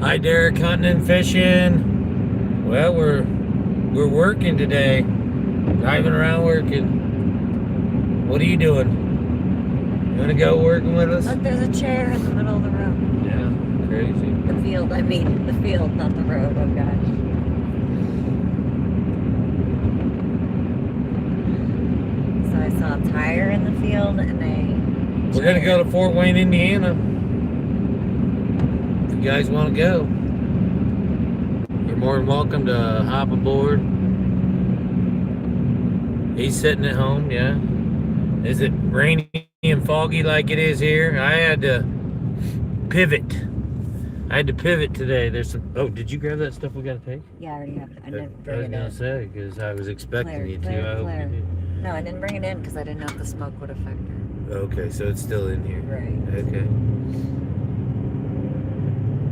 Hi, Derek, hunting and fishing. Well, we're working today, driving around working. What are you doing? You want to go working with us? Look, there's a chair in the middle of the road. Yeah, crazy. The field, I mean, the field, not the road. Oh gosh. So I saw a tire in the field and a We're gonna go to Fort Wayne, Indiana. If you guys want to go, you're more than welcome to hop aboard. He's sitting at home, yeah. Is it rainy and foggy like it is here? I had to pivot. Today. There's some. Oh, did you grab that stuff we gotta take? Yeah, I already have it. I I didn't was bring it gonna in. say because I was expecting you to. Claire. I hope you did. No, I didn't bring it in because I didn't know if the smoke would affect her. Okay, so it's still in here. Right. Okay.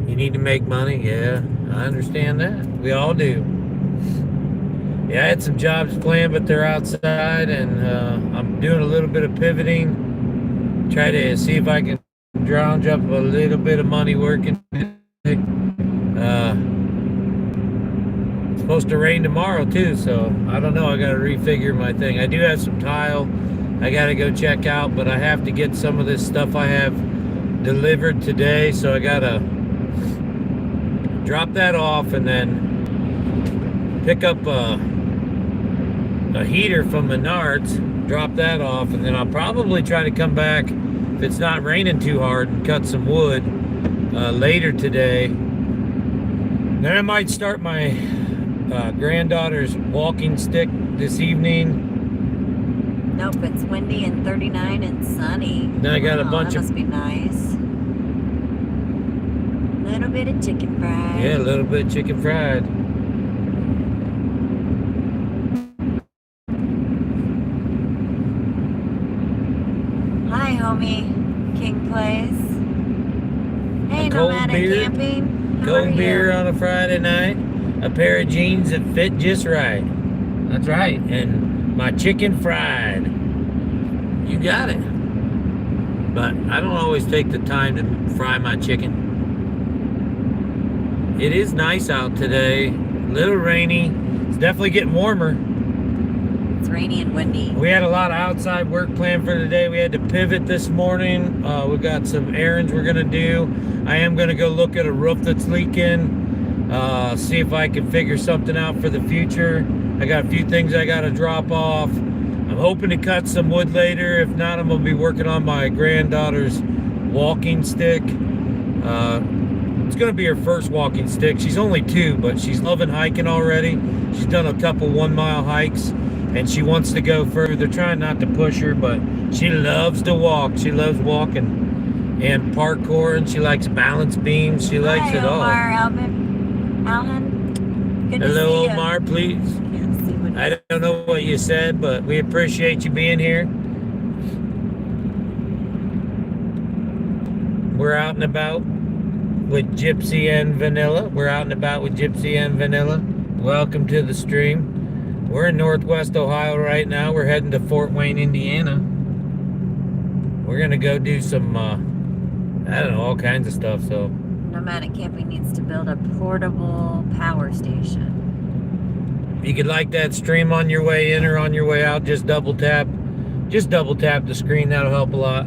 You need to make money, yeah. I understand that. We all do. Yeah, I had some jobs planned, but they're outside, and I'm doing a little bit of pivoting. Try to see if I can round up a little bit of money working. It's supposed to rain tomorrow too, so I don't know. I got to refigure my thing. I do have some tile I got to go check out, but I have to get some of this stuff I have delivered today, so I got to drop that off and then pick up a heater from Menards, drop that off, and then I'll probably try to come back if it's not raining too hard and cut some wood later today. Then I might start my granddaughter's walking stick this evening. Nope, it's windy and 39 and sunny. Then I got a bunch that must be nice. Little bit of chicken fried. Yeah, a little bit of chicken fried. Hi, homie. King Place. Hey, Nomadic Camping. Cold beer on a Friday night. A pair of jeans that fit just right. That's right. And my chicken fried. You got it. But I don't always take the time to fry my chicken. It is nice out today. A little rainy. It's definitely getting warmer. It's rainy and windy. We had a lot of outside work planned for today. We had to pivot this morning. We've got some errands we're gonna do. I am gonna go look at a roof that's leaking. See if I can figure something out for the future. I got a few things I gotta drop off. I'm hoping to cut some wood later. If not, I'm gonna be working on my granddaughter's walking stick. It's gonna be her first walking stick. She's only 2, but she's loving hiking already. She's done a couple 1-mile hikes, and she wants to go further. Trying not to push her, but she loves to walk. She loves walking and parkour, and she likes balance beams. She likes it all. Alhan. Good to Hello, see you. Omar, please. Can't see what I don't know what you said, but we appreciate you being here. We're out and about with Gypsy and Vanilla. Welcome to the stream. We're in Northwest Ohio right now. We're heading to Fort Wayne, Indiana. We're gonna go do some, I don't know, all kinds of stuff. So Nomadic Camping needs to build a portable power station. if you could like that stream on your way in or on your way out, just double tap the screen. That'll help a lot.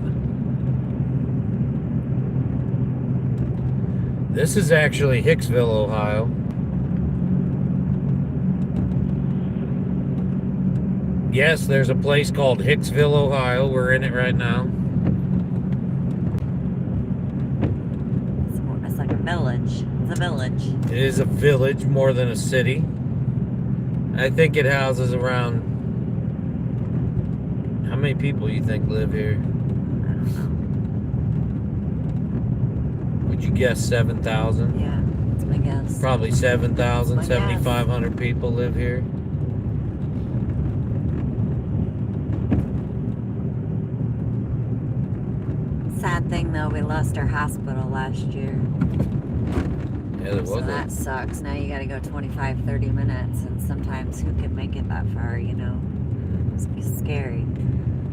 This is actually Hicksville, Ohio. Yes, there's a place called Hicksville, Ohio. We're in it right now. It's like a village. It's a village. It is a village more than a city. I think it houses around... How many people you think live here? I don't know. Would you guess 7,000? Yeah, that's my guess. Probably 7,000, That's my guess. 7,500 people live here. Sad thing though, we lost our hospital last year. Yeah, there So was that sucks. Now you gotta go 25, 30 minutes, and sometimes who can make it that far, you know? It's scary.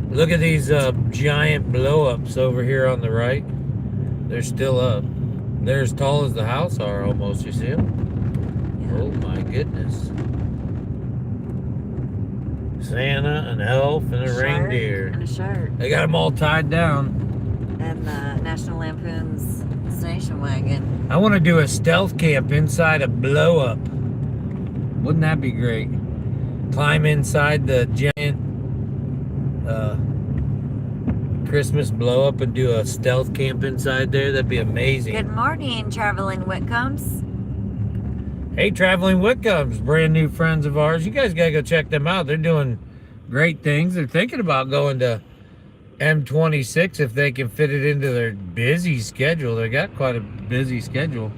Look at these giant blow-ups over here on the right. They're still up. They're as tall as the house are almost, you see them? Yeah. Oh my goodness. Santa, an elf, and a Shark reindeer. and a shark. They got them all tied down. And the National Lampoon's station wagon. I want to do a stealth camp inside a blow up. Wouldn't that be great? Climb inside the giant Christmas blow up and do a stealth camp inside there. That'd be amazing. Good morning, Traveling Whitcombs. Hey, Traveling Whitcombs, brand new friends of ours. You guys gotta go check them out. They're doing great things. They're thinking about going to M26 if they can fit it into their busy schedule. They got quite a busy schedule.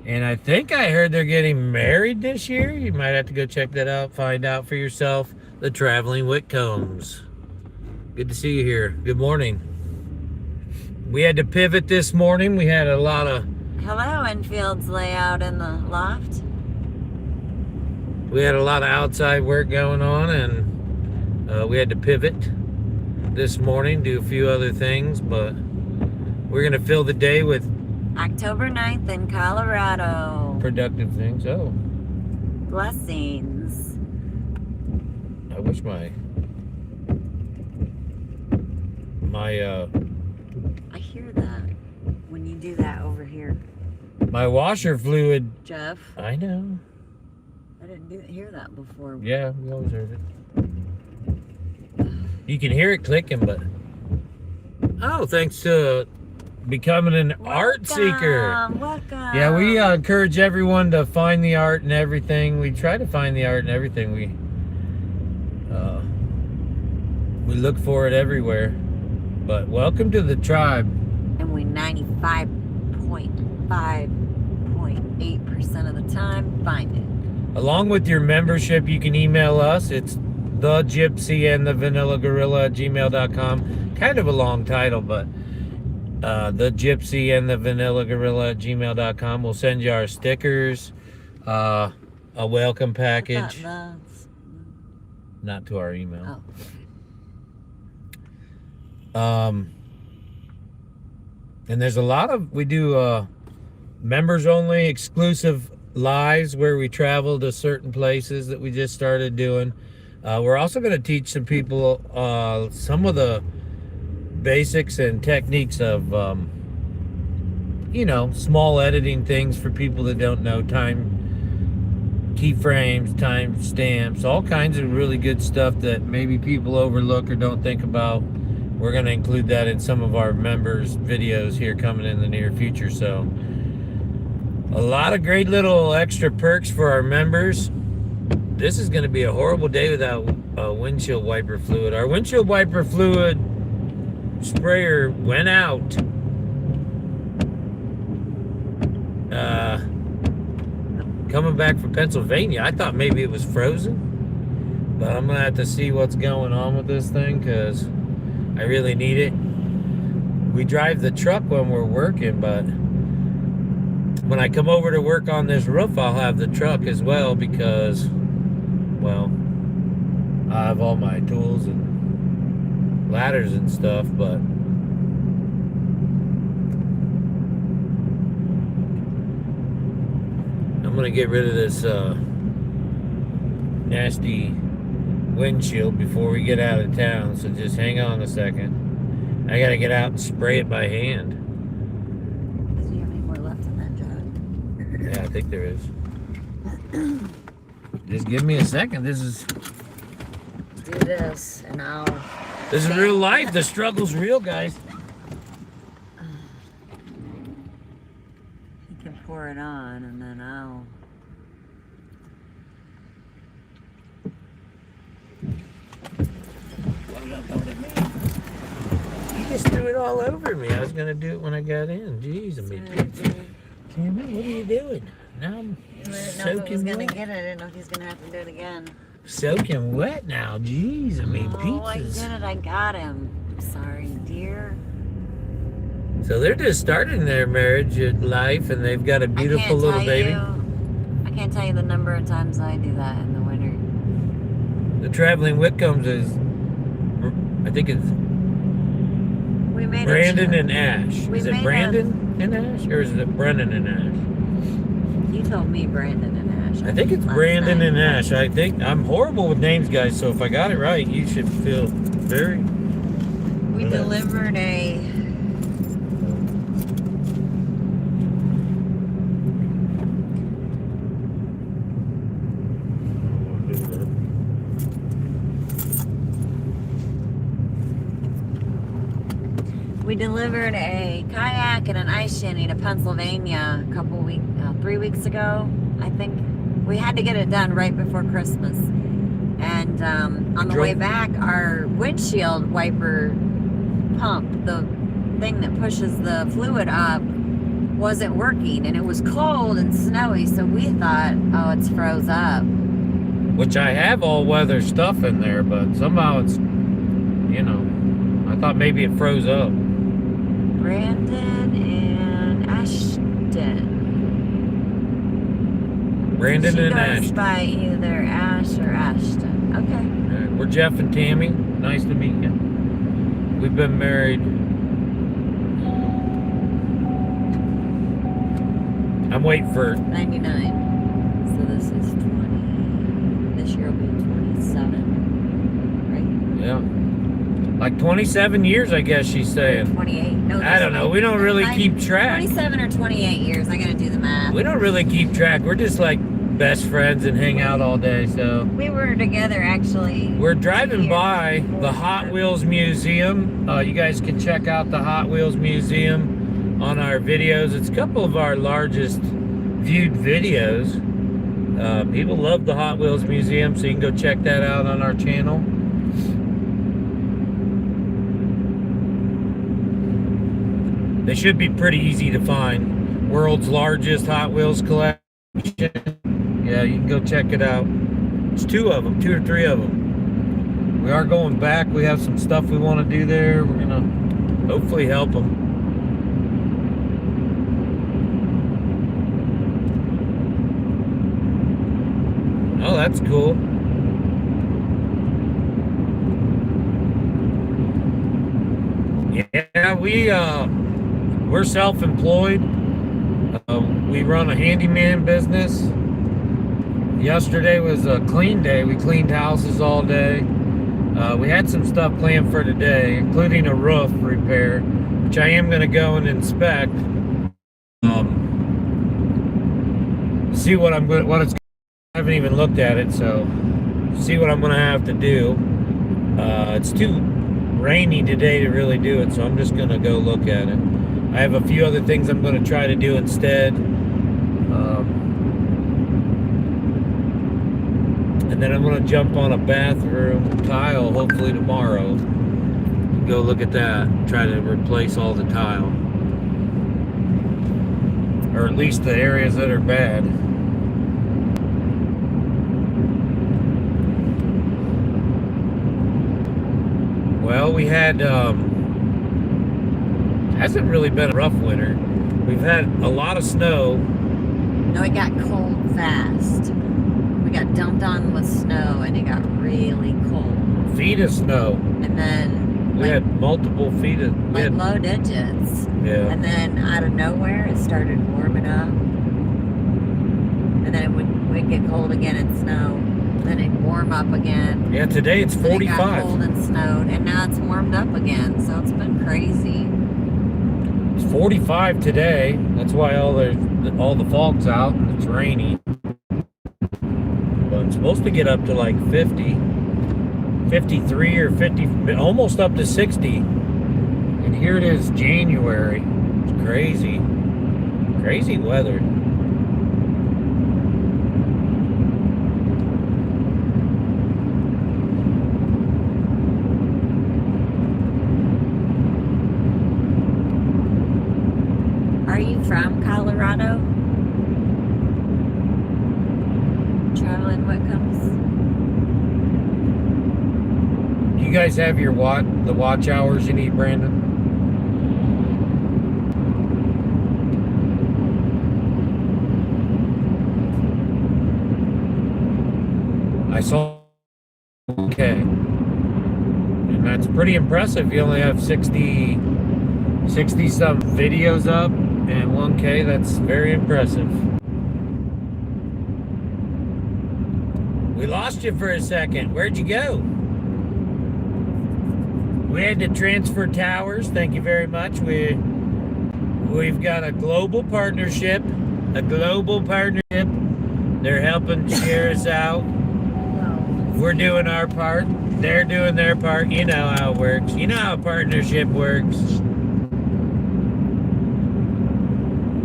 And I think I heard they're getting married this year. You might have to go check that out, find out for yourself. The Traveling Whitcombs. Good to see you here. Good morning. We had to pivot this morning. We had a lot of... Hello, Enfield's layout in the loft. We had a lot of outside work going on, and we had to pivot this morning, do a few other things, but we're going to fill the day with October 9th in Colorado. productive things. Oh, Blessings. I wish my I hear that when you do that over here, my washer fluid. Jeff. I know. I didn't hear that before. Yeah, we always heard it. You can hear it clicking, but oh, thanks to becoming an art seeker. Welcome. Yeah, we encourage everyone to find the art and everything. We try to find the art and everything. We look for it everywhere. But welcome to the tribe. And we 95.8% of the time find it. Along with your membership, you can email us. It's the Gypsy and the Vanilla Gorilla at gmail.com. Kind of a long title, but the Gypsy and the Vanilla Gorilla at gmail.com. We'll send you our stickers, a welcome package. Not to our email. Oh. And there's a lot of, we do members only exclusive lives where we travel to certain places that we just started doing. We're also going to teach some people some of the basics and techniques of, small editing things for people that don't know, time keyframes, time stamps, all kinds of really good stuff that maybe people overlook or don't think about. We're going to include that in some of our members' videos here coming in the near future. So a lot of great little extra perks for our members. This is going to be a horrible day without windshield wiper fluid. Our windshield wiper fluid sprayer went out. Coming back from Pennsylvania, I thought maybe it was frozen. But I'm going to have to see what's going on with this thing because I really need it. We drive the truck when we're working, but when I come over to work on this roof, I'll have the truck as well because, well, I have all my tools and ladders and stuff, but I'm going to get rid of this nasty windshield before we get out of town, so just hang on a second. I gotta get out and spray it by hand. Do you have any more left in that jug? Yeah, I think there is. Just give me a second. This is Do this, and I'll... This is real life. The struggle's real, guys. You can pour it on, and then I'll... You just threw it all over me. I was gonna do it when I got in. Jeez, Tammi, what are you doing? Now I'm I didn't know if he was soaking gonna wet. get it. I didn't know if he was gonna have to do it again. Soaking wet now. Jeez, I mean, Oh, I pizzas. did it. I got him. I'm sorry, dear. So they're just starting their marriage life, and they've got a beautiful little baby. I can't tell you the number of times I do that in the winter. The Traveling Whitcombs is, I think it's We made Brandon and Ash. we Is it made Brandon? and Ash, or is it Brennan and Ash? You told me Brandon and Ash. I think it's last Brandon night. and Ash. I think I'm horrible with names, guys. So if I got it right, you should feel very. We delivered a. We delivered a kayak and an ice shanty to Pennsylvania a couple weeks, 3 weeks ago. I think we had to get it done right before Christmas. And on the way back, our windshield wiper pump, the thing that pushes the fluid up, wasn't working. And it was cold and snowy, so we thought, oh, it's froze up. Which I have all weather stuff in there, but somehow it's, you know, I thought maybe it froze up. Brandon and Ashton. Brandon and She goes Ash. by either Ash or Ashton. Okay. We're Jeff and Tammy. Nice to meet you. We've been married. I'm waiting for 99. So this is 20. This year will be 27. Right? yeah, like 27 years, I guess she's saying. 28. No, I don't know. We don't really keep track. 27 or 28 years. I gotta do the math. We don't really keep track. We're just like best friends and hang out all day. So We were together actually. we're driving 2 years by before the Hot Wheels Museum. You guys can check out the Hot Wheels Museum on our videos. It's a couple of our largest viewed videos. People love the Hot Wheels Museum, so you can go check that out on our channel. They should be pretty easy to find. World's largest Hot Wheels collection. Yeah, you can go check it out. It's 2 of them, 2 or 3 of them. We are going back. We have some stuff we want to do there. We're gonna hopefully help them. Oh, that's cool. Yeah, we're self-employed. We run a handyman business. Yesterday was a clean day. We cleaned houses all day. We had some stuff planned for today, including a roof repair, which I am going to go and inspect. See what it's. I haven't even looked at it, so see what I'm going to have to do. It's too rainy today to really do it, so I'm just going to go look at it. I have a few other things I'm going to try to do instead. And then I'm going to jump on a bathroom tile hopefully tomorrow. Go look at that. Try to replace all the tile. Or at least the areas that are bad. Well, we had, hasn't really been a rough winter. We've had a lot of snow. No, it got cold fast. We got dumped on with snow and it got really cold. Feet of snow. And then We had multiple feet of, like low digits. yeah. And then out of nowhere it started warming up. And then we'd get cold again and snow. Then it'd warm up again. Yeah, today it's Then it got 45. cold and snowed, and now it's warmed up again. So it's been crazy. It's 45 today. That's why all the fog's out and it's rainy. But it's supposed to get up to like 50, 53 or 50, almost up to 60. And here it is, January. It's crazy. Crazy weather. Are you from Colorado? Traveling what comes? You guys have your the watch hours you need, Brandon? I saw. Okay. And that's pretty impressive. You only have 60 some videos up. And 1K, that's very impressive. We lost you for a second. Where'd you go? We had to transfer towers. Thank you very much. We've got a global partnership. They're helping share us out. We're doing our part. They're doing their part. You know how it works. You know how a partnership works.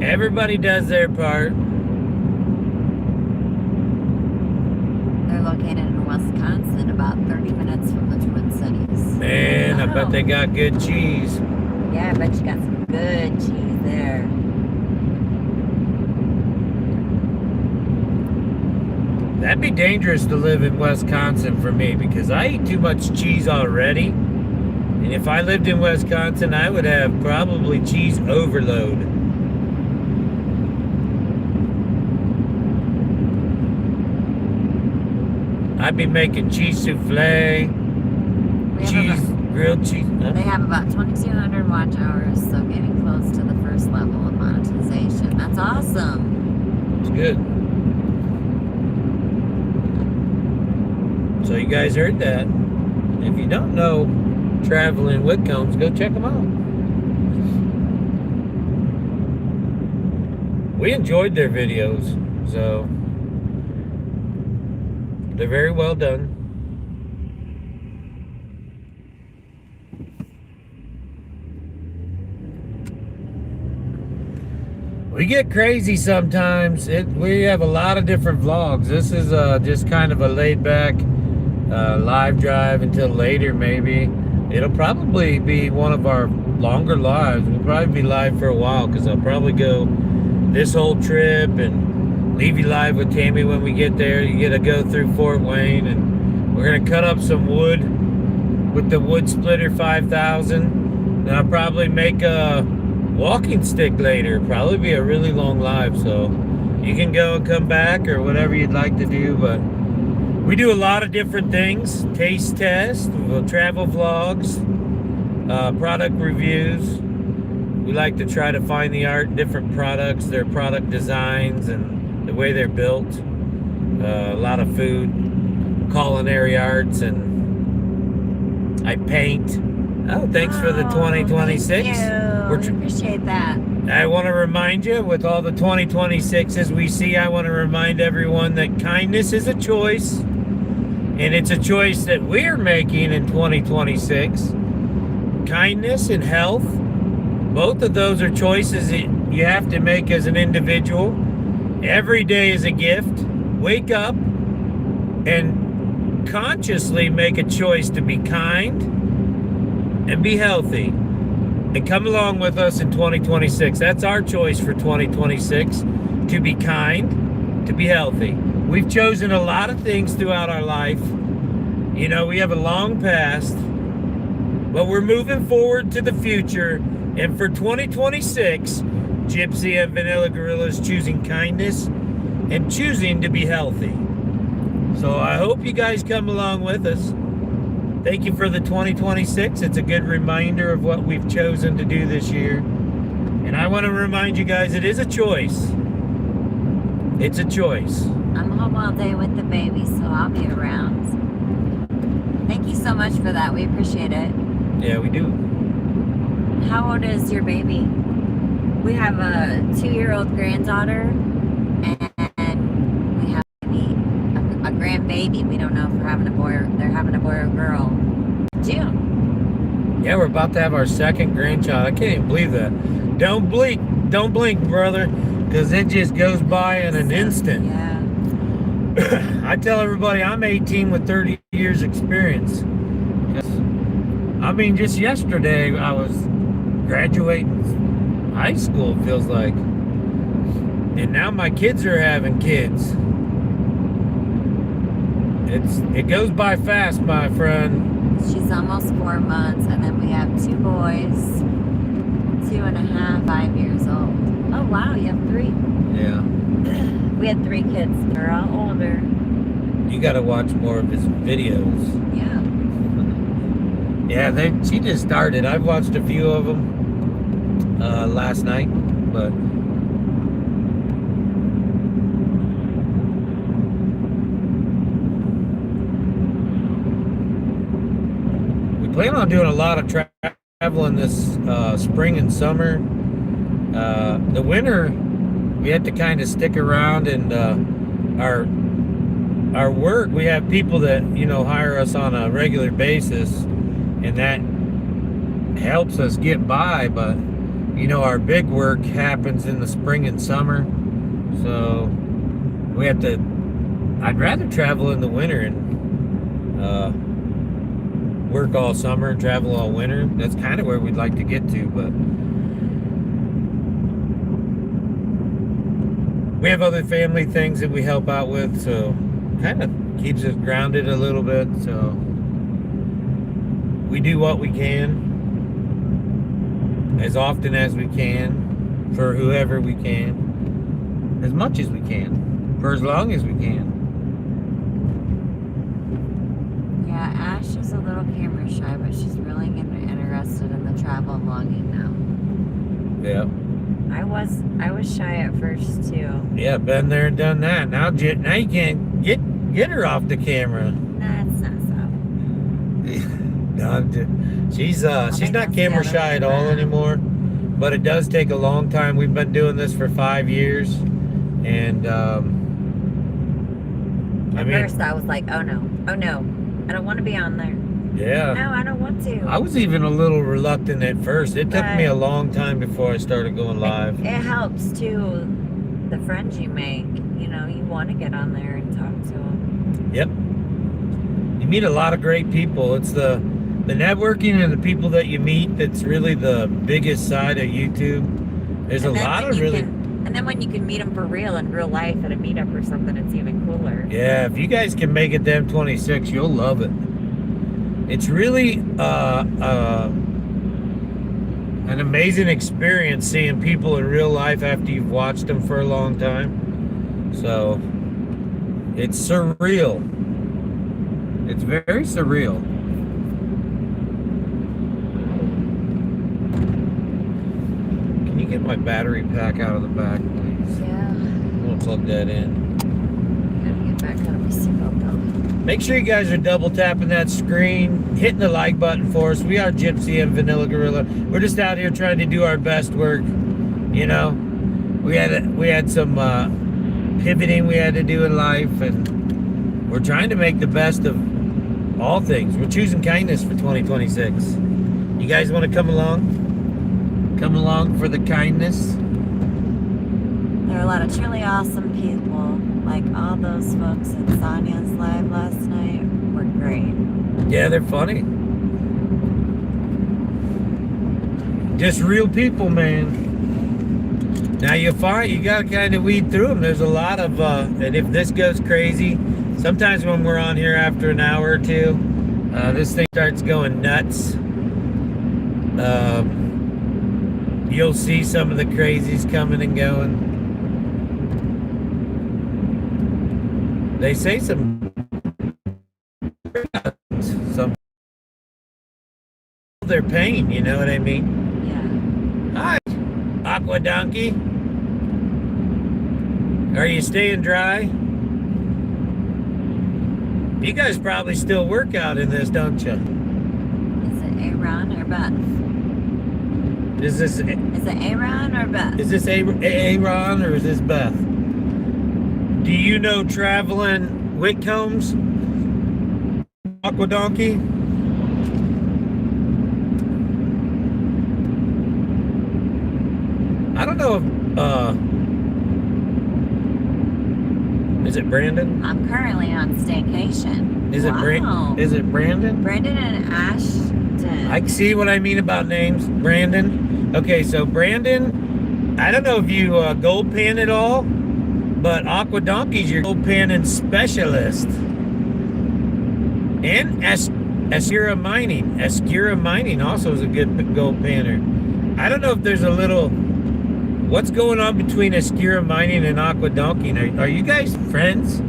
Everybody does their part. They're located in Wisconsin, about 30 minutes from the Twin Cities. Man, Wow. I bet they got good cheese. Yeah, I bet you got some good cheese there. That'd be dangerous to live in Wisconsin for me because I eat too much cheese already. And if I lived in Wisconsin, I would have probably cheese overload. I'd be making cheese souffle, grilled cheese. Huh? They have about 2,200 watch hours, so getting close to the first level of monetization. That's awesome. It's good. So you guys heard that. If you don't know Traveling Whitcombs, go check them out. We enjoyed their videos, so they're very well done. We get crazy sometimes. We have a lot of different vlogs. This is just kind of a laid back live drive until later maybe. It'll probably be one of our longer lives. We'll probably be live for a while because I'll probably go this whole trip and leave you live with Tammi when we get there. You get to go through Fort Wayne, and we're gonna cut up some wood with the Woodsplitter 5000. Then I'll probably make a walking stick later. Probably be a really long live, so you can go and come back or whatever you'd like to do. But we do a lot of different things: taste tests, travel vlogs, product reviews. We like to try to find the art in different products, their product designs, and the way they're built. A lot of food, culinary arts, and I paint. Oh, thanks for the 2026. Thank you. We appreciate that. I want to remind you, with all the 2026s we see, I want to remind everyone that kindness is a choice, and it's a choice that we're making in 2026. Kindness and health, both of those are choices that you have to make as an individual. Every day is a gift. Wake up and consciously make a choice to be kind and be healthy, and come along with us in 2026. That's our choice for 2026, to be kind, to be healthy. We've chosen a lot of things throughout our life. You know, we have a long past, but we're moving forward to the future. And for 2026, Gypsy and Vanilla Gorilla is choosing kindness and choosing to be healthy. So I hope you guys come along with us. Thank you for the 2026. It's a good reminder of what we've chosen to do this year. And I want to remind you guys, it is a choice. It's a choice. I'm home all day with the baby, so I'll be around. Thank you so much for that. We appreciate it. Yeah, we do. How old is your baby? We have a 2-year-old granddaughter, and we have a grandbaby. We don't know if they're having a boy or girl. June. Yeah, we're about to have our second grandchild. I can't even believe that. Don't blink, brother, because it just goes by in an instant. Yeah. I tell everybody I'm 18 with 30 years experience. I mean, just yesterday I was graduating high school, it feels like. And now my kids are having kids. It goes by fast, my friend. She's almost 4 months, and then we have 2 boys, 2.5, 5 years old. Oh wow, you have 3. Yeah. We had 3 kids. They're all older. You got to watch more of his videos. Yeah. Yeah, she just started. I've watched a few of them last night. but we plan on doing a lot of traveling this spring and summer. The winter, we have to kind of stick around, and our work, we have people that, you know, hire us on a regular basis, and that helps us get by. But you know, our big work happens in the spring and summer, so we have to, I'd rather travel in the winter and work all summer and travel all winter. That's kind of where we'd like to get to, but we have other family things that we help out with, so kind of keeps us grounded a little bit. So we do what we can as often as we can for whoever we can, as much as we can, for as long as we can. Yeah, Ash is a little camera shy, but she's really getting interested in the travel vlogging now. Yeah. I was shy at first too. Yeah, been there and done that. Now you can't get her off the camera. That's not so. No, she's not camera shy at all anymore, but it does take a long time. We've been doing this for 5 years, and At first I was like, oh no, I don't want to be on there. Yeah. No, I don't want to. I was even a little reluctant at first. It took me a long time before I started going live. It helps too, the friends you make. You know, you want to get on there and talk to them. Yep. You meet a lot of great people. It's the networking and the people that you meet that's really the biggest side of YouTube. There's a lot of really... And then when you can meet them for real in real life at a meetup or something, it's even cooler. Yeah, if you guys can make it to M26, you'll love it. It's really an amazing experience seeing people in real life after you've watched them for a long time. So it's surreal. It's very surreal. Can you get my battery pack out of the back, please? Yeah. We'll plug that in. Gotta get back out of my seatbelt though. Make sure you guys are double tapping that screen, hitting the like button for us. We are Gypsy and Vanilla Gorilla. We're just out here trying to do our best work. You know, we had some pivoting we had to do in life, and we're trying to make the best of all things. We're choosing kindness for 2026. You guys want to come along? Come along for the kindness. There are a lot of truly awesome people. Like all those folks in Sonia's live last night were great. Yeah, they're funny. Just real people, man. Now you gotta kind of weed through them. There's a lot of, and if this goes crazy, sometimes when we're on here after an hour or two, this thing starts going nuts. You'll see some of the crazies coming and going. They say some their pain, you know what I mean? Yeah. Hi, Aqua Donkey. Are you staying dry? You guys probably still work out in this, don't you? Is it Aaron or Beth? Is it Aaron or Beth? Is this Aaron or is this Beth? Do you know Traveling Whitcombs? Aqua Donkey? I don't know if, is it Brandon? I'm currently on staycation. Is it Brandon? Brandon and Ashton. I see what I mean about names. Brandon. Okay, so Brandon, I don't know if you gold pan at all, but Aqua Donkey's your gold panning specialist. And Escura Mining also is a good gold panner. I don't know if there's a little... What's going on between Escura Mining and Aqua Donkey? Are you guys friends?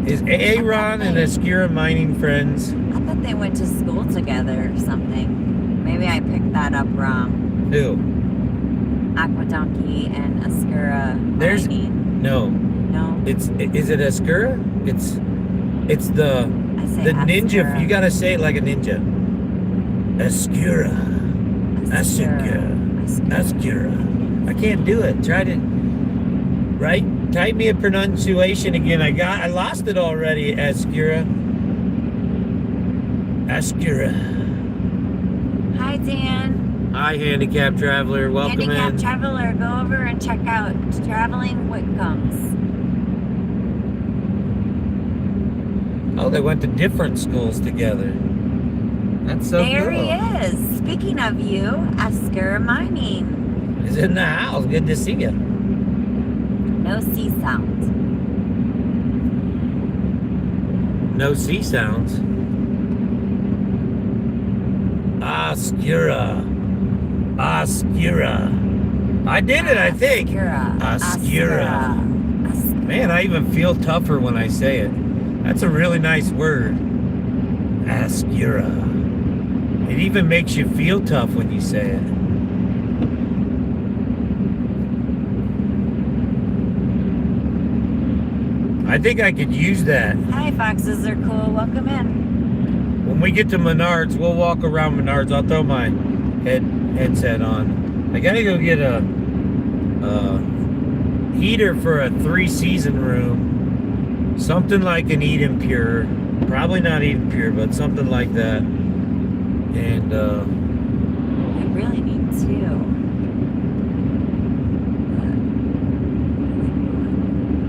Is Aaron and Escura Mining friends? I thought they went to school together or something. Maybe I picked that up wrong. Who? Aquadonkey and Oscura There's mining. no. No, Is it Oscura? It's the I say ninja. Oscura. You gotta say it like a ninja. Oscura. Oscura. I can't do it. Try to type me a pronunciation again. I lost it already. Oscura. Hi, Dan. Hi, handicap traveler. Welcome Handicap in. traveler, go over and check out Traveling Whitcombs. Oh, they went to different schools together. That's so There cool. he is. Speaking of you, Oscura Mining. He's in the house. Good to see you. No C sound. No C sounds. Oscura. I did it, I think. Oscura. Man, I even feel tougher when I say it. That's a really nice word. Oscura. It even makes you feel tough when you say it. I think I could use that. Hi, foxes are cool. Welcome in. When we get to Menards, we'll walk around Menards. I'll throw my headset on. I gotta go get a heater for a 3-season room. Something like an Eden Pure. Probably not Eden Pure, but something like that. And I really need two.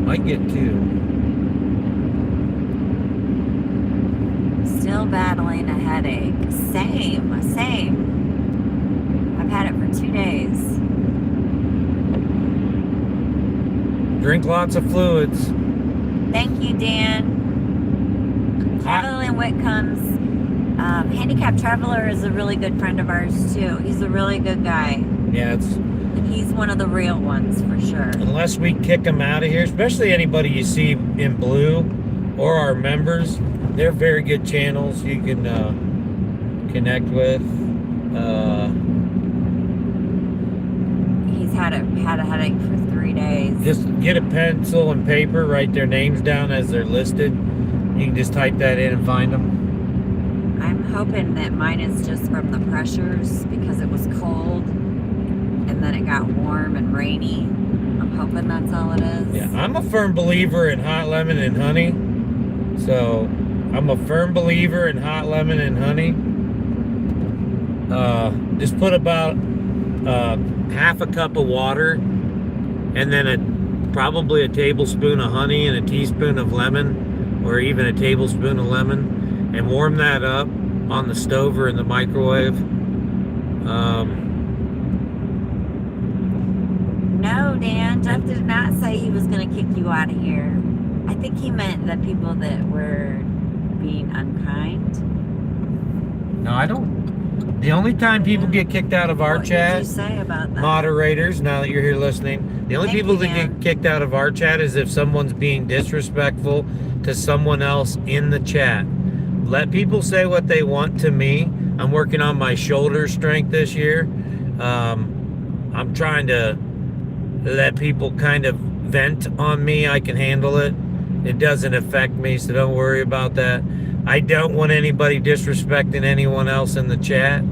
might get 2. Still battling a headache. Same. I've had it for 2 days. Drink lots of fluids. Thank you, Dan. Traveling Whitcombs. Handicap Traveler is a really good friend of ours, too. He's a really good guy. Yeah, And he's one of the real ones, for sure. unless we kick them out of here, especially anybody you see in blue or our members, they're very good channels you can connect with. He's had a headache for 3 days. Just get a pencil and paper, write their names down as they're listed. You can just type that in and find them. I'm hoping that mine is just from the pressures because it was cold and then it got warm and rainy. I'm hoping that's all it is. Yeah, I'm a firm believer in hot lemon and honey. So I'm a firm believer in hot lemon and honey. Just put about half a cup of water and then probably a tablespoon of honey and a teaspoon of lemon, or even a tablespoon of lemon, and warm that up on the stove or in the microwave. No, Dan, Jeff did not say he was going to kick you out of here. I think he meant the people that were being unkind. No, I don't. The only time people get kicked out of our What chat, did you say about that? moderators, now that you're here listening, the only Thank people you, that Dan. get kicked out of our chat is if someone's being disrespectful to someone else in the chat. Let people say what they want to me. I'm working on my shoulder strength this year. I'm trying to let people kind of vent on me. I can handle it. It doesn't affect me, so don't worry about that. I don't want anybody disrespecting anyone else in the chat.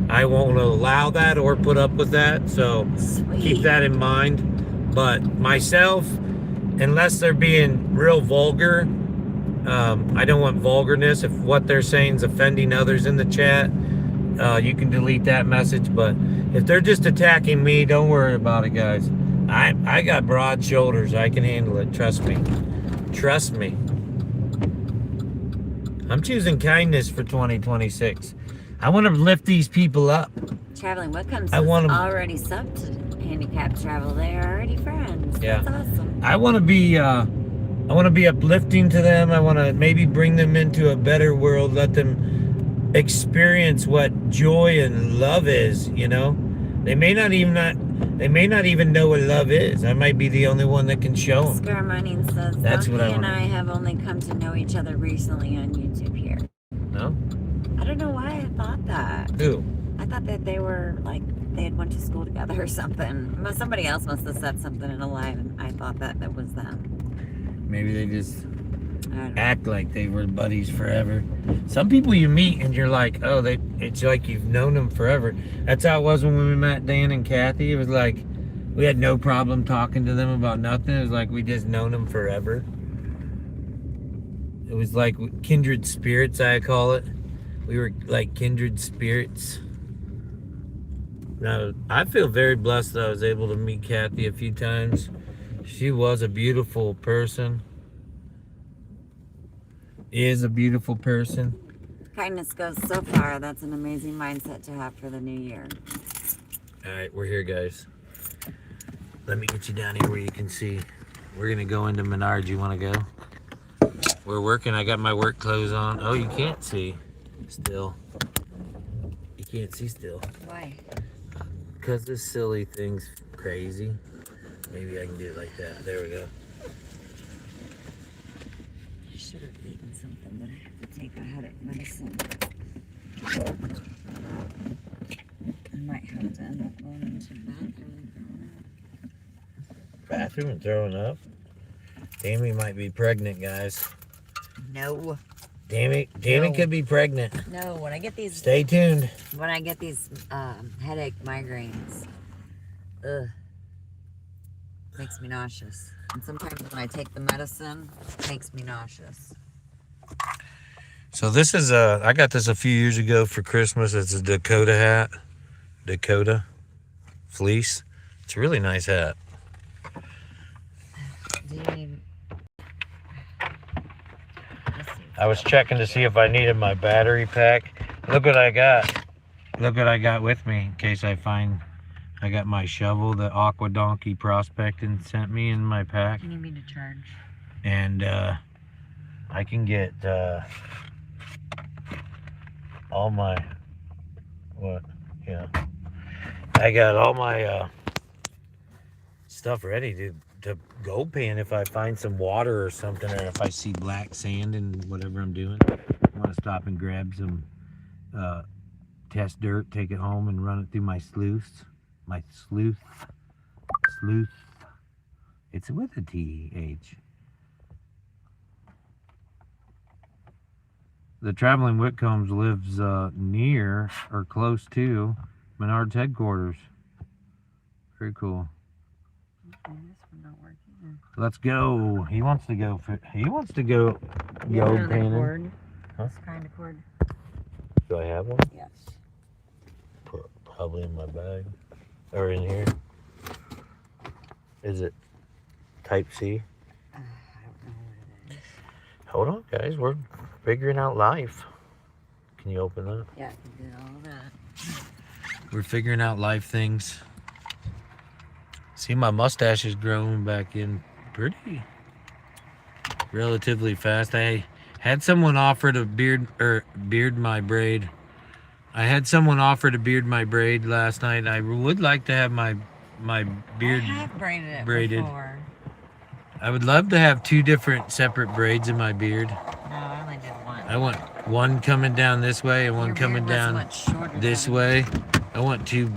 I won't allow that or put up with that, so Sweet. keep that in mind. But myself, unless they're being real vulgar, I don't want vulgarness. If what they're saying is offending others in the chat, you can delete that message. But if they're just attacking me, don't worry about it, guys. I got broad shoulders. I can handle it. Trust me. Trust me. I'm choosing kindness for 2026. I want to lift these people up. Traveling Whitcombs I want 'em- already subbed to Handicap Travel. They are already friends. Yeah. That's awesome. I want to be uplifting to them. I want to maybe bring them into a better world. Let them experience what joy and love is. You know, they may not even know what love is. I might be the only one that can show them. Scar Mining says, That's what I Donkey and wanna- I have only come to know each other recently on YouTube here. No? I don't know why I thought that. Who? I thought that they were like they had went to school together or something. Somebody else must have said something in a live, and I thought that was them. Maybe they just I don't know. act like they were buddies forever. Some people you meet and you're like, oh, it's like you've known them forever. That's how it was when we met Dan and Kathy. It was like we had no problem talking to them about nothing. It was like we just known them forever. It was like kindred spirits, I call it. We were like kindred spirits. Now, I feel very blessed that I was able to meet Kathy a few times. She was a beautiful person. Is a beautiful person. Kindness goes so far. That's an amazing mindset to have for the new year. All right, we're here, guys. Let me get you down here where you can see. We're gonna go into Menards. You wanna go? We're working. I got my work clothes on. Oh, you can't see still. You can't see still. Why? Because this silly thing's crazy. Maybe I can do it like that. There we go. I should have eaten something, but I have to take a headache medicine. I might have to end up going into the bathroom. Bathroom and throwing up. Tammi might be pregnant, guys. No. Tammi No. could be pregnant. No, when I get these Stay tuned. headache migraines, makes me nauseous. And sometimes when I take the medicine, it makes me nauseous. So this is I got this a few years ago for Christmas. It's a Dakota hat. Dakota fleece. It's a really nice hat. Do you need... I was checking to see if I needed my battery pack. Look what I got. Look what I got with me in case I find. I got my shovel that Aqua Donkey Prospecting sent me in my pack. You need me to charge? And I can get all my I got all my stuff ready to go pan if I find some water or something, or if I see black sand in whatever I'm doing. I want to stop and grab some test dirt, take it home and run it through my sleuth. It's with a TH. The Traveling Whitcombs lives near or close to Menards headquarters. Very cool. Okay, this one not working. Let's go. He wants to go painting. Cord. Huh? This kind of cord. Do I have one? Yes. Probably in my bag. Or in here. Is it Type C? I don't know what it is. Hold on, guys. We're figuring out life. Can you open that? Yeah, I can do all that. We're figuring out life things. See, my mustache is growing back in pretty relatively fast. I had someone offer to beard my braid. I had someone offer to beard my braid last night. I would like to have my beard I have braided it braided. before. I would love to have two different separate braids in my beard. No, I only did one. I want one coming down this way and one Your coming beard was down much shorter this than- way. I want two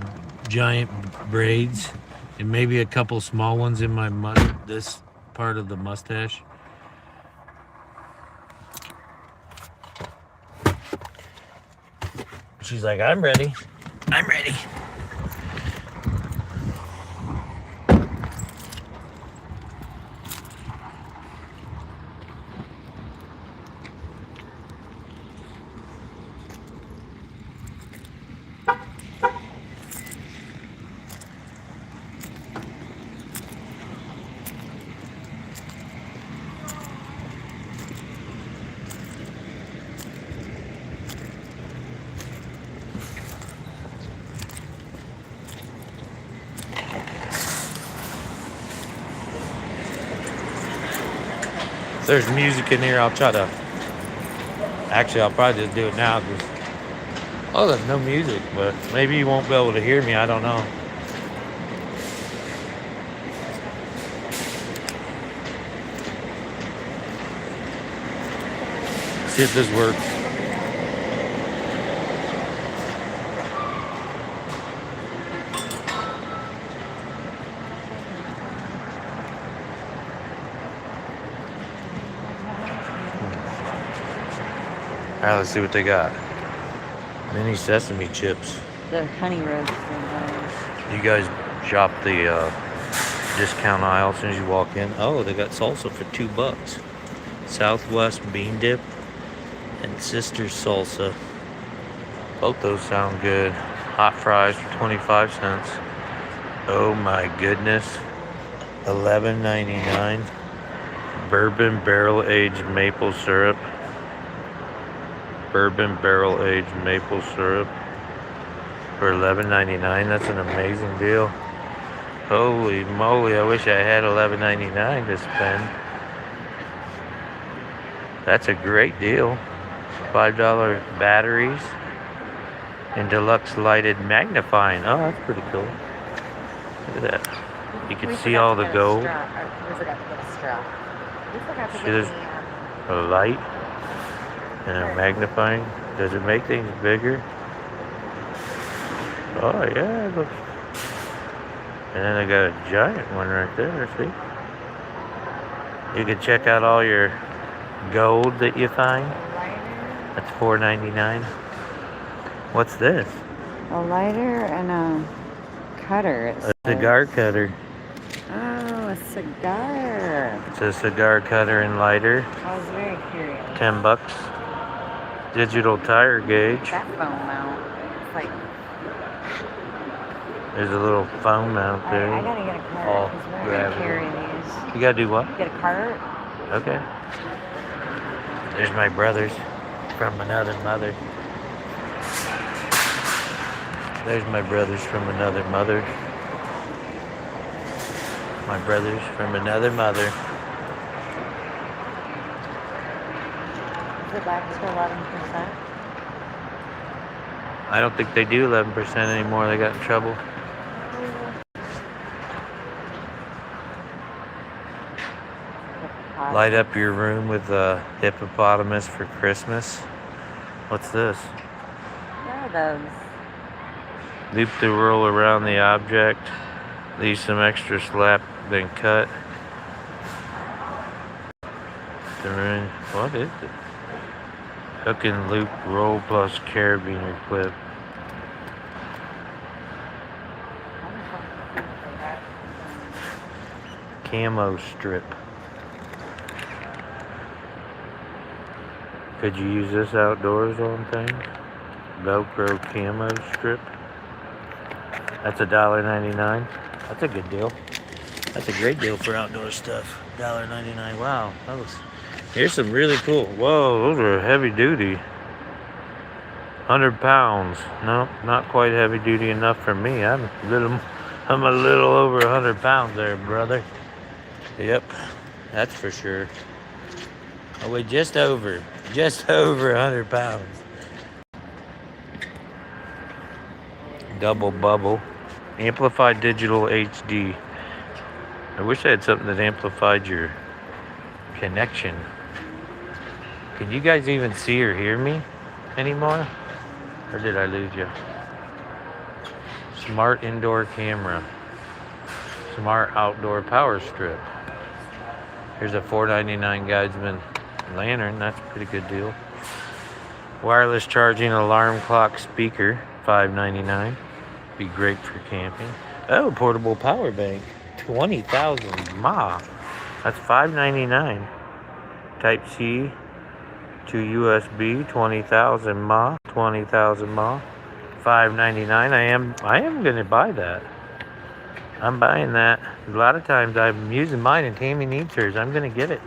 giant braids and maybe a couple small ones in my this part of the mustache. She's like, I'm ready. I'm ready. If there's music in here, I'll try to. Actually, I'll probably just do it now. Oh, there's no music, but maybe you won't be able to hear me. I don't know. See if this works. Alright, let's see what they got. Mini sesame chips. The honey roast. You guys shop the discount aisle as soon as you walk in. Oh, they got salsa for $2. Southwest bean dip and Sister salsa. Both those sound good. Hot fries for 25 cents. Oh my goodness. $11.99. Bourbon barrel aged maple syrup. Bourbon barrel aged maple syrup for $11.99. That's an amazing deal. Holy moly, I wish I had $11.99 to spend. That's a great deal. $5 batteries and deluxe lighted magnifying. Oh, that's pretty cool. Look at that. You can see all the gold. See, there's a light and a magnifying. Does it make things bigger? Oh yeah, it looks. And then I got a giant one right there, see? You can check out all your gold that you find. That's $4.99. What's this? A lighter and a cutter. A cigar cutter. Oh, a cigar. It's a cigar cutter and lighter. I was very curious. $10. Digital tire gauge. That phone mount. It's like. There's a little phone mount there. I gotta get a cart. All Because we're gonna carry these. You gotta do what? Get a cart. Okay. There's my brothers from another mother. There's my brothers from another mother. My brothers from another mother. Is it back to 11%? I don't think they do 11% anymore. They got in trouble. Light up your room with a hippopotamus for Christmas. What's this? What are those? Loop the roll around the object. Leave some extra slap, then cut. What is it? Hook and loop roll plus carabiner clip. Camo strip. Could you use this outdoors on things? Velcro camo strip. That's $1.99. That's a good deal. That's a great deal for outdoor stuff. $1.99. Wow, that was. Here's some really cool. Whoa, those are heavy duty. 100 pounds. No, not quite heavy duty enough for me. I'm a little over 100 pounds there, brother. Yep, that's for sure. I weigh just over 100 pounds. Double bubble. Amplified digital HD. I wish I had something that amplified your connection. Can you guys even see or hear me anymore? Or did I lose you? Smart indoor camera. Smart outdoor power strip. Here's a $4.99 Guideman lantern. That's a pretty good deal. Wireless charging alarm clock speaker. $5.99. Be great for camping. Oh, portable power bank. 20,000 mAh. That's $5.99. Type C to USB. 20,000 mAh. 20,000 mAh. $5.99. I am gonna buy that. I'm buying that. A lot of times I'm using mine and Tammi needs hers. I'm gonna get it.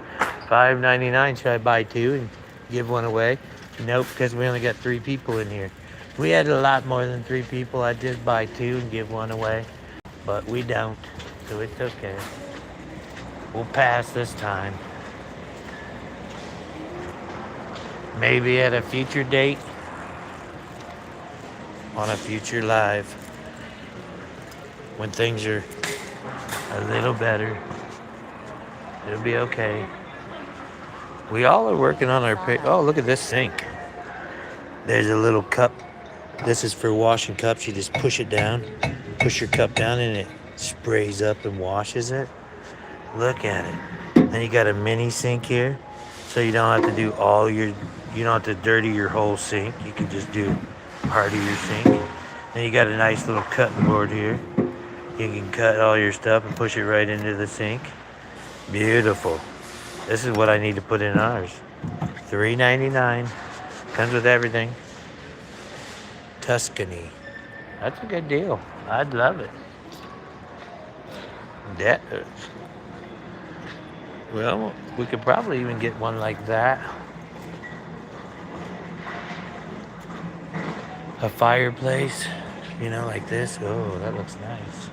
$5.99. Should I buy two and give one away? Nope, because we only got 3 people in here. If we had a lot more than 3 people, I'd just buy 2 and give one away. But we don't, so it's okay. We'll pass this time. Maybe at a future date. On a future live. When things are a little better. It'll be okay. We all are working on our oh, look at this sink. There's a little cup. This is for washing cups. You just push it down. Push your cup down and it sprays up and washes it. Look at it. Then you got a mini sink here. So you don't have to do all your, you don't have to dirty your whole sink. You can just do part of your sink. Then you got a nice little cutting board here. You can cut all your stuff and push it right into the sink. Beautiful. This is what I need to put in ours. $3.99. Comes with everything. Tuscany. That's a good deal. I'd love it. That is. Well, we could probably even get one like that. A fireplace, you know, like this. Oh, that looks nice.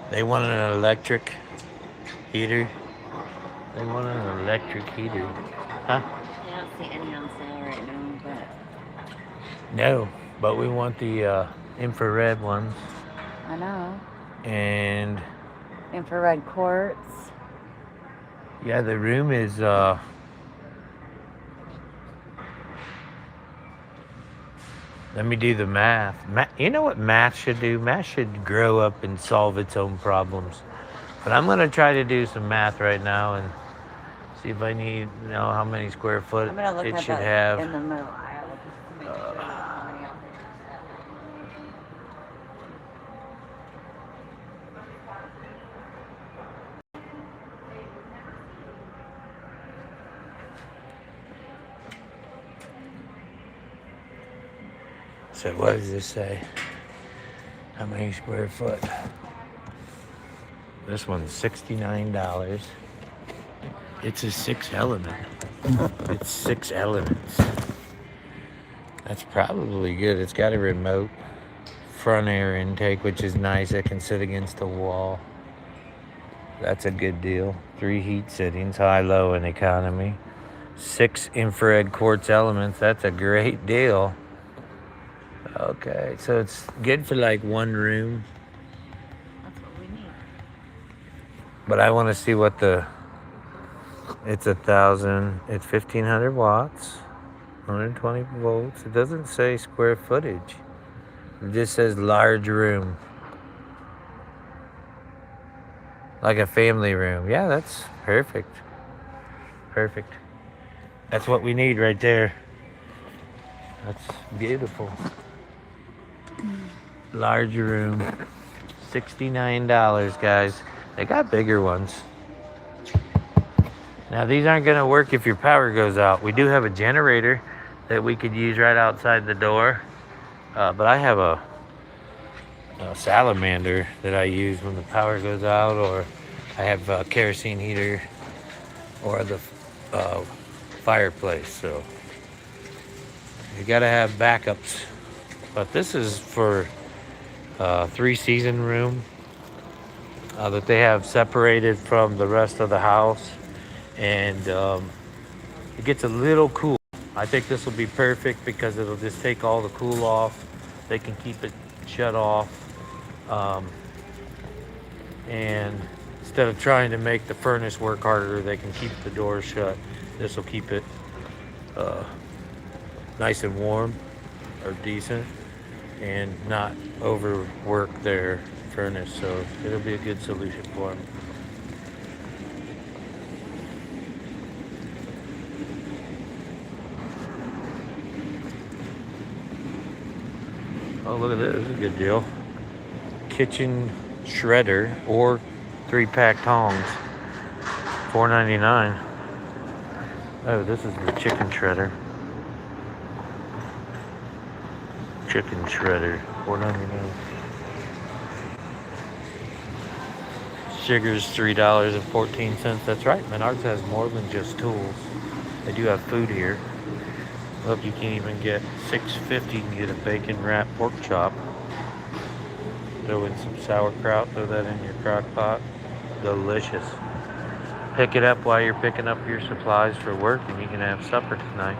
They want an electric heater. They want an electric heater. Huh? I don't see any on sale right now, but... No, but we want the infrared ones. I know. And... infrared quartz. yeah, the room is... let me do the math. You know what math should do? Math should grow up and solve its own problems. But I'm going to try to do some math right now and see if I need, you know, how many square foot it should have. In the middle aisle, just to make sure how many else. So what does this say? How many square foot? This one's $69. It's a 6 element. It's 6 elements. That's probably good. It's got a remote front air intake, which is nice. It can sit against the wall. That's a good deal. 3 heat settings, high, low, and economy. 6 infrared quartz elements. That's a great deal. Okay, so it's good for like one room. That's what we need. But I want to see what it's 1,000, it's 1,500 watts, 120 volts. It doesn't say square footage. It just says large room. Like a family room. Yeah, that's perfect. Perfect. That's what we need right there. That's beautiful. Large room. $69, guys. They got bigger ones. Now, these aren't going to work if your power goes out. We do have a generator that we could use right outside the door. But I have a salamander that I use when the power goes out, or I have a kerosene heater, or the fireplace. So you got to have backups. But this is for 3-season room that they have separated from the rest of the house, and it gets a little cool. I think this will be perfect because it'll just take all the cool off. They can keep it shut off, and instead of trying to make the furnace work harder, they can keep the doors shut. This will keep it nice and warm, or decent, and not overwork their furnace. So it'll be a good solution for them. Oh, look at this. This is a good deal. Kitchen shredder or 3-pack tongs. $4.99. Oh, this is the chicken shredder. Chicken shredder. $4.99. Sugar's $3.14. That's right. Menards has more than just tools. They do have food here. Look, you can even get $6.50. You can get a bacon wrapped pork chop. Throw in some sauerkraut. Throw that in your crock pot. Delicious. Pick it up while you're picking up your supplies for work, and you can have supper tonight.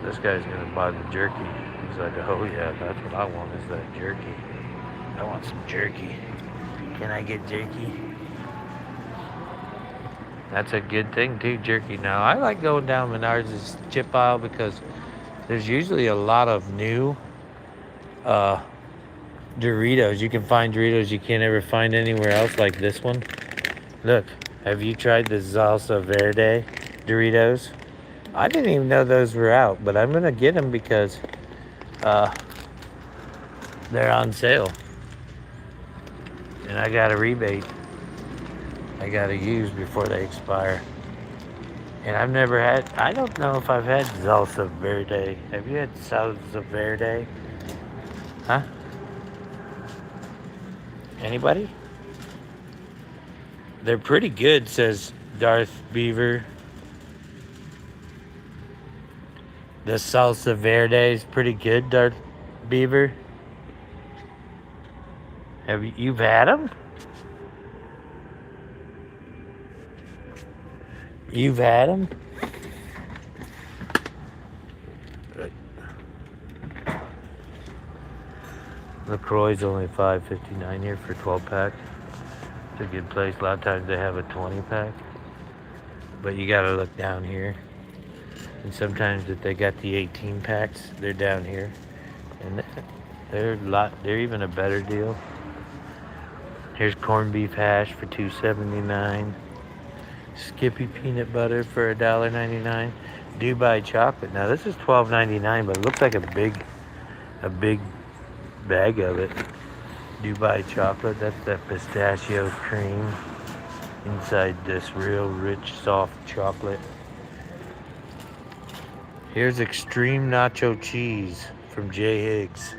This guy's gonna buy the jerky. He's like, oh yeah, that's what I want, is that jerky. I want some jerky. Can I get jerky? That's a good thing too, jerky. Now, I like going down Menards' chip aisle because there's usually a lot of new Doritos. You can find Doritos you can't ever find anywhere else, like this one. Look, Have you tried the salsa verde Doritos? I didn't even know those were out, but I'm gonna get them because uh, they're on sale, and I got a rebate I gotta use before they expire. And I've never had. I don't know if I've had salsa verde. Have you had salsa verde? Huh? Anybody? They're pretty good, says Darth Beaver. The salsa verde is pretty good, Darth Beaver. Have you've had them? You've had them? LaCroix's only $5.59 here for 12-pack. It's a good place. A lot of times they have a 20-pack. But you gotta look down here. And sometimes if they got the 18 packs, they're down here. And they're even a better deal. Here's corned beef hash for $2.79. Skippy peanut butter for $1.99. Dubai chocolate. Now this is $12.99, but it looks like a big bag of it. Dubai chocolate. That's that pistachio cream inside this real rich, soft chocolate. Here's extreme nacho cheese from J. Higgs.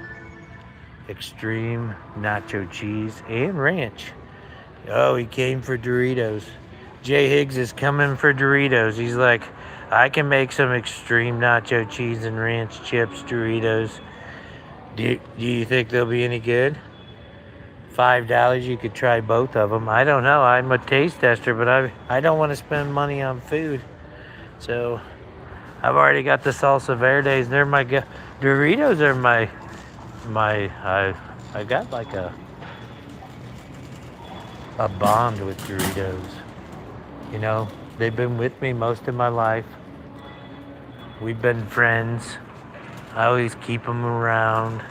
Extreme nacho cheese and ranch. Oh, he came for Doritos. J. Higgs is coming for Doritos. He's like, I can make some extreme nacho cheese and ranch chips Doritos. Do you think they'll be any good? $5, you could try both of them. I don't know. I'm a taste tester, but I don't want to spend money on food. So I've already got the salsa verdes. They're my Doritos are my I got like a bond with Doritos. You know, they've been with me most of my life. We've been friends. I always keep them around.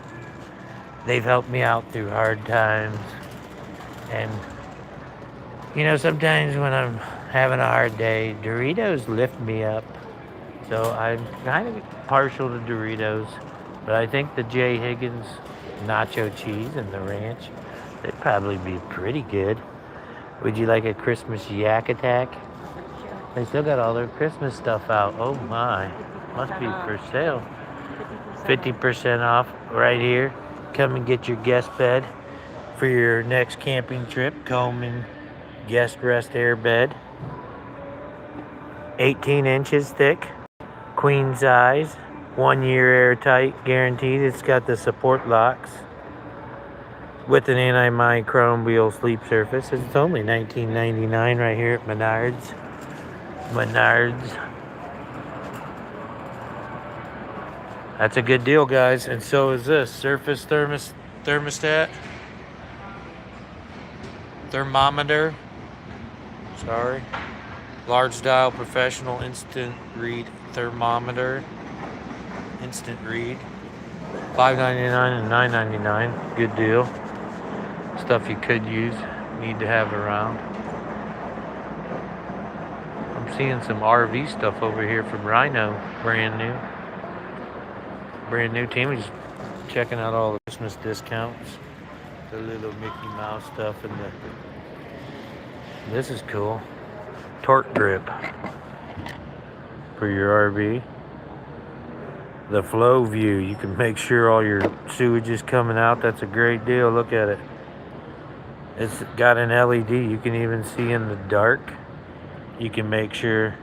They've helped me out through hard times. And, you know, sometimes when I'm having a hard day, Doritos lift me up. So I'm kind of partial to Doritos. But I think the J. Higgins nacho cheese and the ranch, they'd probably be pretty good. Would you like a Christmas yak attack? They still got all their Christmas stuff out. Oh my, must be for sale. 50% off right here. Come and get your guest bed for your next camping trip. Coleman guest rest air bed. 18 inches thick, queen size, 1 year airtight, guaranteed. It's got the support locks with an antimicrobial sleep surface. It's only $19.99 right here at Menards. That's a good deal, guys. And so is this surface thermostat, thermometer. Sorry, large dial professional instant read thermometer. Instant read. $5.99 and $9.99. Good deal. Stuff you could use, need to have around. I'm seeing some RV stuff over here from Rhino, brand new team. We're just checking out all the Christmas discounts, the little Mickey Mouse stuff, and this is cool. Torque grip for your RV. The flow view, you can make sure all your sewage is coming out. That's a great deal. Look at it. It's got an LED. You can even see in the dark. You can make sure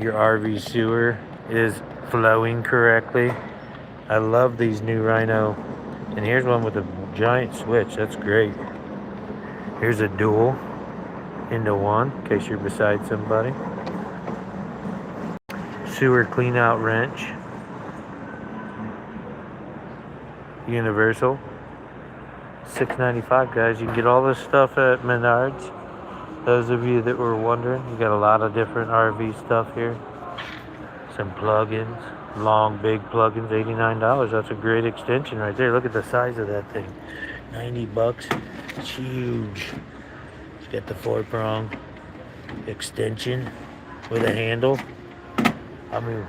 your RV sewer is flowing correctly. I love these new Rhino. And here's one with a giant switch. That's great. Here's a dual into one in case you're beside somebody. Sewer clean out wrench. Universal. $6.95, guys. You can get all this stuff at Menards. Those of you that were wondering, you got a lot of different RV stuff here. Some plugins, long big plugins, $89. That's a great extension right there. Look at the size of that thing. $90. It's huge. It's got the 4-prong. extension with a handle. I mean,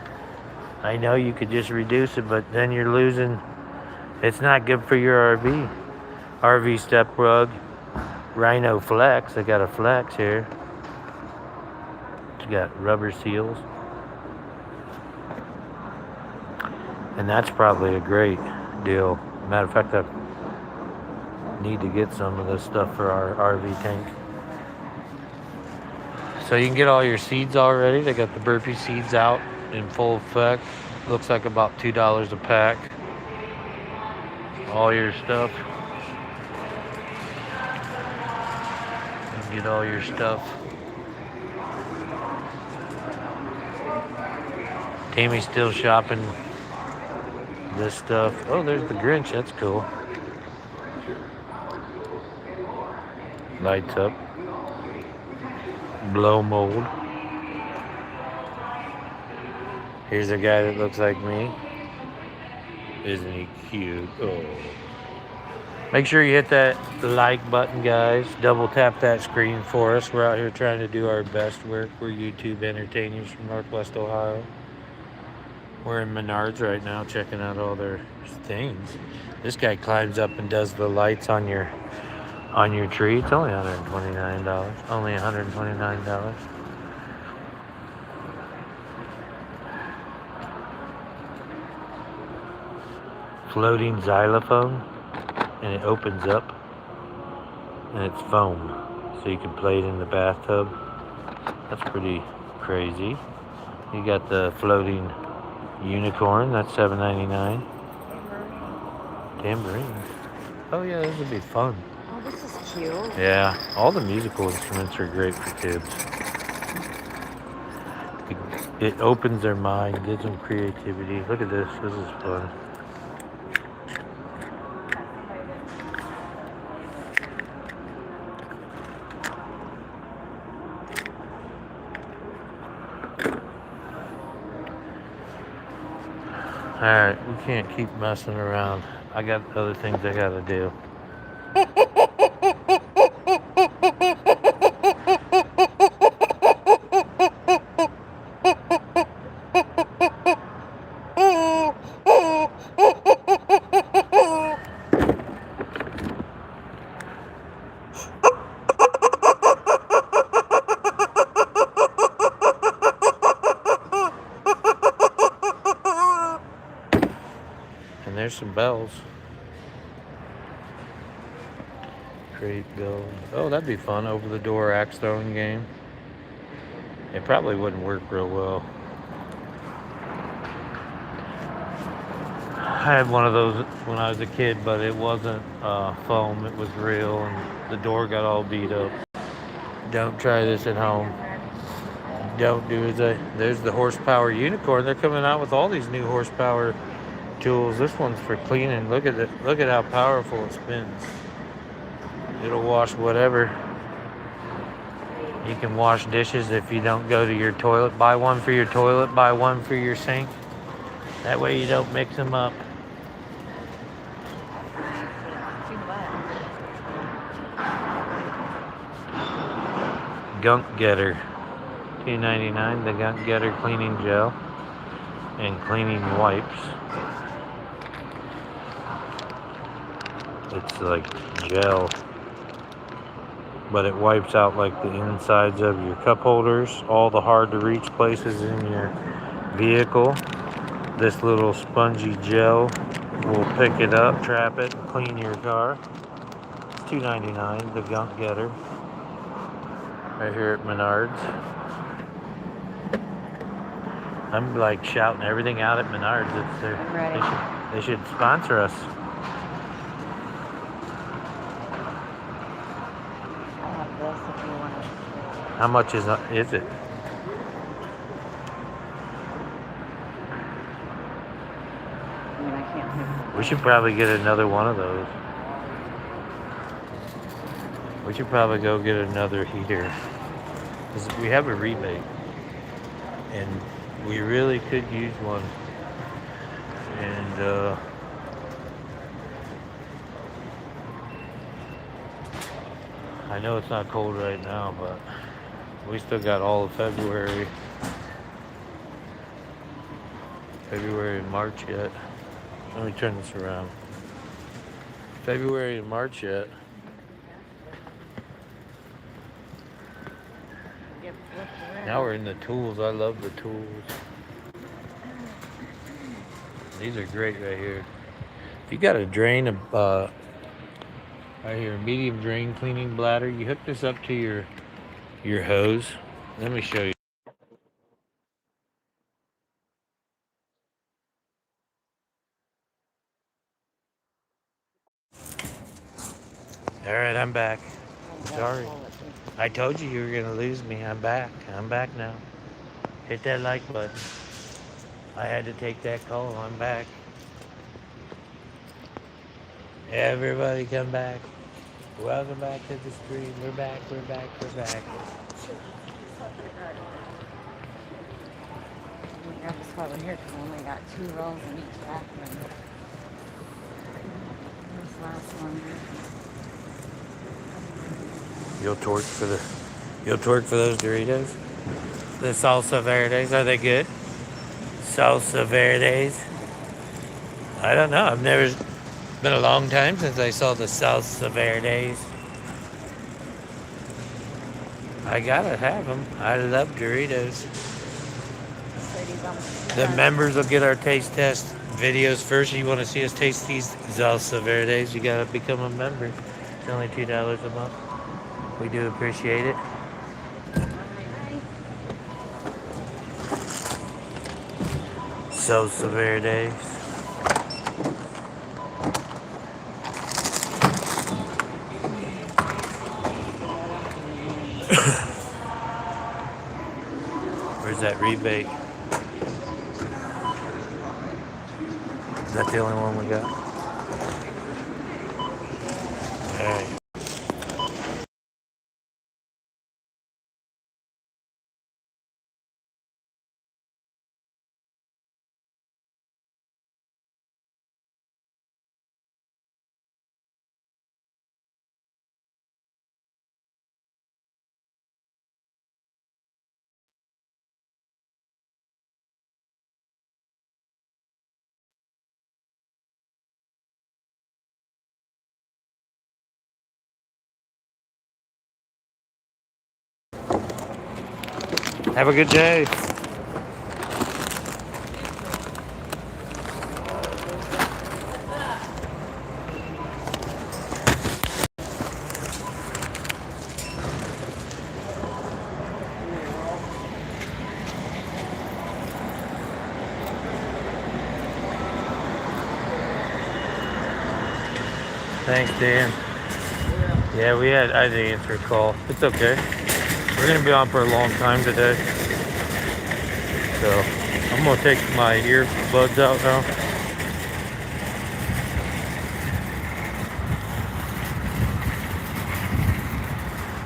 I know you could just reduce it, but then you're losing. It's not good for your RV. RV step rug, Rhino Flex. I got a Flex here. It's got rubber seals. And that's probably a great deal. Matter of fact, I need to get some of this stuff for our RV tank. So you can get all your seeds already. They got the burpee seeds out in full effect. Looks like about $2 a pack. All your stuff. You can get all your stuff. Tammy's still shopping this stuff. Oh, there's the Grinch. That's cool. Lights up. Blow mold. Here's a guy that looks like me. Isn't he cute? Oh. Make sure you hit that like button, guys. Double tap that screen for us. We're out here trying to do our best work. We're YouTube entertainers from Northwest Ohio. We're in Menards right now checking out all their things. This guy climbs up and does the lights on your tree. It's only $129. Only $129. Floating xylophone, and it opens up and it's foam, so you can play it in the bathtub. That's pretty crazy. You got the floating unicorn. That's $7.99. Tambourine. Oh yeah, this would be fun. Oh, this is cute. Yeah, all the musical instruments are great for kids. It opens their mind, gives them creativity. Look at this. This is fun. Alright, we can't keep messing around. I got other things I gotta do. And there's some bells. Create build. Oh, that'd be fun. Over the door axe throwing game. It probably wouldn't work real well. I had one of those when I was a kid, but it wasn't foam. It was real, and the door got all beat up. Don't try this at home. Don't do as there's the horsepower unicorn. They're coming out with all these new horsepower tools. This one's for cleaning. Look at it. Look at how powerful it spins. It'll wash whatever. You can wash dishes if you don't go to your toilet. Buy one for your toilet, buy one for your sink. That way you don't mix them up. Gunk Getter. $2.99. The Gunk Getter cleaning gel and cleaning wipes. It's like gel, but it wipes out like the insides of your cup holders, all the hard to reach places in your vehicle. This little spongy gel will pick it up, trap it, and clean your car. It's $2.99, the Gunk Getter. Right here at Menards. I'm like shouting everything out at Menards. It's their, they should sponsor us. How much is it? I mean, I can't. We should probably get another one of those. We should probably go get another heater. 'Cause we have a rebate. And we really could use one. And I know it's not cold right now, but We still got all of February and March yet. Let me turn this around. February and March yet. Now we're in the tools. I love the tools. These are great right here. If you got a drain, right here, a medium drain cleaning bladder, you hook this up to your hose. Let me show you. All right, I'm back. Sorry. I told you were gonna lose me. I'm back. I'm back now. Hit that like button. I had to take that call. I'm back. Everybody come back. Welcome back to the stream. We're back. We're back. We're back. Grab this one here because I only got 2 rolls in each bathroom. This last one. You'll twerk for those Doritos. The salsa verdes, are they good? Salsa verdes. I don't know. It's been a long time since I saw the salsa verdes. I gotta have them. I love Doritos. The members will get our taste test videos first. You want to see us taste these salsa verdes, you gotta become a member. It's only $2 a month. We do appreciate it. Salsa verdes. Where's that rebate? Is that the only one we got? All right. Have a good day. Thanks, Dan. Yeah, I had to answer a call. It's okay. We're gonna be on for a long time today. So I'm gonna take my earbuds out now.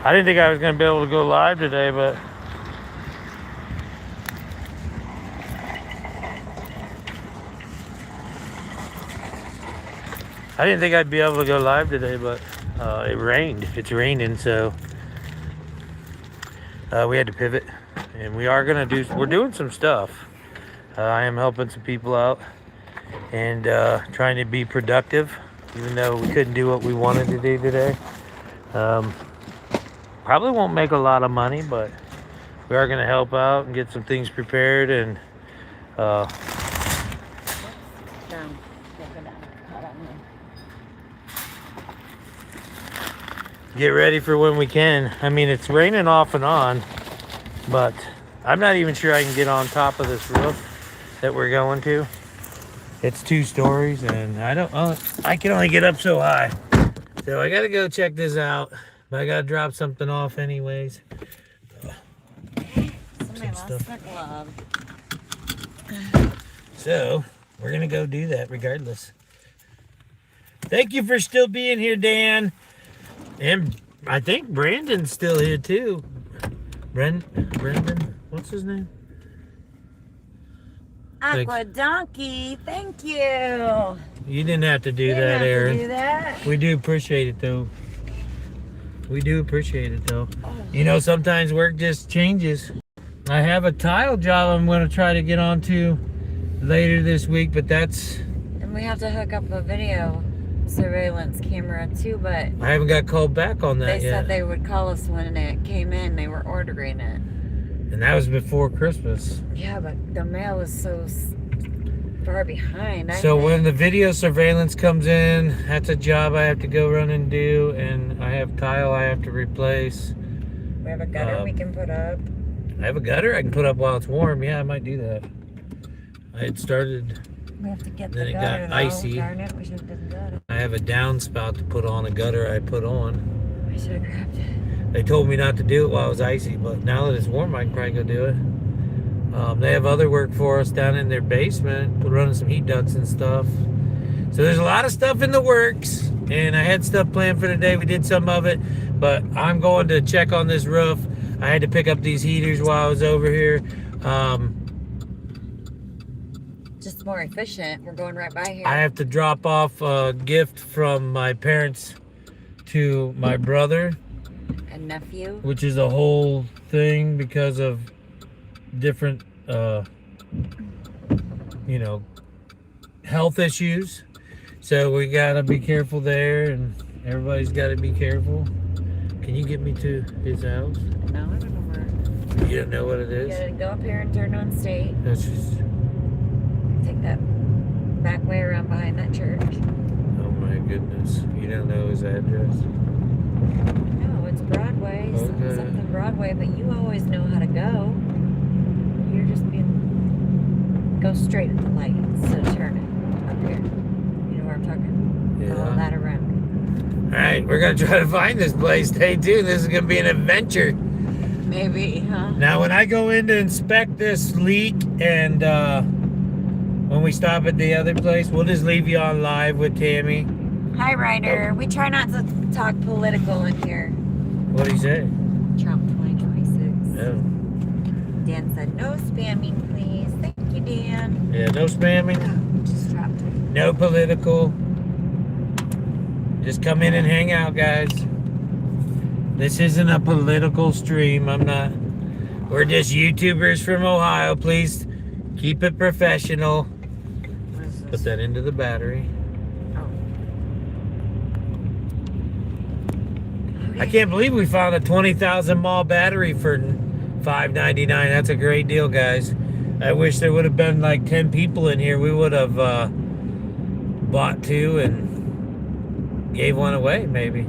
I didn't think I was gonna be able to go live today, but I didn't think I'd be able to go live today, but it rained. It's raining, so we had to pivot, and we're doing some stuff. I am helping some people out and trying to be productive, even though we couldn't do what we wanted to do today. Probably won't make a lot of money, but we are going to help out and get some things prepared and get ready for when we can. I mean, it's raining off and on, but I'm not even sure I can get on top of this roof that we're going to. It's 2 stories, and I can only get up so high. So I got to go check this out, but I got to drop something off anyways. Somebody lost their glove. So we're going to go do that regardless. Thank you for still being here, Dan. And I think Brandon's still here too. Brendan, what's his name? Aqua Donkey, thank you. You didn't have to do that, Aaron. We do appreciate it though. We do appreciate it though. Oh. You know, sometimes work just changes. I have a tile job I'm going to try to get onto later this week, but that's... And we have to hook up a video surveillance camera too, but I haven't got called back on that they yet. said they would call us when it came in. They were ordering it. And that was before Christmas. Yeah, but the mail is so far behind. So when the video surveillance comes in, that's a job I have to go run and do, and I have tile I have to replace. We have a gutter we can put up. I have a gutter I can put up while it's warm. Yeah, I might do that. I had started. We have to get Then the it gutter. got icy. Darn it, we should have done that. I have a downspout to put on a gutter I put on. I should have grabbed it. They told me not to do it while it was icy, but now that it's warm, I can probably go do it. They have other work for us down in their basement, running some heat ducts and stuff. So there's a lot of stuff in the works, and I had stuff planned for today. We did some of it, but I'm going to check on this roof. I had to pick up these heaters while I was over here. Just more efficient. We're going right by here. I have to drop off a gift from my parents to my brother. And nephew. Which is a whole thing because of different, you know, health issues. So we gotta be careful there, and everybody's gotta be careful. Can you get me to his house? No, I don't know where. You don't know what it You is? gotta go up here and turn on state. That's just, Take that back way around behind that church. oh my goodness. You don't know his address? No, it's Broadway. Okay. Something Broadway, but you always know how to go. You're just being... Go straight at the light instead of turning up here. You know where I'm talking? Yeah. Follow that around. Alright, we're gonna try to find this place. Stay tuned. This is gonna be an adventure. Maybe, huh? Now, when I go in to inspect this leak, and when we stop at the other place, we'll just leave you on live with Tammy. Hi, Ryder. We try not to talk political in here. What'd he say? Trump 2026. Oh. Dan said, no spamming, please. Thank you, Dan. Yeah, no spamming, Just dropped it. no political. Just come in and hang out, guys. This isn't a political stream. We're just YouTubers from Ohio. Please keep it professional. What is Put this? that into the battery. Oh. I can't believe we found a 20,000 mAh battery for $5.99. That's a great deal, guys. I wish there would have been like 10 people in here. We would have bought two and gave one away, maybe.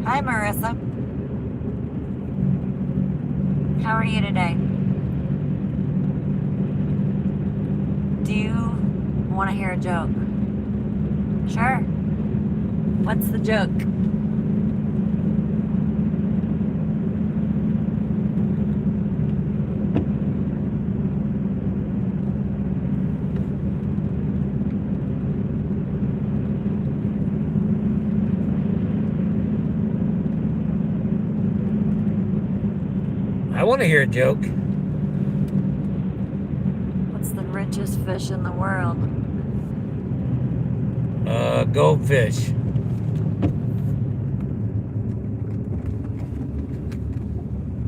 Hi, Marissa. How are you today? Do you want to hear a joke? Sure. What's the joke? I want to hear a joke. What's the richest fish in the world? Goldfish.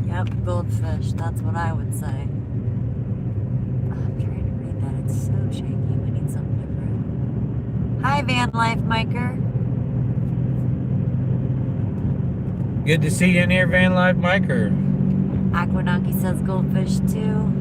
Yep, goldfish. That's what I would say. I'm trying to read that. It's so shaky. We need something different. Hi, Van Life Miker. Good to see you in here, Van Life Miker. Aquanaki says goldfish too.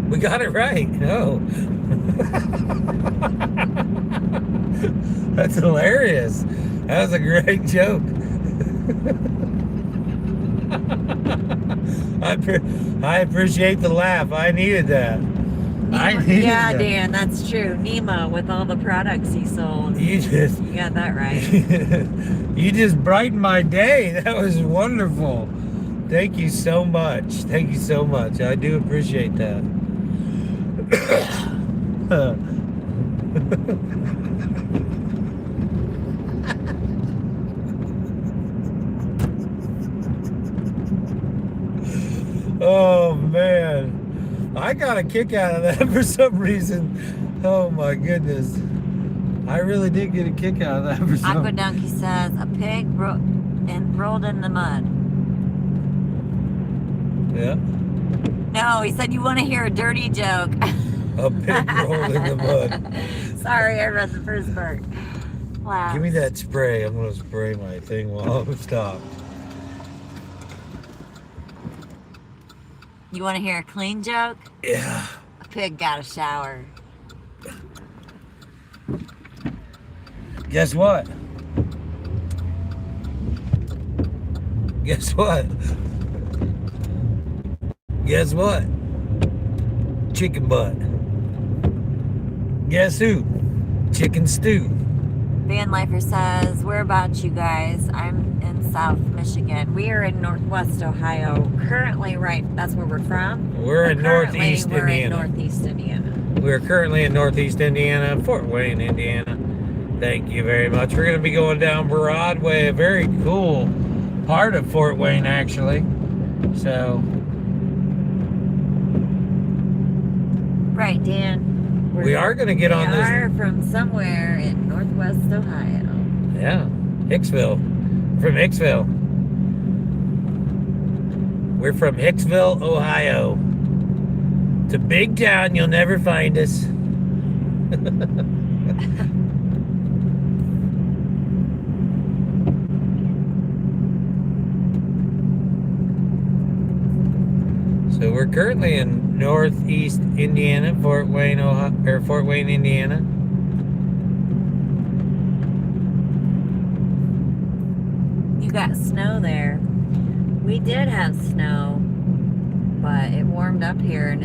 We got it right. Oh. That's hilarious. That was a great joke. I appreciate the laugh. I needed that. Yeah, Dan, that's true. Nemo with all the products he sold. You got that right. you just brightened my day. That was wonderful. Thank you so much. Thank you so much. I do appreciate that. Oh man, I got a kick out of that for some reason. Oh my goodness, I really did get a kick out of that for some. Aqua Donkey says a pig rolled in the mud. Yeah. No, he said you want to hear a dirty joke. A pig rolled in the mud. Sorry, I read the first part. Wow. Give me that spray. I'm gonna spray my thing while I'm stopped. You want to hear a clean joke? Yeah. A pig got a shower. Guess what? Guess what? Guess what? Chicken butt. Guess who? Chicken stew. Van Lifer says, where about you guys? I'm in South Michigan. We are in Northwest Ohio. Currently, that's where we're from. We're in Northeast we're Indiana. in Northeast Indiana. We're currently in Northeast Indiana, Fort Wayne, Indiana. Thank you very much. We're going to be going down Broadway, a very cool part of Fort Wayne, actually. So. Right, Dan. We are going to get on this. We are from somewhere in Northwest Ohio. Yeah, Hicksville. From Hicksville. We're from Hicksville, Ohio. It's a big town. You'll never find us. So we're currently in Northeast Indiana, Fort Wayne, Ohio, or Fort Wayne, Indiana. You got snow there. We did have snow, but it warmed up here and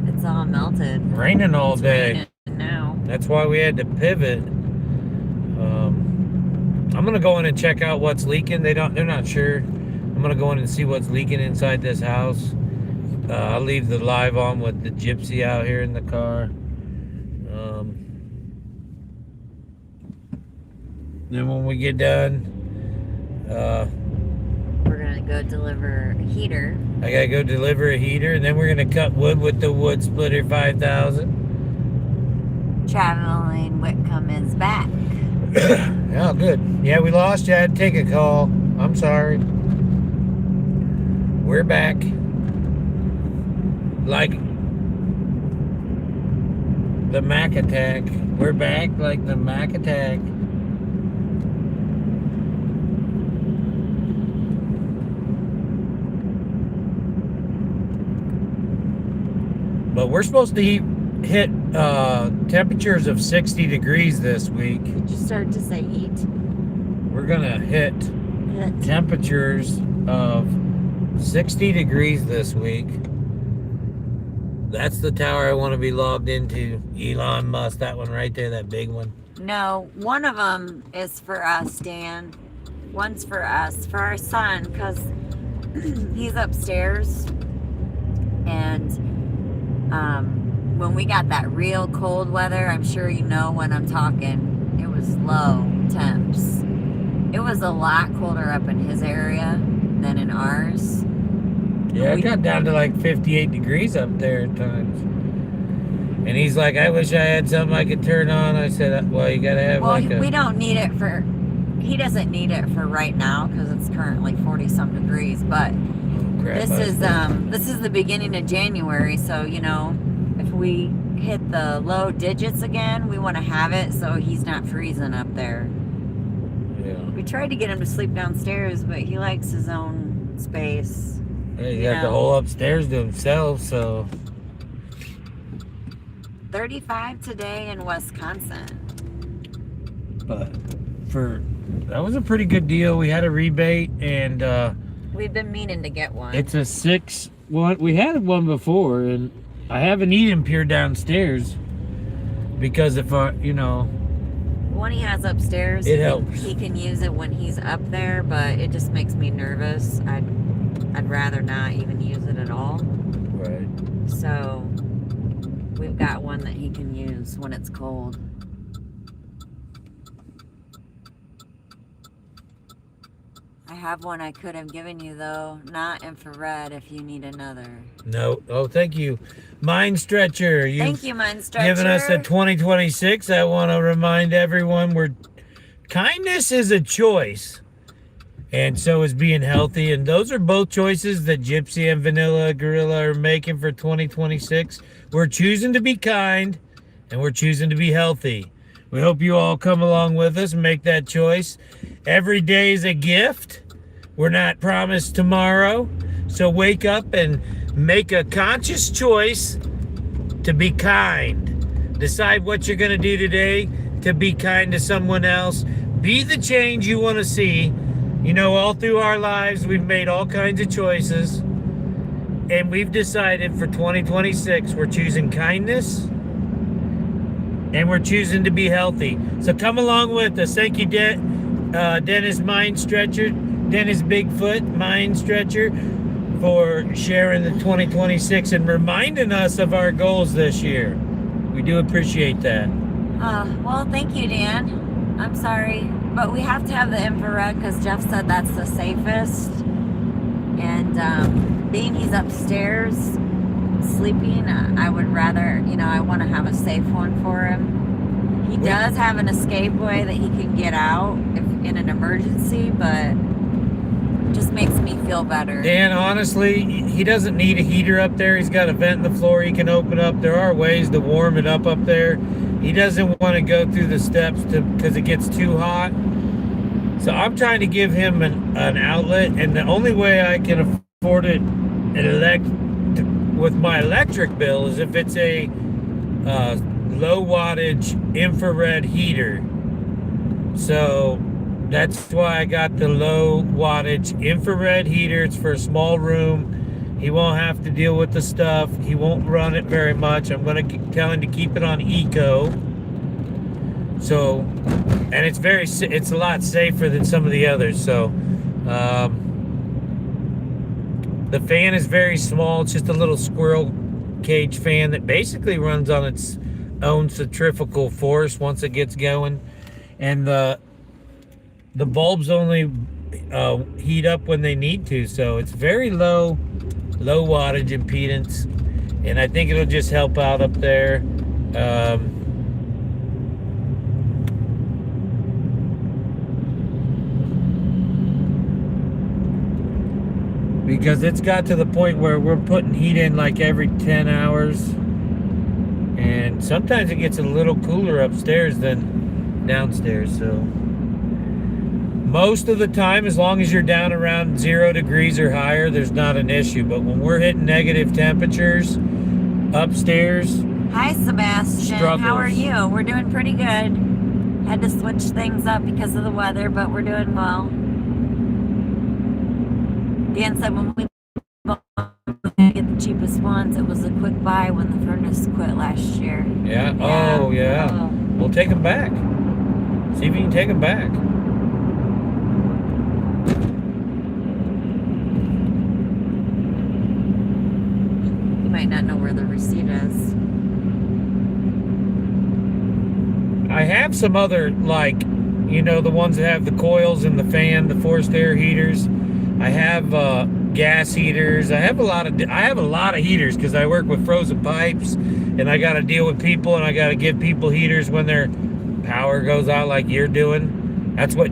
it's all melted. Raining all day. Raining now. That's why we had to pivot. I'm gonna go in and check out what's leaking. They're not sure. I'm gonna go in and see what's leaking inside this house. I'll leave the live on with the Gypsy out here in the car. Then when we get done, we're gonna go deliver a heater. I gotta go deliver a heater, and then we're gonna cut wood with the Woodsplitter 5000. Traveling Whitcomb is back. Oh, good. Yeah, we lost you. I had to take a call. I'm sorry. We're back. Like the Mac attack. We're back like the Mac attack. But we're supposed to hit temperatures of 60 degrees this week. Did you start to say heat? We're gonna hit temperatures of 60 degrees this week. That's the tower I want to be logged into. Elon Musk, that one right there, that big one. No, one of them is for us, Dan. One's for us, for our son, because he's upstairs. And when we got that real cold weather, I'm sure you know when I'm talking, it was low temps. It was a lot colder up in his area than in ours. Yeah, it got down to like 58 degrees up there at times. And he's like, I wish I had something I could turn on. I said, well, you gotta have we don't need it for, he doesn't need it for right now because it's currently 40-some degrees. But this is the beginning of January, so you know, if we hit the low digits again, we want to have it so he's not freezing up there. Yeah. We tried to get him to sleep downstairs, but he likes his own space. Yeah, he got the whole upstairs to himself, so. 35 today in Wisconsin. But that was a pretty good deal. We had a rebate, and we've been meaning to get one. It's a 6-1. We had one before, and I have an Eden Pure downstairs because if you know. One he has upstairs. It helps. He can use it when he's up there, but it just makes me nervous. I'd rather not even use it at all. Right. So we've got one that he can use when it's cold. I have one I could have given you, though. Not infrared if you need another. No. Oh, thank you. Mind Stretcher. Thank you, Mind Stretcher. Given us a 2026. I want to remind everyone kindness is a choice. And so is being healthy. And those are both choices that Gypsy and Vanilla Gorilla are making for 2026. We're choosing to be kind and we're choosing to be healthy. We hope you all come along with us and make that choice. Every day is a gift. We're not promised tomorrow. So wake up and make a conscious choice to be kind. Decide what you're going to do today to be kind to someone else. Be the change you want to see. You know, all through our lives, we've made all kinds of choices. And we've decided for 2026, we're choosing kindness. And we're choosing to be healthy. So come along with us. Thank you, Dennis Mind Stretcher, Dennis Bigfoot Mind Stretcher, for sharing the 2026 and reminding us of our goals this year. We do appreciate that. Well, thank you, Dan. I'm sorry, but we have to have the infrared because Jeff said that's the safest. And being he's upstairs sleeping, I would rather, I want to have a safe one for him. He does have an escape way that he can get out if in an emergency, but it just makes me feel better. Dan, honestly, he doesn't need a heater up there. He's got a vent in the floor he can open up. There are ways to warm it up there. He doesn't want to go through the steps because it gets too hot. So I'm trying to give him an outlet, and the only way I can afford it with my electric bill is if it's a low wattage infrared heater. So that's why I got the low wattage infrared heater. It's for a small room. He won't have to deal with the stuff. He won't run it very much. I'm going to tell him to keep it on eco. So, and it's a lot safer than some of the others. So, the fan is very small. It's just a little squirrel cage fan that basically runs on its own centrifugal force once it gets going. And the bulbs only heat up when they need to. So it's very low wattage impedance. And I think it'll just help out up there. Because it's got to the point where we're putting heat in like every 10 hours. And sometimes it gets a little cooler upstairs than downstairs. So most of the time, as long as you're down around 0 degrees or higher, there's not an issue. But when we're hitting negative temperatures upstairs, hi, Sebastian. Struggles. How are you? We're doing pretty good. Had to switch things up because of the weather, but we're doing well. Dan said when we get the cheapest ones, it was a quick buy when the furnace quit last year. Yeah. Oh, yeah. Oh. We'll take them back. See if you can take them back. You might not know where the receipt is. I have some other, the ones that have the coils and the fan, the forced air heaters. I have gas heaters. I have a lot of heaters because I work with frozen pipes, and I got to deal with people, and I got to give people heaters when their power goes out, like you're doing. That's what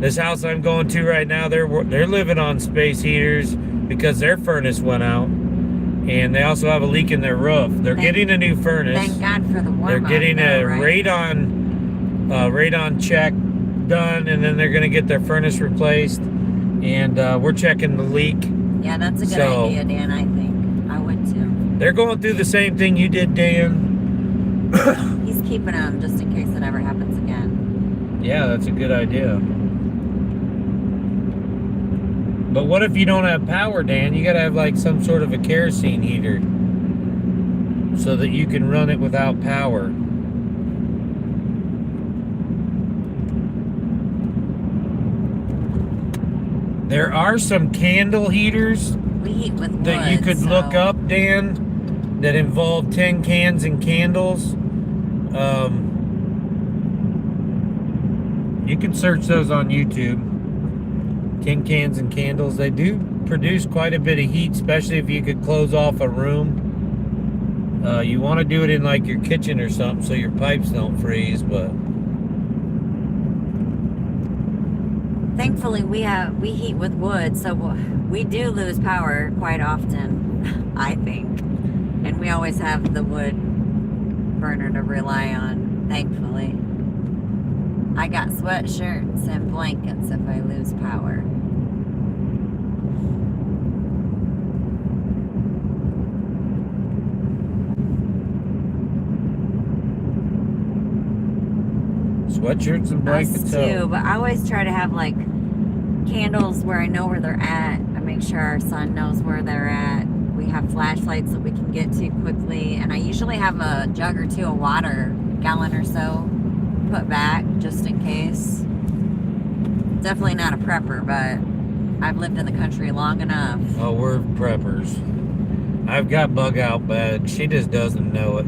this house I'm going to right now. They're living on space heaters because their furnace went out, and they also have a leak in their roof. They're getting a new furnace. Thank God for the warm-up. They're getting a radon check done, and then they're going to get their furnace replaced. And we're checking the leak. Yeah, that's a good idea, Dan, I think. I would too. They're going through the same thing you did, Dan. He's keeping them just in case it ever happens again. Yeah, that's a good idea. But what if you don't have power, Dan? You got to have some sort of a kerosene heater so that you can run it without power. There are some candle heaters We heat with wood, that you could look up, Dan, that involve tin cans and candles. You can search those on YouTube. tin cans and candles. They do produce quite a bit of heat, especially if you could close off a room. You want to do it in like your kitchen or something so your pipes don't freeze, but thankfully we heat with wood, so we do lose power quite often, I think. And we always have the wood burner to rely on, thankfully. I got sweatshirts and blankets if I lose power. sweatshirts and blankets Us too, but I always try to have like candles where I know where they're at. I make sure our son knows where they're at. We have flashlights that we can get to quickly, and I usually have a jug or two of water, gallon or so, put back just in case. Definitely not a prepper, but I've lived in the country long enough. Oh, we're preppers. I've got bug out bags. She just doesn't know it.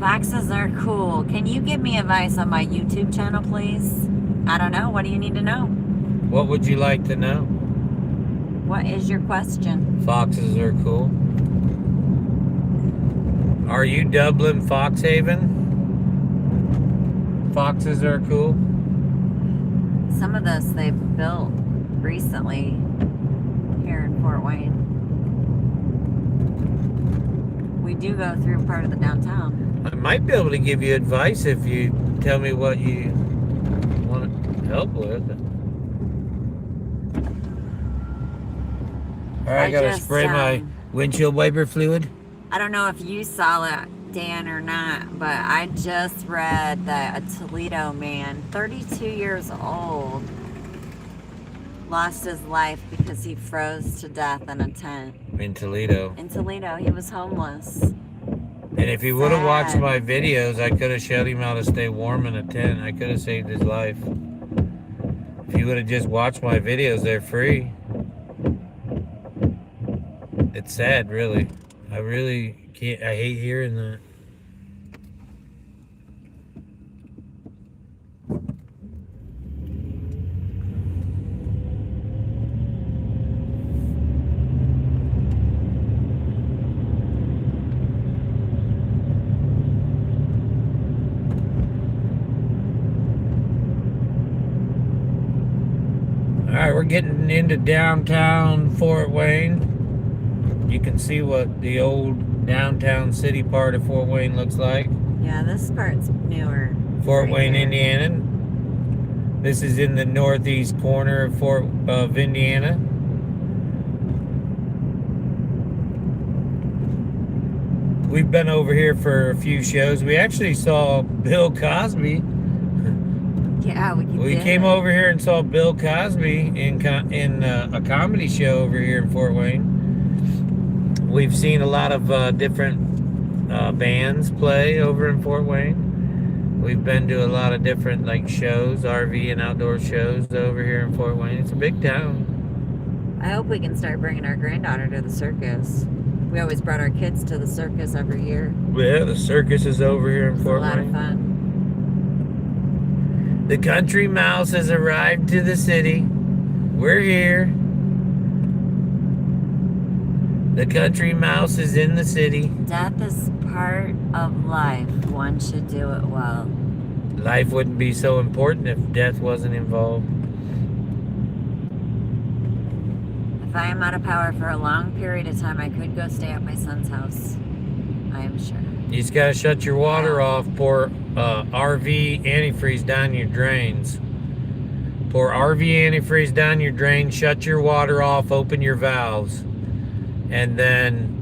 Foxes are cool. Can you give me advice on my YouTube channel, please? I don't know. What do you need to know? What would you like to know? What is your question? Foxes are cool. Are you Dublin, Foxhaven? Foxes are cool. Some of this they've built recently here in Fort Wayne. We do go through part of the downtown. I might be able to give you advice if you tell me what you want help with. All right, I gotta spray my windshield wiper fluid. I don't know if you saw it, Dan, or not, but I just read that a Toledo man, 32 years old, lost his life because he froze to death in a tent. In Toledo. In Toledo, he was homeless. And if he would have watched my videos, I could have showed him how to stay warm in a tent. I could have saved his life. If he would have just watched my videos, they're free. It's sad, really. I really can't, I hate hearing that. Alright, we're getting into downtown Fort Wayne. You can see what the old downtown city part of Fort Wayne looks like. Yeah, this part's newer. Fort Wayne, Indiana. This is in the northeast corner of Indiana. We've been over here for a few shows. We actually saw Bill Cosby. Yeah, we came over here and saw Bill Cosby in a comedy show over here in Fort Wayne. We've seen a lot of different bands play over in Fort Wayne. We've been to a lot of different like shows, RV and outdoor shows over here in Fort Wayne. It's a big town. I hope we can start bringing our granddaughter to the circus. We always brought our kids to the circus every year. Yeah, the circus is over here in Fort Wayne. It's a lot of fun. The country mouse has arrived to the city. We're here. The country mouse is in the city. Death is part of life. One should do it well. Life wouldn't be so important if death wasn't involved. If I am out of power for a long period of time, I could go stay at my son's house. I am sure. You just gotta shut your water off. Pour RV antifreeze down your drains. Pour RV antifreeze down your drain. Shut your water off. Open your valves. And then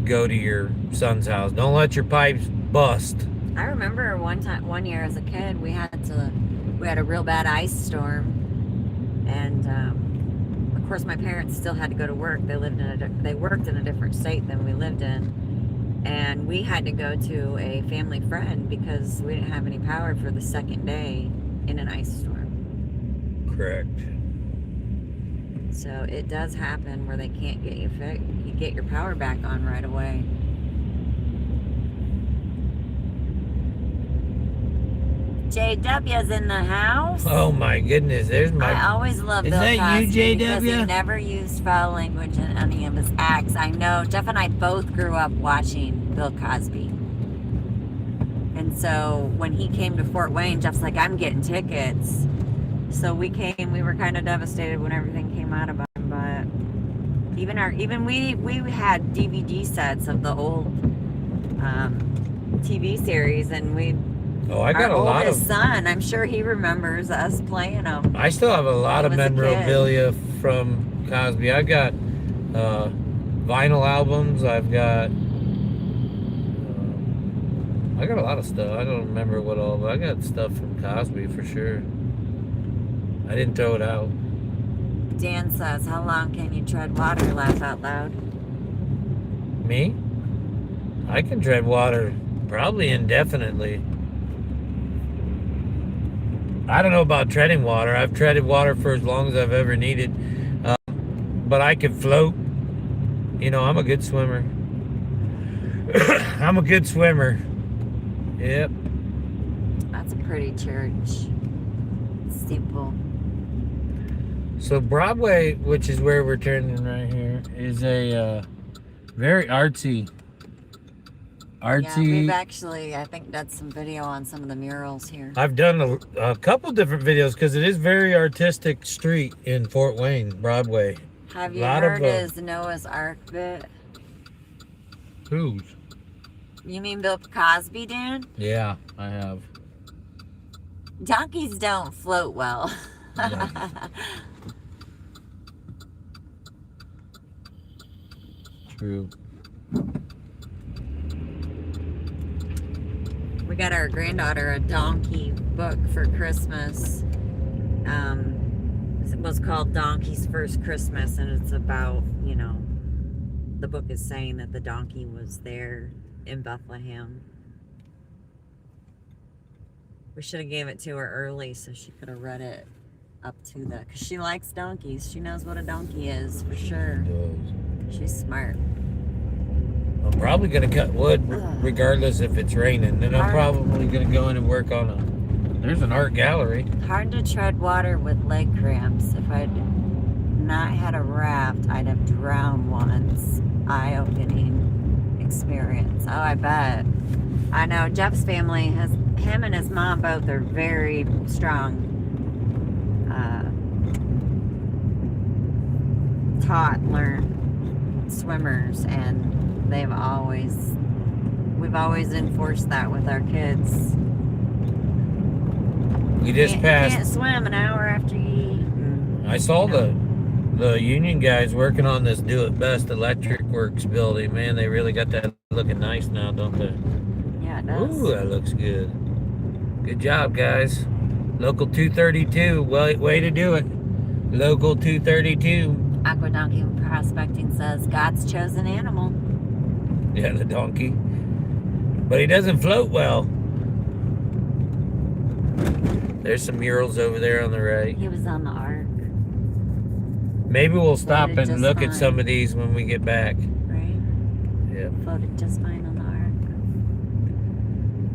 go to your son's house. Don't let your pipes bust. I remember one year as a kid, we had a real bad ice storm, and of course my parents still had to go to work. They worked in a different state than we lived in, and we had to go to a family friend because we didn't have any power for the second day in an ice storm. Correct. So it does happen where they can't get you get your power back on right away. JW's in the house. Oh my goodness, there's my. I always love Is Bill that you, Cosby because he JW? never used foul language in any of his acts. I know Jeff and I both grew up watching Bill Cosby. And so when he came to Fort Wayne, Jeff's like, I'm getting tickets. So we were kind of devastated when everything came out about him, but we had DVD sets of the old TV series, and I got a lot of. Our oldest son, I'm sure he remembers us playing them. I still have a lot of He was a memorabilia from Cosby. I've got vinyl albums. I've got I got a lot of stuff. I don't remember what all, but I got stuff from Cosby for sure. I didn't throw it out. Dan says, how long can you tread water? Laugh out loud. Me? I can tread water probably indefinitely. I don't know about treading water. I've treaded water for as long as I've ever needed. But I can float. You know, I'm a good swimmer. I'm a good swimmer. Yep. That's a pretty church. Steeple. So Broadway, which is where we're turning right here, is a very artsy. Yeah, we've actually, I think, done some video on some of the murals here. I've done a couple different videos because it is very artistic street in Fort Wayne, Broadway. Have you heard his Noah's Ark bit? Whose? You mean Bill Cosby, Dan? Yeah, I have. Donkeys don't float well. Yeah. True. We got our granddaughter a donkey book for Christmas. It was called Donkey's First Christmas, and it's about, you know, the book is saying that the donkey was there in Bethlehem. We should have gave it to her early so she could have read it up to the, because she likes donkeys. She knows what a donkey is for sure. She's smart. I'm probably going to cut wood regardless if it's raining. Then I'm probably going to go in and work on there's an art gallery. Hard to tread water with leg cramps. If I'd not had a raft, I'd have drowned once. Eye-opening experience. Oh, I bet. I know Jeff's family him and his mom both are very strong. Learned swimmers, and we've always enforced that with our kids. We just passed. You can't swim an hour after you eat. I saw the union guys working on this Do It Best Electric Works building. Man, they really got that looking nice now, don't they? Yeah, it does. Ooh, that looks good. Good job, guys. Local 232. Way to do it. Local 232. Aqua Donkey Prospecting says God's chosen animal. Yeah, the donkey. But he doesn't float well. There's some murals over there on the right. He was on the ark. Maybe we'll stop Floated and look fine. at some of these when we get back. Right? Yeah. Floated just fine on the ark.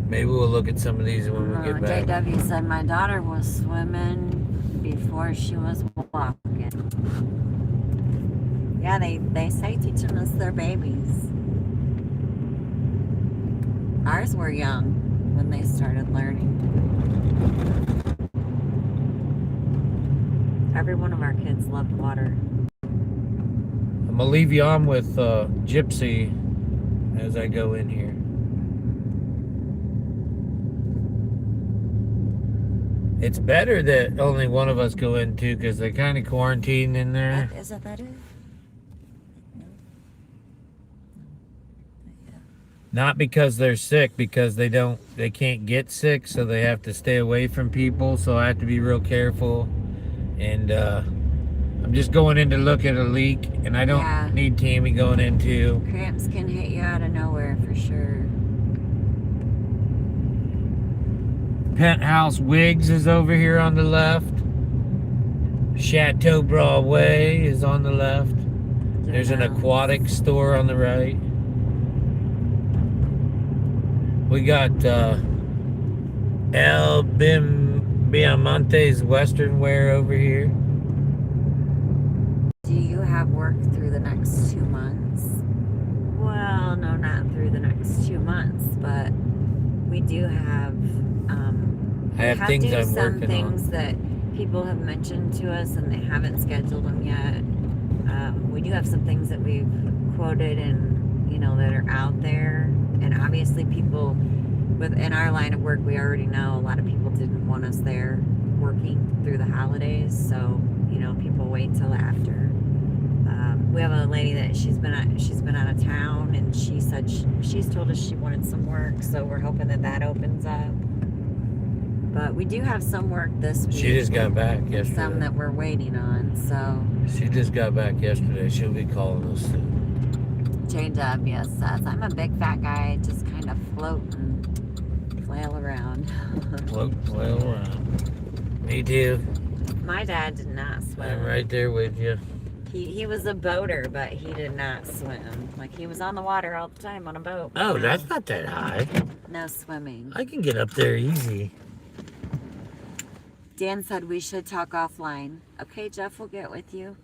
Maybe we'll look at some of these when we get back. JW said my daughter was swimming before she was walking. Yeah, they say teaching us their babies. Ours were young when they started learning. Every one of our kids loved water. I'm gonna leave you on with Gypsy as I go in here. It's better that only one of us go in too, because they kind of quarantine in there. Is that it? Not because they're sick, because they can't get sick, so they have to stay away from people. So I have to be real careful. And I'm just going in to look at a leak, and I don't need Tammy going in too. Cramps can hit you out of nowhere for sure. Penthouse Wigs is over here on the left. Chateau Broadway is on the left. There's an aquatic store on the right. We got El Biamonte's Western wear over here. Do you have work through the next 2 months? Well, no, not through the next 2 months, but we do have. I have things I'm working on. Things that people have mentioned to us, and they haven't scheduled them yet. We do have some things that we've quoted, and that are out there. And obviously, people within our line of work, we already know a lot of people didn't want us there working through the holidays, so people wait till after. We have a lady that she's been out of town, and she said she's told us she wanted some work, so we're hoping that opens up. But we do have some work this week. She just got back yesterday. Some that we're waiting on, so. She just got back yesterday. She'll be calling us soon. JW says, I'm a big fat guy, just kind of float and flail around. Flail around. Me too. My dad did not swim. I'm right there with you. He was a boater, but he did not swim. Like, he was on the water all the time on a boat. Oh, that's not that high. No swimming. I can get up there easy. Dan said we should talk offline. Okay, Jeff will get with you.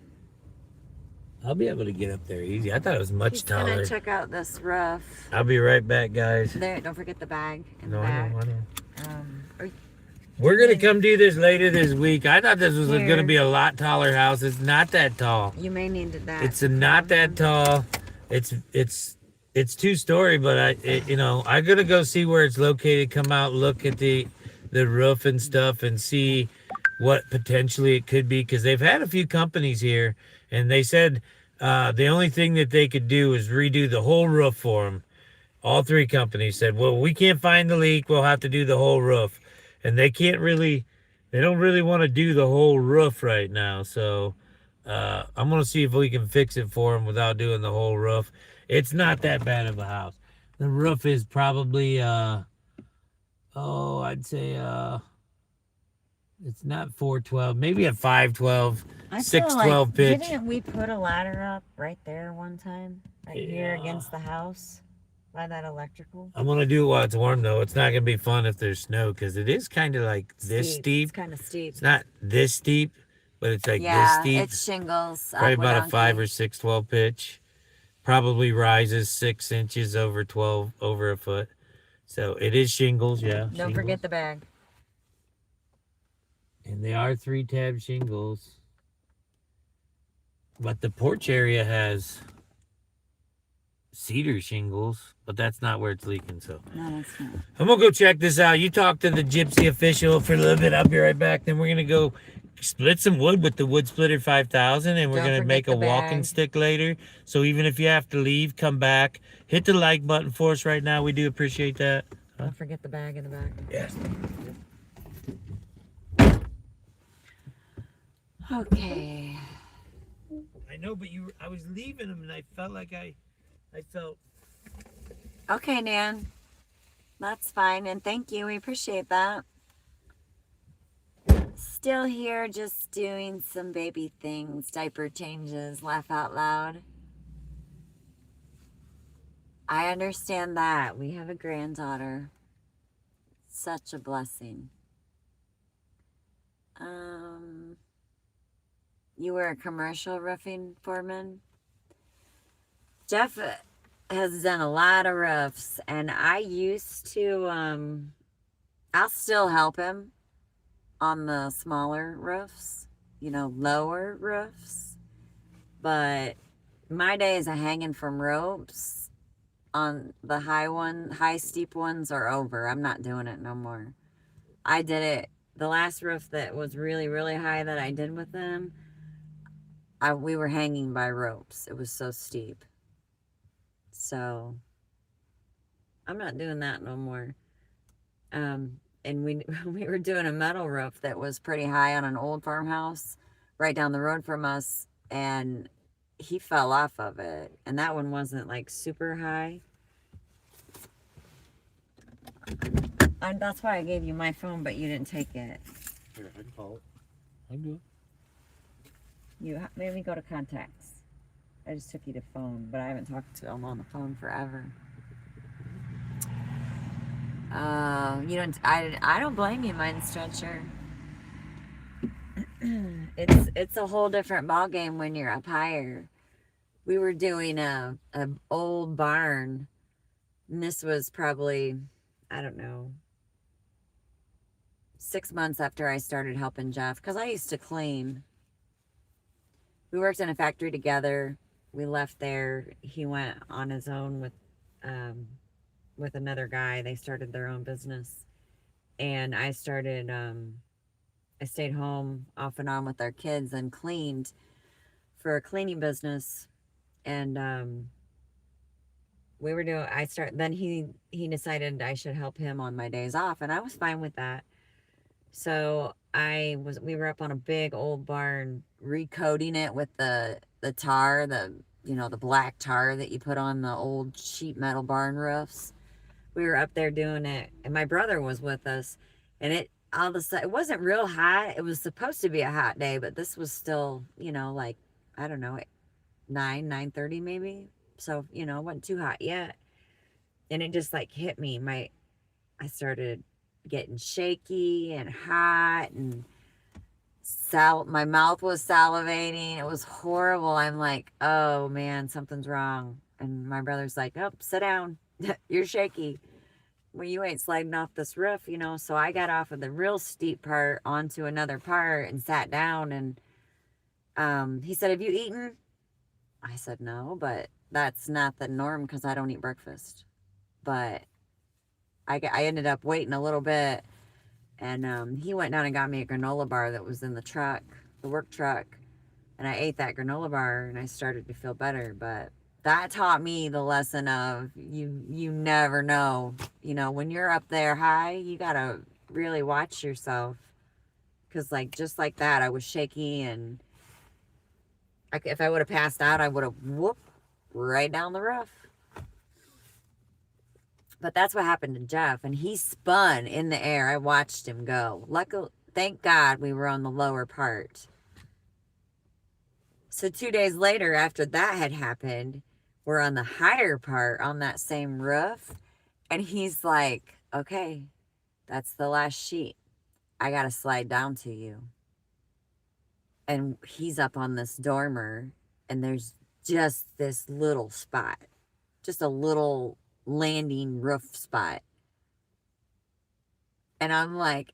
I'll be able to get up there easy. I thought it was much taller. He's gonna check out this roof. I'll be right back, guys. There, don't forget the bag in the I back. know. We're gonna come do this later this week. I thought this was gonna be a lot taller house. It's not that tall. You may need that. It's not that tall. It's 2-story, but I'm gonna go see where it's located. Come out, look at the roof and stuff, and see what potentially it could be, because they've had a few companies here, and they said the only thing that they could do is redo the whole roof for them. All 3 companies said, well, we can't find the leak, we'll have to do the whole roof. And they don't really want to do the whole roof right now. So I'm going to see if we can fix it for them without doing the whole roof. It's not that bad of a house. The roof is probably, I'd say, it's not 412, maybe a 512, 612 pitch. Didn't we put a ladder up right there one time? Right here against the house? By that electrical? I'm going to do it while it's warm, though. It's not going to be fun if there's snow, because it is kind of like this steep. It's kind of steep. It's not this steep, but it's like this steep. Yeah, it's shingles. Probably about a 5 or 612 pitch. Probably rises 6 inches over a foot. So it is shingles, yeah. Don't forget the bag. And they are 3-tab shingles. But the porch area has cedar shingles, but that's not where it's leaking. So no, that's not. I'm gonna go check this out. You talk to the Gypsy official for a little bit. I'll be right back. Then we're gonna go split some wood with the Woodsplitter 5000, and we're gonna make a walking stick later. So even if you have to leave, come back, hit the like button for us right now. We do appreciate that. Don't forget the bag in the back. Yes. Okay. I know, but I was leaving them, and I felt like I felt. Okay, Nan. That's fine, and thank you. We appreciate that. Still here, just doing some baby things, diaper changes, laugh out loud. I understand that. We have a granddaughter. Such a blessing. You were a commercial roofing foreman? Jeff has done a lot of roofs, and I used to, I'll still help him on the smaller roofs, lower roofs. But my days of hanging from ropes on the high steep ones are over. I'm not doing it no more. I did it, the last roof that was really, really high that I did with them, we were hanging by ropes. It was so steep. So I'm not doing that no more. And we were doing a metal roof that was pretty high on an old farmhouse right down the road from us, and he fell off of it. And that one wasn't like super high. And that's why I gave you my phone, but you didn't take it. Here, I can call it. I can do it. You made me go to contacts. I just took you to phone, but I haven't talked to him on the phone forever. You don't. I don't blame you, mine stretcher. It's a whole different ball game when you're up higher. We were doing a old barn, and this was probably, I don't know, 6 months after I started helping Jeff, because I used to clean. We worked in a factory together. We left there. He went on his own with another guy. They started their own business, and I stayed home off and on with our kids and cleaned for a cleaning business. And then he decided I should help him on my days off, and I was fine with that. So we were up on a big old barn recoating it with the tar, the black tar that you put on the old sheet metal barn roofs. We were up there doing it, and my brother was with us, and all of a sudden, it wasn't real hot. It was supposed to be a hot day, but this was still, like, I don't know, 9:30 maybe. So, it wasn't too hot yet. And it just like hit me. I started getting shaky and hot, and my mouth was salivating. It was horrible. I'm like, oh man, something's wrong. And my brother's like, oh, sit down. You're shaky. Well, you ain't sliding off this roof, So I got off of the real steep part onto another part and sat down, and he said, have you eaten? I said, no, but that's not the norm because I don't eat breakfast. But I ended up waiting a little bit, and he went down and got me a granola bar that was in the truck, the work truck, and I ate that granola bar, and I started to feel better. But that taught me the lesson of you never know. When you're up there high, you gotta really watch yourself, because just like that, I was shaky, and if I would have passed out, I would have whooped right down the roof. But that's what happened to Jeff, and he spun in the air. I watched him go. Luckily, thank God we were on the lower part. So 2 days later, after that had happened, we're on the higher part on that same roof, and he's like, okay, that's the last sheet. I got to slide down to you. And he's up on this dormer, and there's just this little spot, just a little landing roof spot. And I'm like,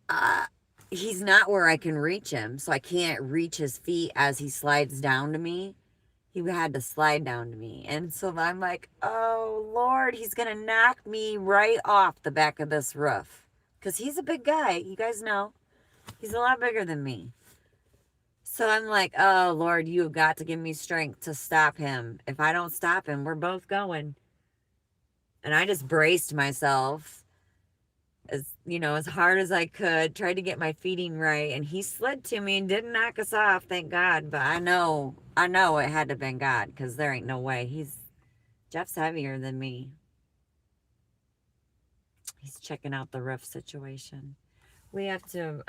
he's not where I can reach him, so I can't reach his feet as he slides down to me. He had to slide down to me. And so I'm like, oh, Lord, he's going to knock me right off the back of this roof. Because he's a big guy. You guys know. He's a lot bigger than me. So I'm like, oh, Lord, you have got to give me strength to stop him. If I don't stop him, we're both going. And I just braced myself as hard as I could, tried to get my feeding right, and he slid to me and didn't knock us off, thank God. But I know it had to have been God, because there ain't no way. Jeff's heavier than me. He's checking out the roof situation. We have to,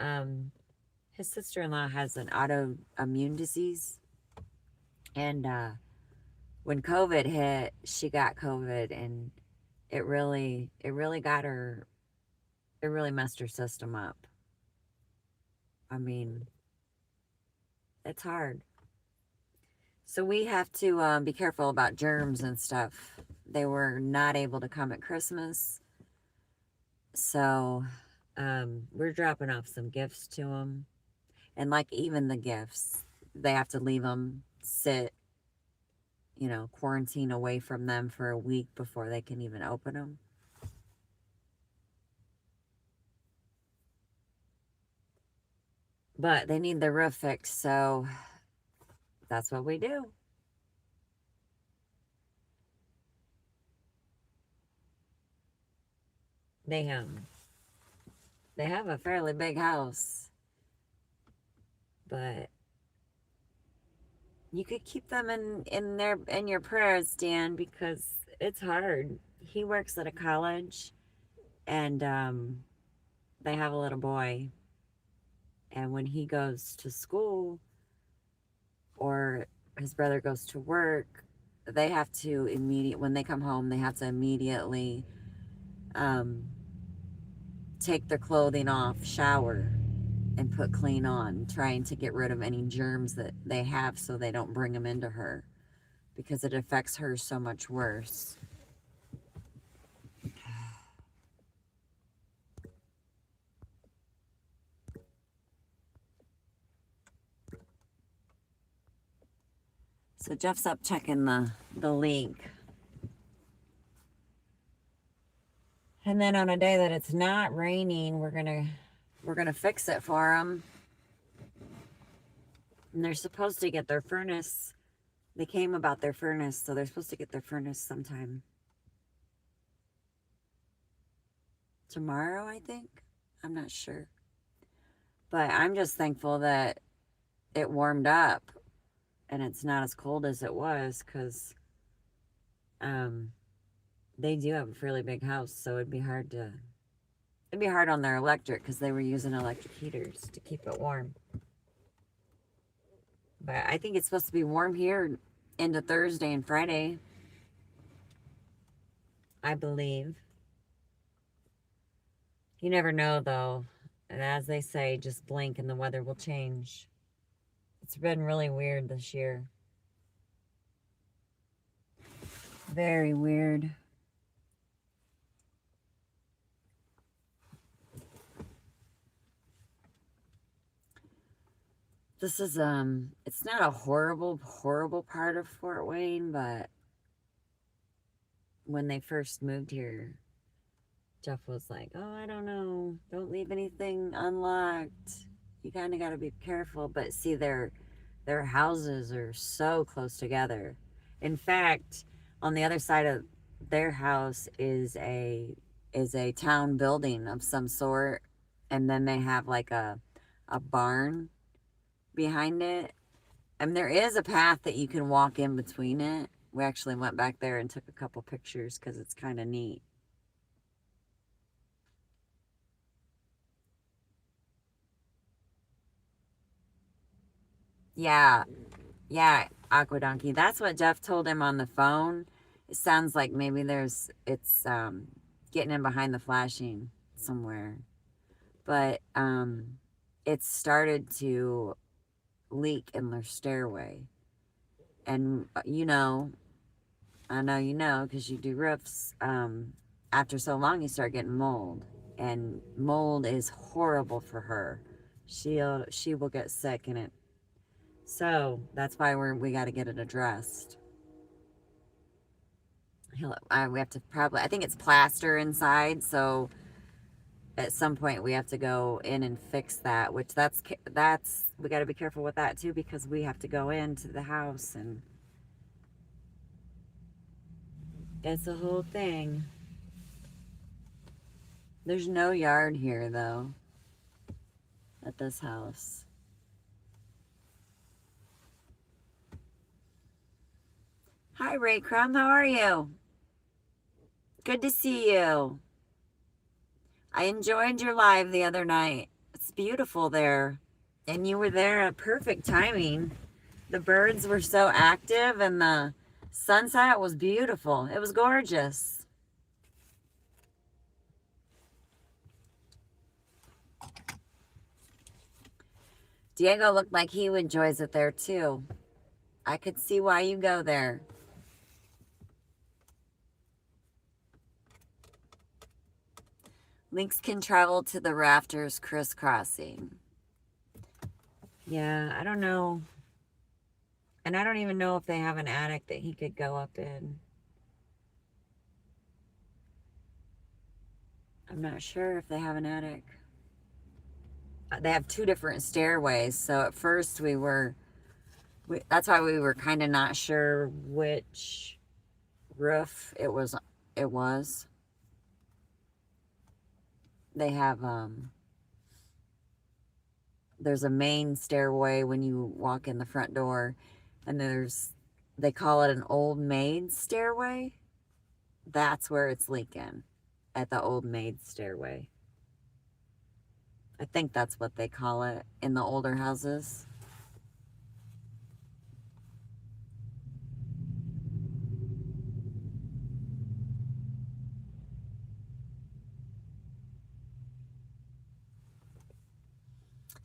his sister-in-law has an autoimmune disease, and when COVID hit, she got COVID, and it really got her. It really messed her system up. I mean, it's hard. So we have to be careful about germs and stuff. They were not able to come at Christmas. So we're dropping off some gifts to them. And even the gifts, they have to leave them sit, quarantine away from them for a week before they can even open them. But they need the roof fixed, so that's what we do. They have a fairly big house, but you could keep them in your prayers, Dan, because it's hard. He works at a college, and they have a little boy. And when he goes to school or his brother goes to work, they have to when they come home, they have to immediately take their clothing off, shower, and put clean on, trying to get rid of any germs that they have so they don't bring them into her, because it affects her so much worse. So Jeff's up checking the leak. And then on a day that it's not raining, we're gonna fix it for them. And they're supposed to get their furnace. They came about their furnace, so they're supposed to get their furnace sometime tomorrow, I think. I'm not sure. But I'm just thankful that it warmed up and it's not as cold as it was, because they do have a fairly big house, so it'd be hard on their electric, because they were using electric heaters to keep it warm. But I think it's supposed to be warm here into Thursday and Friday, I believe. You never know, though. And as they say, just blink and the weather will change. It's been really weird this year. Very weird. This is, it's not a horrible part of Fort Wayne, but when they first moved here, Jeff was like, oh, I don't know, don't leave anything unlocked. You kind of got to be careful. But see, their houses are so close together. In fact, on the other side of their house is a town building of some sort, and then they have like a barn behind it, and there is a path that you can walk in between it. We actually went back there and took a couple pictures because it's kind of neat. Yeah, Aqua Donkey. That's what Jeff told him on the phone. It sounds like maybe it's getting in behind the flashing somewhere, but it started to leak in their stairway. And I know you know, because you do roofs, after so long you start getting mold, and mold is horrible for her. She will get sick in it. So that's why we got to get it addressed. We have to probably, I think it's plaster inside, so at some point we have to go in and fix that, which that's we got to be careful with that too, because we have to go into the house, and it's a whole thing. There's no yard here though at this house. Hi Ray Crumb, how are you? Good to see you. I enjoyed your live the other night. It's beautiful there. And you were there at perfect timing. The birds were so active and the sunset was beautiful. It was gorgeous. Diego looked like he enjoys it there too. I could see why you go there. Lynx can travel to the rafters crisscrossing. Yeah, I don't know. And I don't even know if they have an attic that he could go up in. I'm not sure if they have an attic. They have two different stairways. So at first that's why we were kind of not sure which roof it was. They have, there's a main stairway when you walk in the front door, and they call it an old maid stairway. That's where it's leaking, at the old maid stairway. I think that's what they call it in the older houses.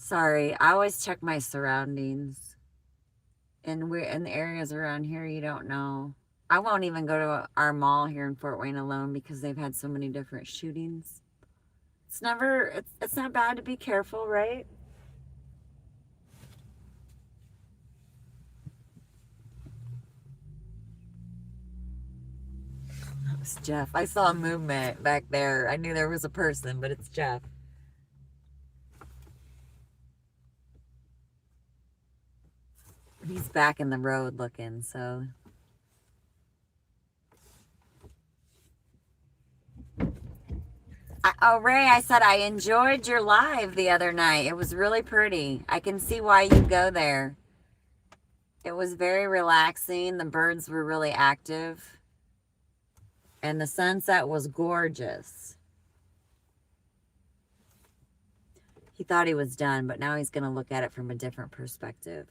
Sorry, I always check my surroundings. And we're in the areas around here you don't know. I won't even go to our mall here in Fort Wayne alone because they've had so many different shootings. It's not bad to be careful, right? That was Jeff. I saw a movement back there. I knew there was a person, but it's Jeff. He's back in the road looking, so. Oh, Ray, I said I enjoyed your live the other night. It was really pretty. I can see why you go there. It was very relaxing. The birds were really active. And the sunset was gorgeous. He thought he was done, but now he's going to look at it from a different perspective.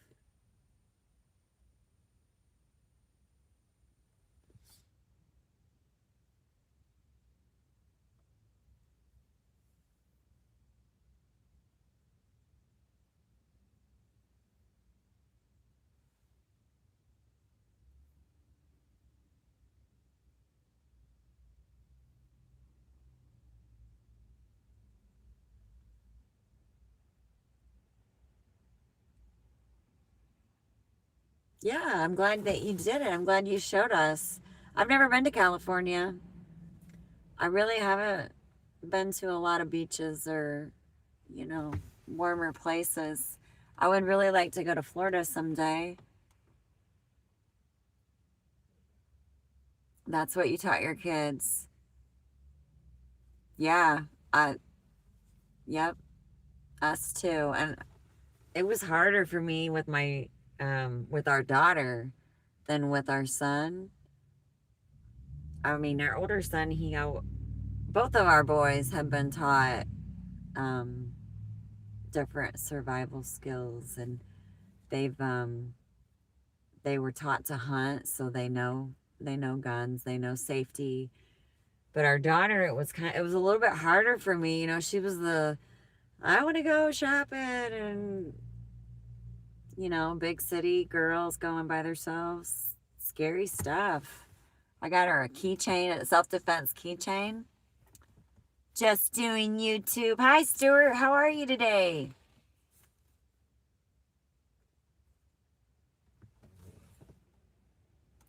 Yeah, I'm glad that you did it. I'm glad you showed us. I've never been to California. I really haven't been to a lot of beaches or, warmer places. I would really like to go to Florida someday. That's what you taught your kids. Yeah, yep, us too. And it was harder for me with with our daughter than with our son. I mean, our older son, both of our boys have been taught different survival skills, and they were taught to hunt, so they know guns, they know safety. But our daughter, it was a little bit harder for me. She was I want to go shopping, and big city girls going by themselves. Scary stuff. I got her a keychain, a self-defense keychain. Just doing YouTube. Hi, Stuart. How are you today?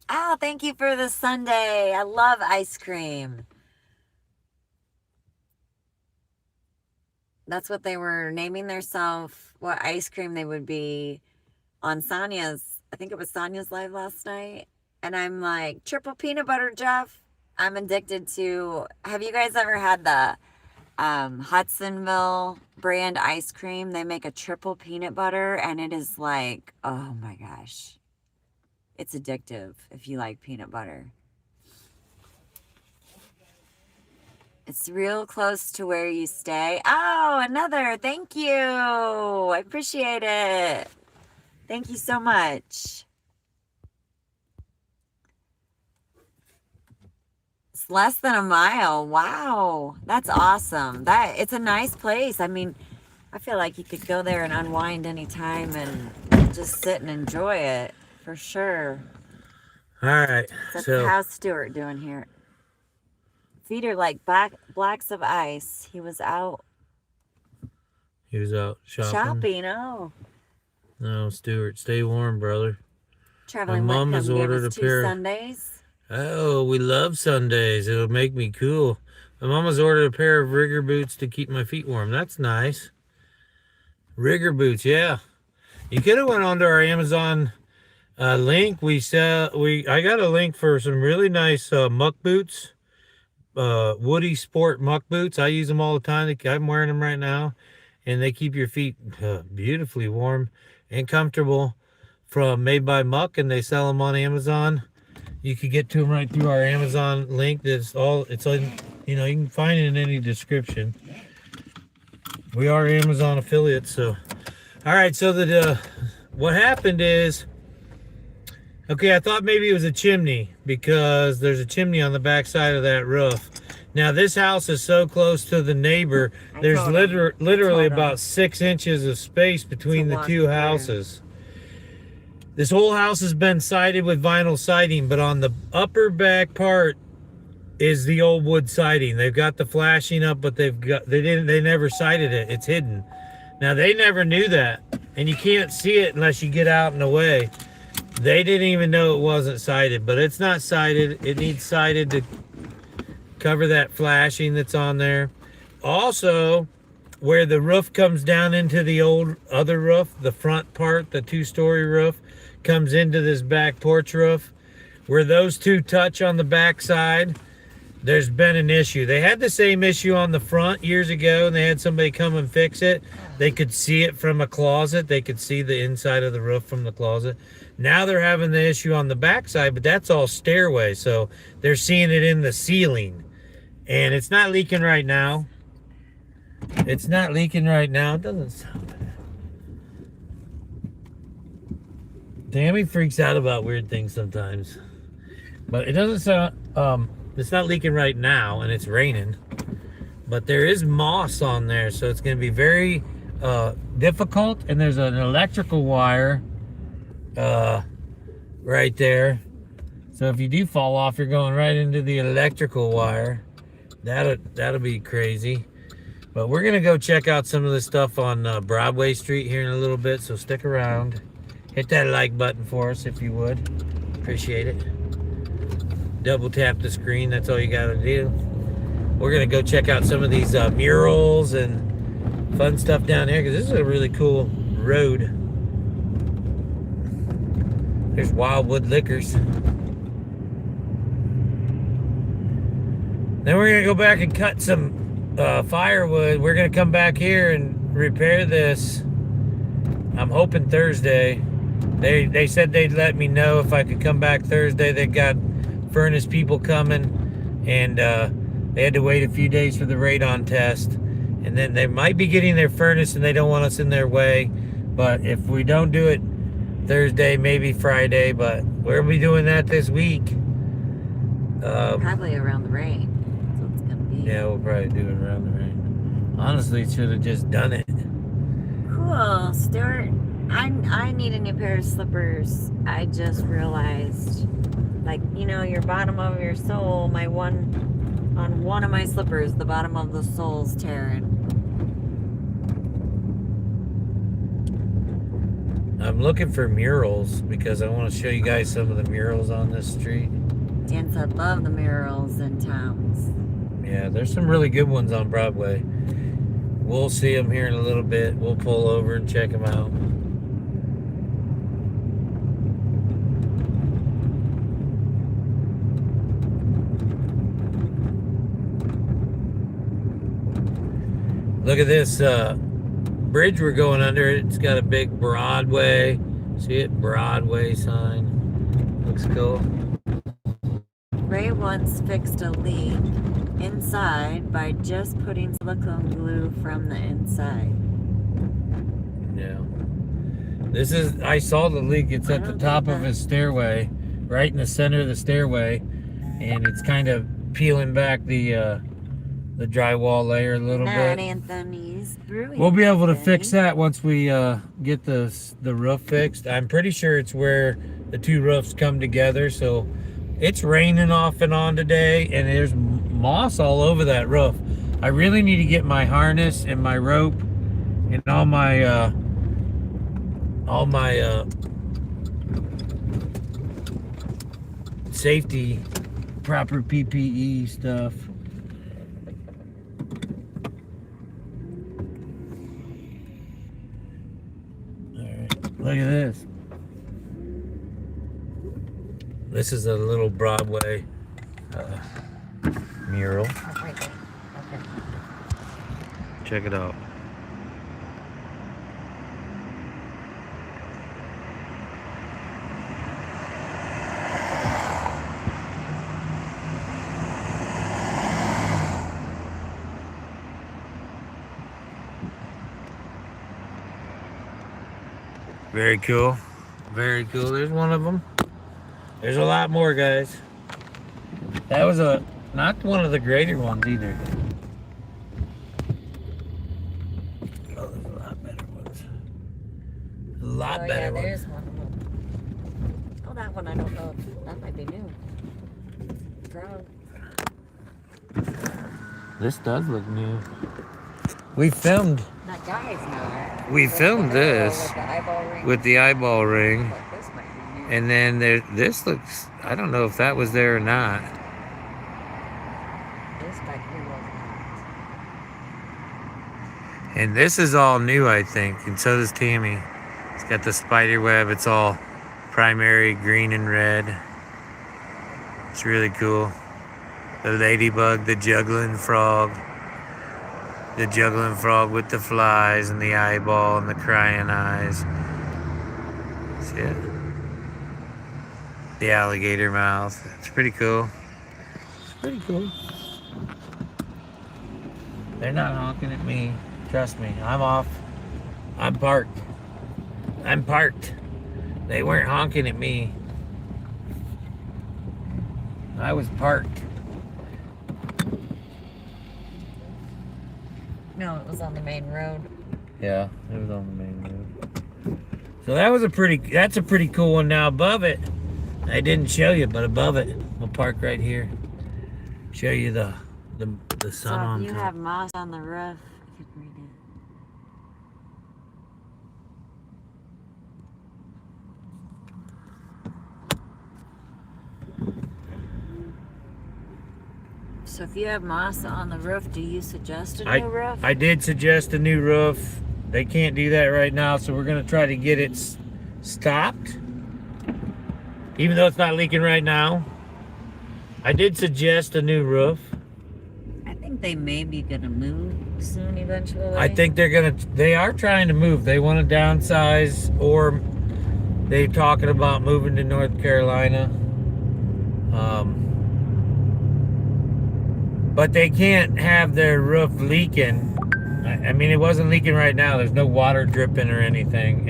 Oh, thank you for the sundae. I love ice cream. That's what they were naming themselves, what ice cream they would be on I think it was Sonia's live last night. And I'm like, triple peanut butter, Jeff. I'm addicted to, have you guys ever had the Hudsonville brand ice cream? They make a triple peanut butter, and it is like, oh my gosh. It's addictive if you like peanut butter. It's real close to where you stay. Oh, another. Thank you. I appreciate it. Thank you so much. It's less than a mile. Wow. That's awesome. It's a nice place. I mean, I feel like you could go there and unwind anytime and just sit and enjoy it for sure. All right. So how's Stuart doing here? Feet are like blocks of ice. He was out shopping. Oh. No, Stuart, stay warm, brother. Traveling with him gave us 2 Sundays. Oh, we love Sundays. It'll make me cool. My mama's ordered a pair of rigger boots to keep my feet warm. That's nice. Rigger boots, yeah. You could have went onto our Amazon link. I got a link for some really nice muck boots. Woody Sport muck boots. I use them all the time. I'm wearing them right now, and they keep your feet beautifully warm and comfortable. Made by Muck, and they sell them on Amazon. You can get to them right through our Amazon link. It's on, you can find it in any description. We are Amazon affiliates, so. All right, so what happened is, okay, I thought maybe it was a chimney because there's a chimney on the back side of that roof. Now this house is so close to the neighbor. There's literally about 6 inches of space between the two houses. This whole house has been sided with vinyl siding, but on the upper back part is the old wood siding. They've got the flashing up, but they never sided it. It's hidden. Now they never knew that, and you can't see it unless you get out and away. They didn't even know it wasn't sided, but it's not sided. It needs sided to cover that flashing that's on there. Also, where the roof comes down into the old other roof, the front part, the 2-story roof, comes into this back porch roof. Where those two touch on the back side, there's been an issue. They had the same issue on the front years ago, and they had somebody come and fix it. They could see it from a closet. They could see the inside of the roof from the closet. Now they're having the issue on the back side, but that's all stairway, so they're seeing it in the ceiling. And it's not leaking right now. It's not leaking right now. It doesn't sound bad. Tammy freaks out about weird things sometimes. But it doesn't sound, it's not leaking right now, and it's raining. But there is moss on there, so it's going to be very difficult. And there's an electrical wire right there. So if you do fall off, you're going right into the electrical wire. That'll be crazy. But we're going to go check out some of the stuff on Broadway Street here in a little bit, so stick around. Hit that like button for us if you would. Appreciate it. Double tap the screen, that's all you got to do. We're going to go check out some of these murals and fun stuff down here, because this is a really cool road. There's Wildwood Liquors. Then we're going to go back and cut some firewood. We're going to come back here and repair this. I'm hoping Thursday. They said they'd let me know if I could come back Thursday. They got furnace people coming, and they had to wait a few days for the radon test. And then they might be getting their furnace, and they don't want us in their way. But if we don't do it Thursday, maybe Friday, but we'll be doing that this week. Probably around the rain. Yeah, we'll probably do it around the rain. Honestly, should have just done it. Cool, Stuart. I need a new pair of slippers. I just realized, like, you know, your bottom of your sole, on one of my slippers, the bottom of the sole's tearing. I'm looking for murals because I want to show you guys some of the murals on this street. Dan said, love the murals in towns. Yeah, there's some really good ones on Broadway. We'll see them here in a little bit. We'll pull over and check them out. Look at this bridge we're going under. It's got a big Broadway. See it? Broadway sign. Looks cool. Ray once fixed a leak inside by just putting silicone glue from the inside. Yeah. This is, I saw the leak. It's at the top of his stairway, right in the center of the stairway, and it's kind of peeling back the drywall layer a little bit. Anthony's Brewing. We'll be able to fix that once we get the roof fixed. I'm pretty sure it's where the two roofs come together. So it's raining off and on today, and there's moss all over that roof. I really need to get my harness and my rope and all my safety, proper PPE stuff. Look at this. This is a little Broadway mural. Okay. Check it out. Very cool. Very cool. There's one of them. There's a lot more, guys. That was Not one of the greater ones either. Oh, there's a lot better ones. A lot Oh, better yeah, ones. there's one of them. Oh, that one I don't know. That might be new. Brown. This does look new. We filmed. That guy's not. We With filmed the arrow this with the eyeball ring. with the eyeball ring, But this might be new. and then this looks. I don't know if that was there or not. This back here wasn't. And this is all new, I think, and so does Tammy. It's got the spider web. It's all primary green and red. It's really cool. The ladybug, the juggling frog. The juggling frog with the flies and the eyeball and the crying eyes. See it? The alligator mouth. It's pretty cool. It's pretty cool. They're not honking at me. Trust me. I'm off. I'm parked. I'm parked. They weren't honking at me. I was parked. No, it was on the main road. Yeah, it was on the main road. So that's a pretty cool one. Now above it, I didn't show you, but above it, we'll park right here. Show you the sun So on if you top. have moss on the roof, you could read it. So if you have moss on the roof, do you suggest a new roof? I did suggest a new roof. They can't do that right now, so we're gonna try to get it stopped. Even though it's not leaking right now. I did suggest a new roof. I think they may be gonna move soon eventually. I think they are trying to move. They want to downsize, or they're talking about moving to North Carolina. But they can't have their roof leaking. I mean, it wasn't leaking right now. There's no water dripping or anything.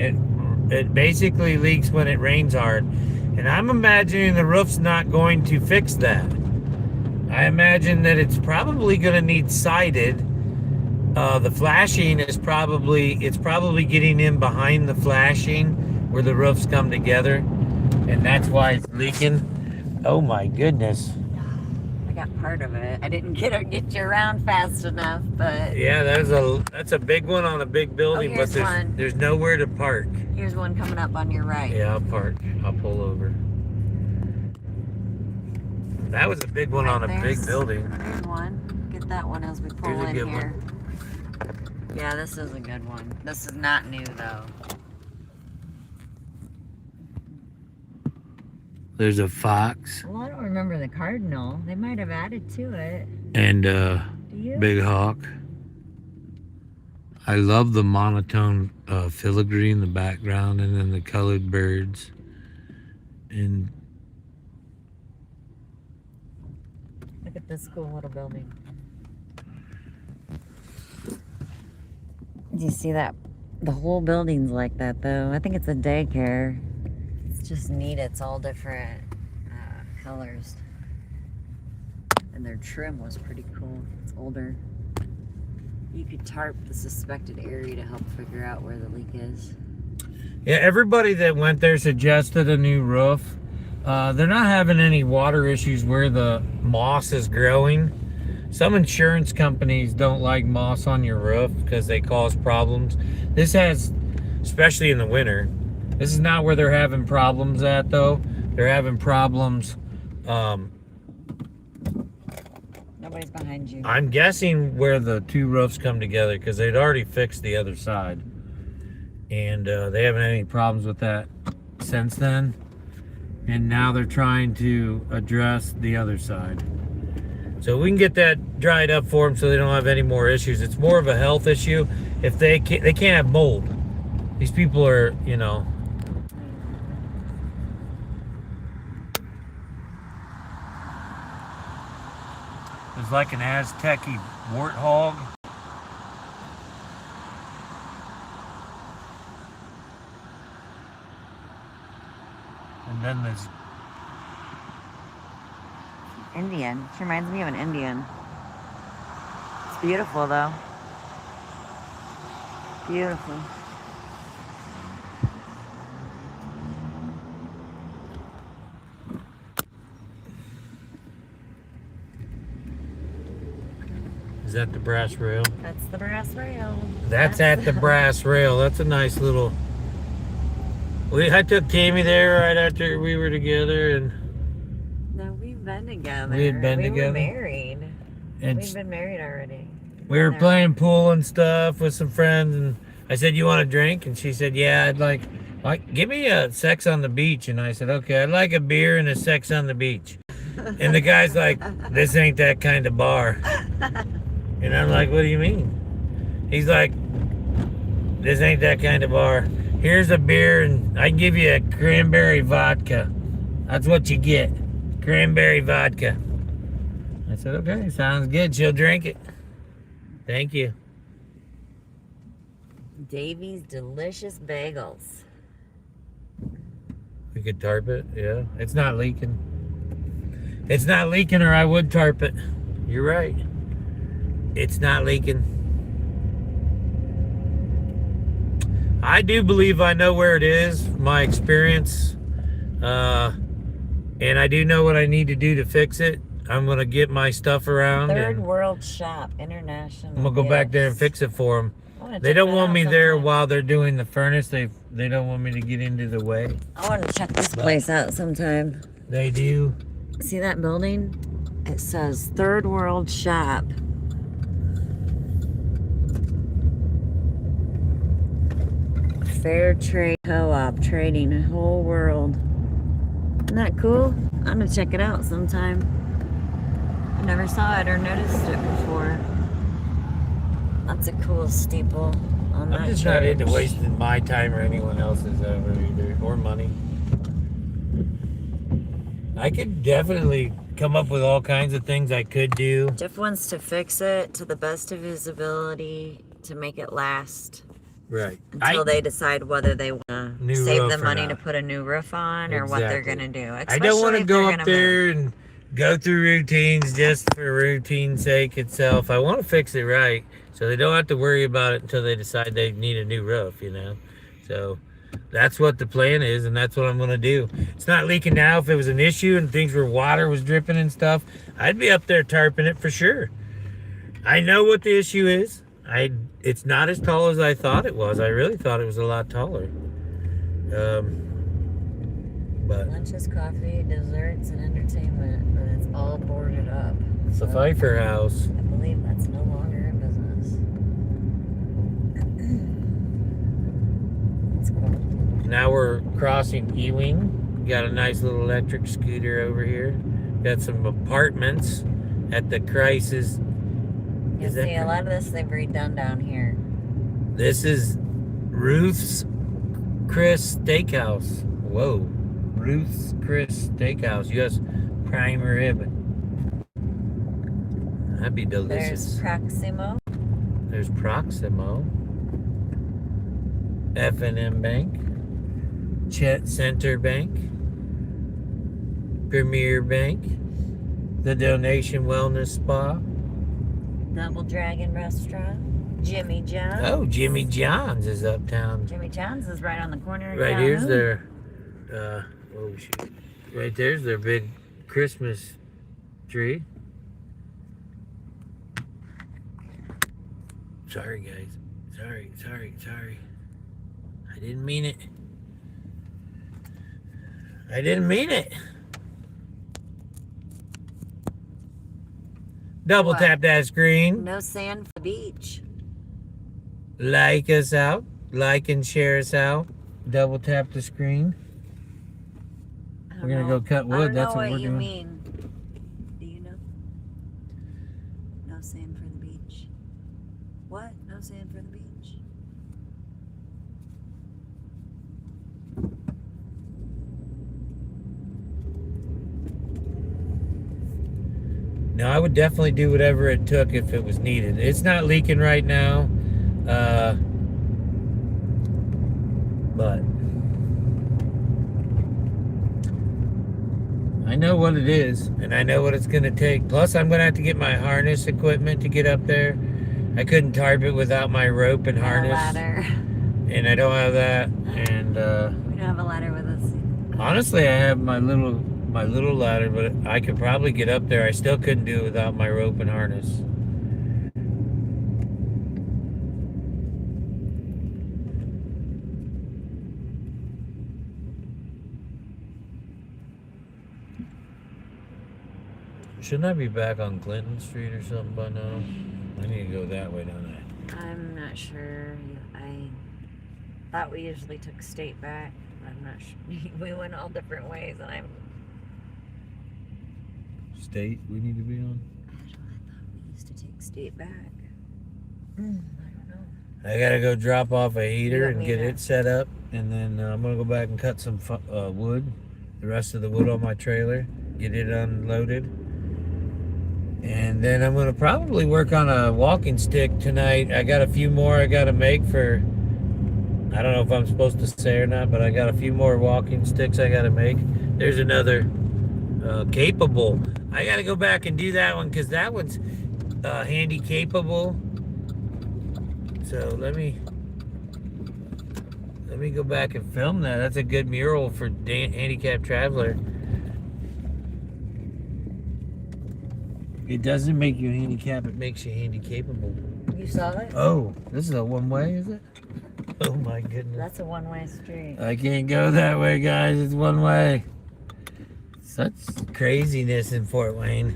It basically leaks when it rains hard. And I'm imagining the roof's not going to fix that. I imagine that it's probably going to need sided. The flashing is probably getting in behind the flashing where the roofs come together. And that's why it's leaking. Oh my goodness. I got part of it. I didn't get you around fast enough, but Yeah, that's a big one on a big building, but here's one. there's nowhere to park. here's one coming up on your right. Yeah, I'll park. I'll pull over. That was a big one on a big building. There's one. Get that one as we pull Here's a in good here. Yeah, this is a good one. This is not new though. There's a fox Well, I don't remember the cardinal. They might have added to it. and Do you? big hawk. I love the monotone filigree in the background, and then the colored birds. And Look at this cool little building. Do you see that? The whole building's like that though. I think it's a daycare. It's just neat. It's all different colors. And their trim was pretty cool. It's older. You could tarp the suspected area to help figure out where the leak is. yeah, everybody that went there suggested a new roof. They're not having any water issues where the moss is growing. Some insurance companies don't like moss on your roof because they cause problems. This has, especially in the winter, this is not where they're having problems at though. They're having problems. Nobody's behind you. I'm guessing where the two roofs come together because they'd already fixed the other side. And they haven't had any problems with that since then. And now they're trying to address the other side. So we can get that dried up for them so they don't have any more issues. It's more of a health issue. If they can't have mold. These people are, you know. There's like an Aztec-y warthog. And then there's Indian. She reminds me of an Indian. It's beautiful, though. Beautiful. Is that the brass rail? That's the brass rail. That's at the brass rail. That's a nice little... I took Tammi there right after we were together, and... No, we've been together. We had been together? We were married. And We've been married already. we were playing pool and stuff with some friends, and I said, "You want a drink?" And she said, "Yeah, I'd like, give me a sex on the beach." And I said, "Okay, I'd like a beer and a sex on the beach." And the guy's like, "This ain't that kind of bar." And I'm like, "What do you mean?" He's like, "This ain't that kind of bar. Here's a beer, and I give you a cranberry vodka. That's what you get, cranberry vodka." I said, "Okay, sounds good. She'll drink it. Thank you." Davy's Delicious Bagels. We could tarp it, yeah. It's not leaking. It's not leaking, or I would tarp it. You're right. It's not leaking. I do believe I know where it is, my experience. And I do know what I need to do to fix it. I'm going to get my stuff around. Third World Shop International. I'm going to go back there and fix it for them. They don't want me there while they're doing the furnace. They don't want me to get into the way. I want to check this place out sometime. They do. See that building? It says Third World Shop. Fair Trade Co-op, trading the whole world. Isn't that cool? I'm gonna check it out sometime. I never saw it or noticed it before. That's a cool steeple on that I'm just church. not into wasting my time or anyone else's ever either, or money. I could definitely come up with all kinds of things I could do. Jeff wants to fix it to the best of his ability to make it last. Right. Until they decide whether they want to save the money to put a new roof on or what they're going to do. I don't want to go up there and go through routines just for routine sake itself. I want to fix it right so they don't have to worry about it until they decide they need a new roof, you know. So that's what the plan is, and that's what I'm going to do. It's not leaking now. If it was an issue and things where water was dripping and stuff, I'd be up there tarping it for sure. I know what the issue is. It's not as tall as I thought it was. I really thought it was a lot taller. But lunches, coffee, desserts, and entertainment, but it's all boarded up. It's a Pfeiffer house. I believe that's no longer in business. That's cool. Now we're crossing Ewing. Got a nice little electric scooter over here. Got some apartments at the Crisis. You see, a lot of this they've redone down here. This is Ruth's Chris Steakhouse. Whoa. Ruth's Chris Steakhouse. U.S. prime rib. That'd be delicious. There's Proximo. There's Proximo. F&M Bank. Chet Center Bank. Premier Bank. The Donation Wellness Spa. Double Dragon Restaurant. Jimmy John's. Oh, Jimmy John's is uptown. Jimmy John's is right on the corner of Right here's Calhoun. their, oh shoot. Right there's their big Christmas tree. Sorry guys. Sorry. I didn't mean it. I didn't mean it. Double What? tap that screen. No sand for the beach. Like us out. Like and share us out. Double tap the screen. We're gonna go cut wood. That's what we're doing. I don't know what you mean. Do you know? No sand for the beach. What? No sand for the beach. No, I would definitely do whatever it took if it was needed. It's not leaking right now, but I know what it is, and I know what it's going to take. Plus, I'm going to have to get my harness equipment to get up there. I couldn't tarp it without my rope and harness. And a ladder. And I don't have that. And We don't have a ladder with us. honestly, I have my little ladder, but I could probably get up there. I still couldn't do it without my rope and harness. Shouldn't I be back on Clinton Street or something by now? I need to go that way, don't I? I'm not sure. I thought we usually took state back. I'm not sure. We went all different ways, and I'm. State we need to be on? I thought we used to take state back. I don't know. I gotta go drop off a heater and get to- it set up, and then I'm gonna go back and cut some wood, the rest of the wood on my trailer, get it unloaded. And then I'm gonna probably work on a walking stick tonight. I got a few more I gotta make for, I don't know if I'm supposed to say or not, but I got a few more walking sticks I gotta make. There's another capable. I gotta go back and do that one because that one's handy capable. So let me go back and film that. That's a good mural for handicapped traveler. It doesn't make you handicapped, it makes you handy capable. You saw it? Oh, this is a one-way, is it? Oh my goodness. That's a one-way street. I can't go that way, guys. It's one way. Such craziness in Fort Wayne.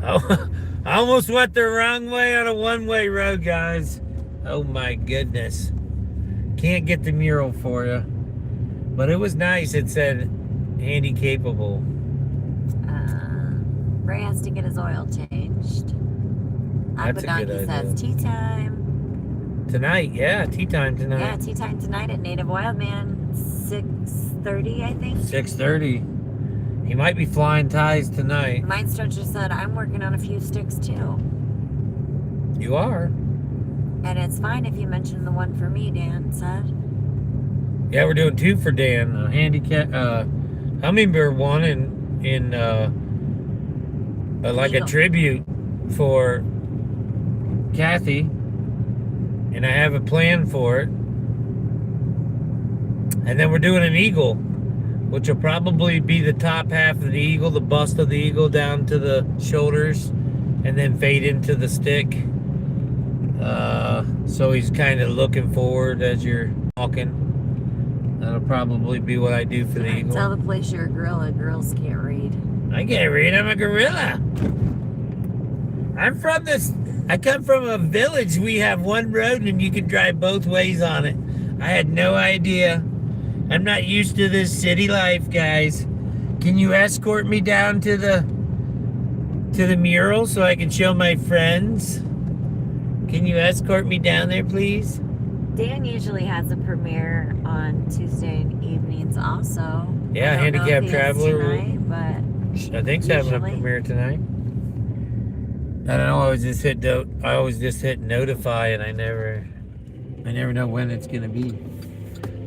Oh, I almost went the wrong way on a one-way road, guys. Oh my goodness. Can't get the mural for you. But it was nice. It said handy capable. Ray has to get his oil changed. That's a good Abadonki says idea. tea time. Tonight, yeah, tea time tonight. Yeah, tea time tonight at Native Wildman. 6:30, I think. 6:30. He might be flying ties tonight. Mind Stretcher said, I'm working on a few sticks too. You are? And it's fine if you mention the one for me, Dan said. Yeah, we're doing two for Dan. A handicap, hummingbird one in like Eagle. a tribute for Kathy. And I have a plan for it. And then we're doing an eagle, which will probably be the top half of the eagle, the bust of the eagle down to the shoulders, and then fade into the stick. So he's kind of looking forward as you're walking. That'll probably be what I do for the eagle. Tell the place you're a gorilla. Girls can't read. I can't read. I'm a gorilla. I'm from this. I come from a village. We have one road and you can drive both ways on it. I had no idea. I'm not used to this city life, guys. Can you escort me down to the mural so I can show my friends? Can you escort me down there, please? Dan usually has a premiere on Tuesday evenings also. Yeah, I don't know if Handicapped he is Traveler. tonight, but I think he's having a Usually. premiere tonight. I don't know. I always just hit notify, and I never know when it's gonna be.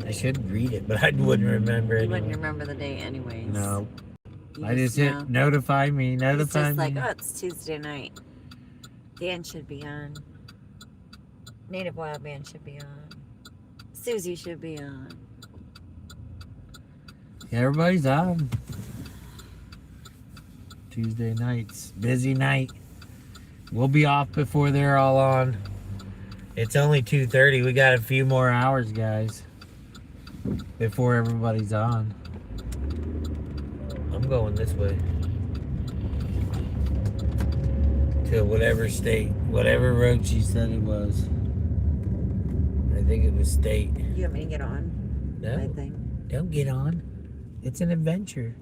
I should read it, but I wouldn't remember you anyway. wouldn't remember the day anyways. No, You I just know. hit notify me. It's Notify just like, me. oh, it's Tuesday night. Dan should be on. Native Wild Band should be on. Susie should be on. Everybody's on. Tuesday nights, busy night. We'll be off before they're all on. It's only 2:30. We got a few more hours, guys, before everybody's on. I'm going this way to whatever state, whatever road she said it was. I think it was state. You want me to get on? No, I think. don't get on. It's an adventure.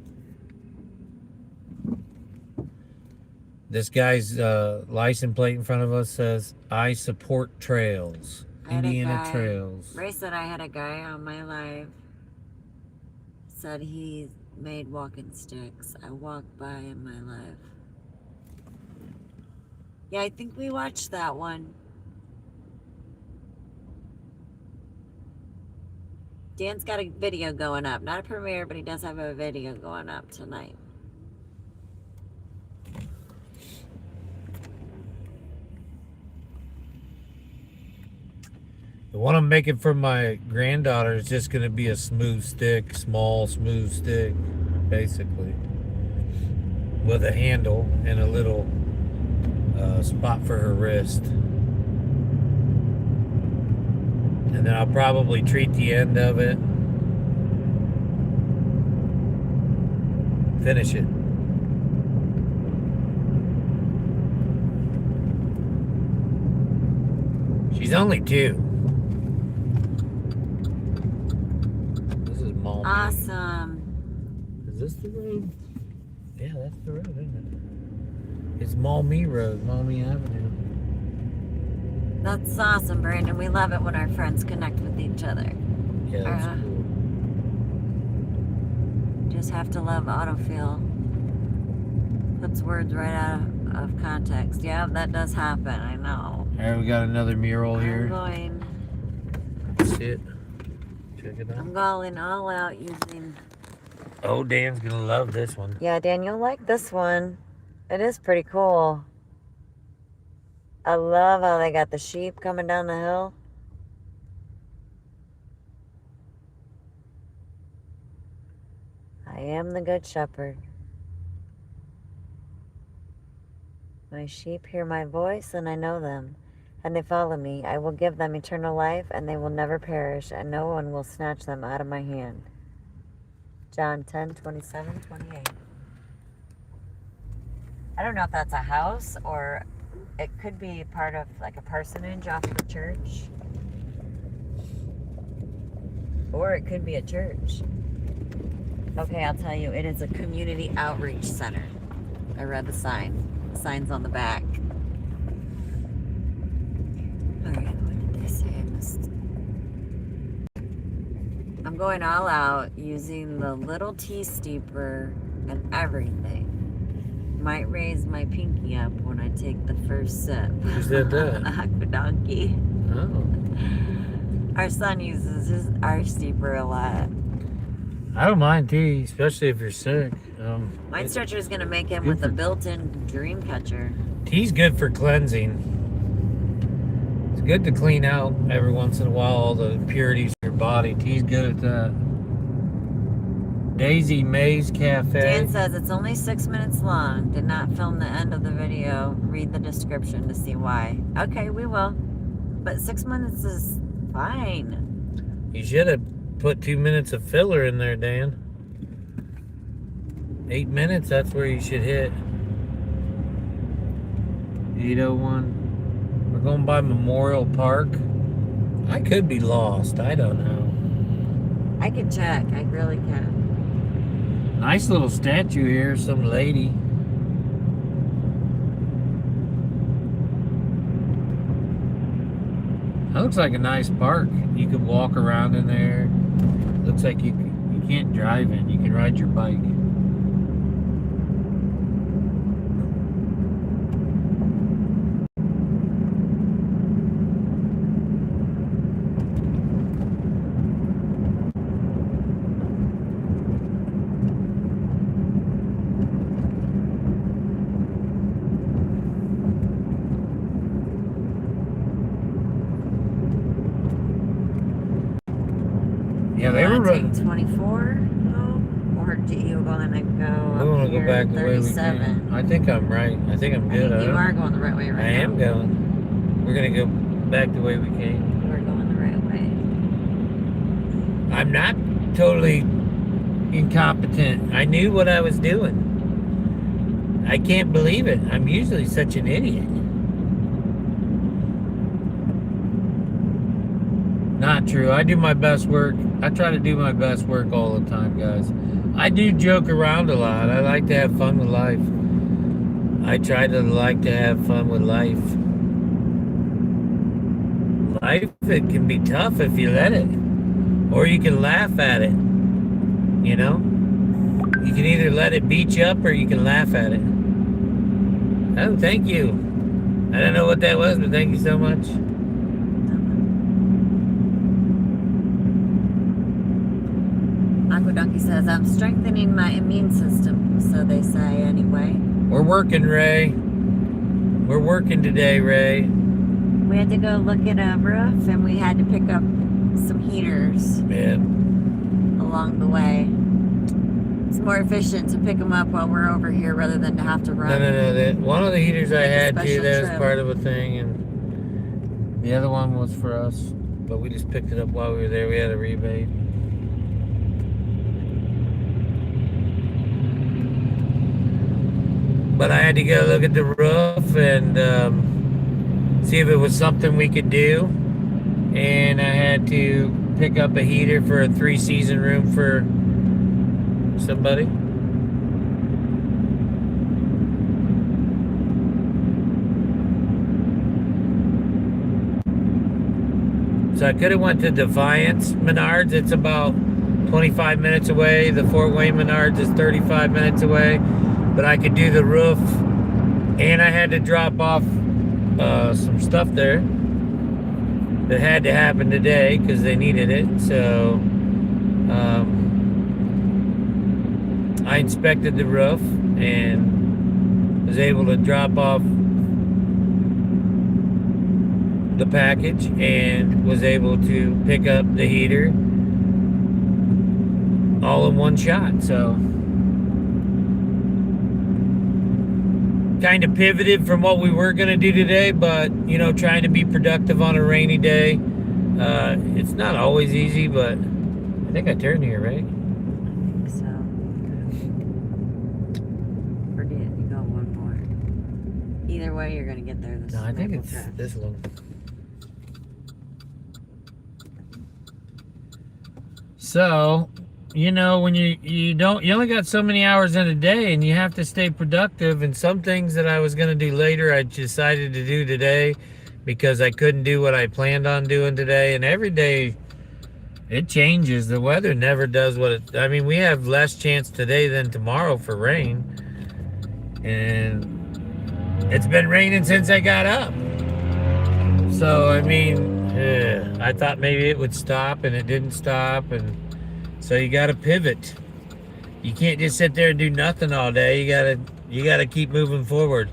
This guy's license plate in front of us says, I support trails. I had a Indiana guy- trails. Ray said I had a guy on my live. Said he made walking sticks. I walked by in my live. Yeah, I think we watched that one. Dan's got a video going up. Not a premiere, but he does have a video going up tonight. The one I'm making for my granddaughter is just going to be a smooth stick, small smooth stick, basically, with a handle and a little spot for her wrist. And then I'll probably treat the end of it. Finish it. She's only 2. This is Malmy. Awesome. Is this the road? Yeah, that's the road, isn't it? It's Malmy Road, Malmy Avenue. That's awesome, Brandon. We love it when our friends connect with each other. Yeah, that's cool. Just have to love autofill. Puts words right out of context. Yeah, that does happen. I know. All right, we got another mural here. See it. Check it out. I'm going all out using. Oh, Dan's gonna love this one. Yeah, Dan, you'll like this one. It is pretty cool. I love how they got the sheep coming down the hill. I am the good shepherd. My sheep hear my voice, and I know them, and they follow me. I will give them eternal life, and they will never perish, and no one will snatch them out of my hand. John 10:27-28. I don't know if that's a house or it could be part of like a parsonage off of a church. Or it could be a church. Okay, I'll tell you, it is a community outreach center. I read the sign. The sign's on the back. Alright, what did they say I missed? I'm going all out using the little tea steeper and everything. Might raise my pinky up when I take the first sip. Who said that? Aquadonkey. Oh. Our son uses our steeper a lot. I don't mind tea, especially if you're sick. My stretcher is going to make him with a built-in dream catcher. Tea's good for cleansing. It's good to clean out every once in a while all the impurities in your body. Tea's good at that. Daisy Mays Cafe. Dan says it's only 6 minutes long. Did not film the end of the video. Read the description to see why. Okay, we will. But 6 minutes is fine. You should have put 2 minutes of filler in there, Dan. 8 minutes, that's where you should hit. 8:01. We're going by Memorial Park. I could be lost. I don't know. I can check. I really can. Nice little statue here, some lady. That looks like a nice park. You could walk around in there. Looks like you can't drive in. You can ride your bike. Yeah, they were running. 24, or do you want to go I want to go back the way we 37? came. I think I'm right. I think I'm good. You are going the right way right now. I am going. We're going to go back the way we came. We're going the right way. I'm not totally incompetent. I knew what I was doing. I can't believe it. I'm usually such an idiot. Not true. I do my best work. I try to do my best work all the time, guys. I do joke around a lot. I like to have fun with life. I try to like to have fun with life. Life, it can be tough if you let it. Or you can laugh at it. You know? You can either let it beat you up or you can laugh at it. Oh, thank you. I don't know what that was, but thank you so much. All right, what did they say I missed? says, I'm strengthening my immune system, so they say anyway. We're working, Ray. We're working today, Ray. We had to go look at a roof, and we had to pick up some heaters along the way. It's more efficient to pick them up while we're over here rather than to have to run. No. One of the heaters I had too, that was trip. part of a thing, and the other one was for us, but we just picked it up while we were there. We had a rebate. But I had to go look at the roof and see if it was something we could do. And I had to pick up a heater for a 3-season room for somebody. So I could have went to Defiance Menards. It's about 25 minutes away. The Fort Wayne Menards is 35 minutes away. But I could do the roof, and I had to drop off some stuff there that had to happen today because they needed it. So I inspected the roof and was able to drop off the package and was able to pick up the heater all in one shot. So kind of pivoted from what we were going to do today, but you know, trying to be productive on a rainy day. It's not always easy, but I think I turned here, right? I think so. Forget, you go one more. Either way, you're going to get there. This No, I think it's fast. this one. So, you know, when you only got so many hours in a day, and you have to stay productive. And some things that I was going to do later, I decided to do today because I couldn't do what I planned on doing today. And every day it changes. The weather never does what it, I mean, we have less chance today than tomorrow for rain. And it's been raining since I got up. So, I mean, I thought maybe it would stop, and it didn't stop. And so you got to pivot. You can't just sit there and do nothing all day. You got to keep moving forward.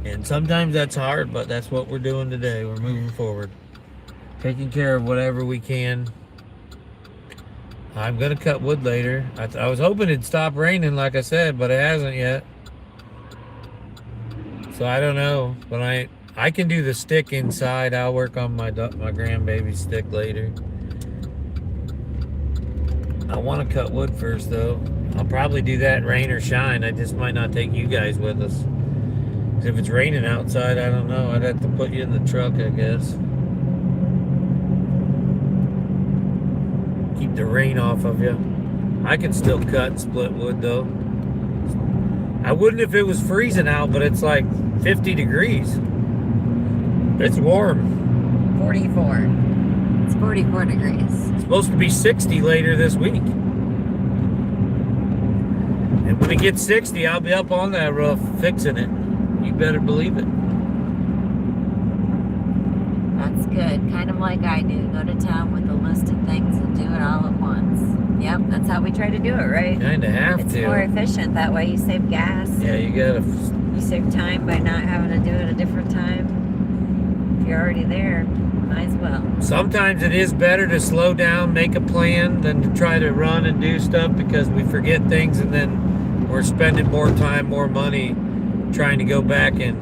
And sometimes that's hard, but that's what we're doing today. We're moving forward, taking care of whatever we can. I'm gonna cut wood later. I was hoping it'd stop raining, like I said, but it hasn't yet. So I don't know, but I can do the stick inside. I'll work on my grandbaby stick later. I want to cut wood first, though. I'll probably do that rain or shine. I just might not take you guys with us. 'Cause if it's raining outside, I don't know. I'd have to put you in the truck, I guess. Keep the rain off of you. I can still cut and split wood, though. I wouldn't if it was freezing out, but it's like 50 degrees. It's warm. 44. It's 44 degrees. It's supposed to be 60 later this week. And when it gets 60, I'll be up on that roof fixing it. You better believe it. That's good. Kind of like I do. Go to town with a list of things and do it all at once. Yep, that's how we try to do it, right? Kind of have It's to. more efficient. That way you save gas. Yeah, you gotta. You save time by not having to do it a different time. If you're already there, might as well. Sometimes it is better to slow down, make a plan, than to try to run and do stuff because we forget things and then we're spending more time, more money trying to go back and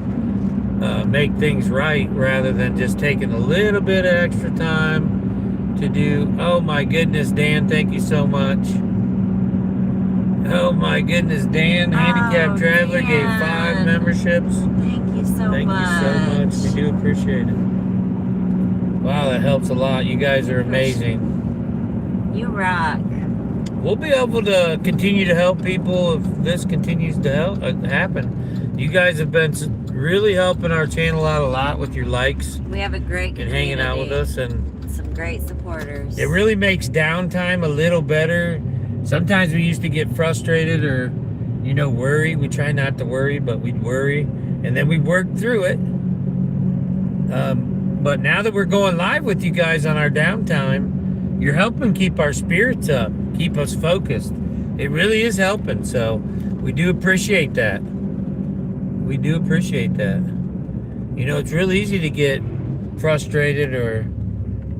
make things right rather than just taking a little bit of extra time to do. Oh my goodness, Dan, thank you so much. Oh my goodness, Dan, Handicapped Traveler, gave 5 memberships. Thank you so Thank much. you so much. We do appreciate it. Wow, that helps a lot. You guys are amazing. You rock. We'll be able to continue to help people if this continues to happen. You guys have been really helping our channel out a lot with your likes We have a great and community. hanging out with us, and Some great supporters. it really makes downtime a little better. Sometimes we used to get frustrated or, worry. We try not to worry, but we'd worry, and then we'd work through it. But now that we're going live with you guys on our downtime, you're helping keep our spirits up. keep us focused. It really is helping. So we do appreciate that. We do appreciate that. You know, it's real easy to get frustrated or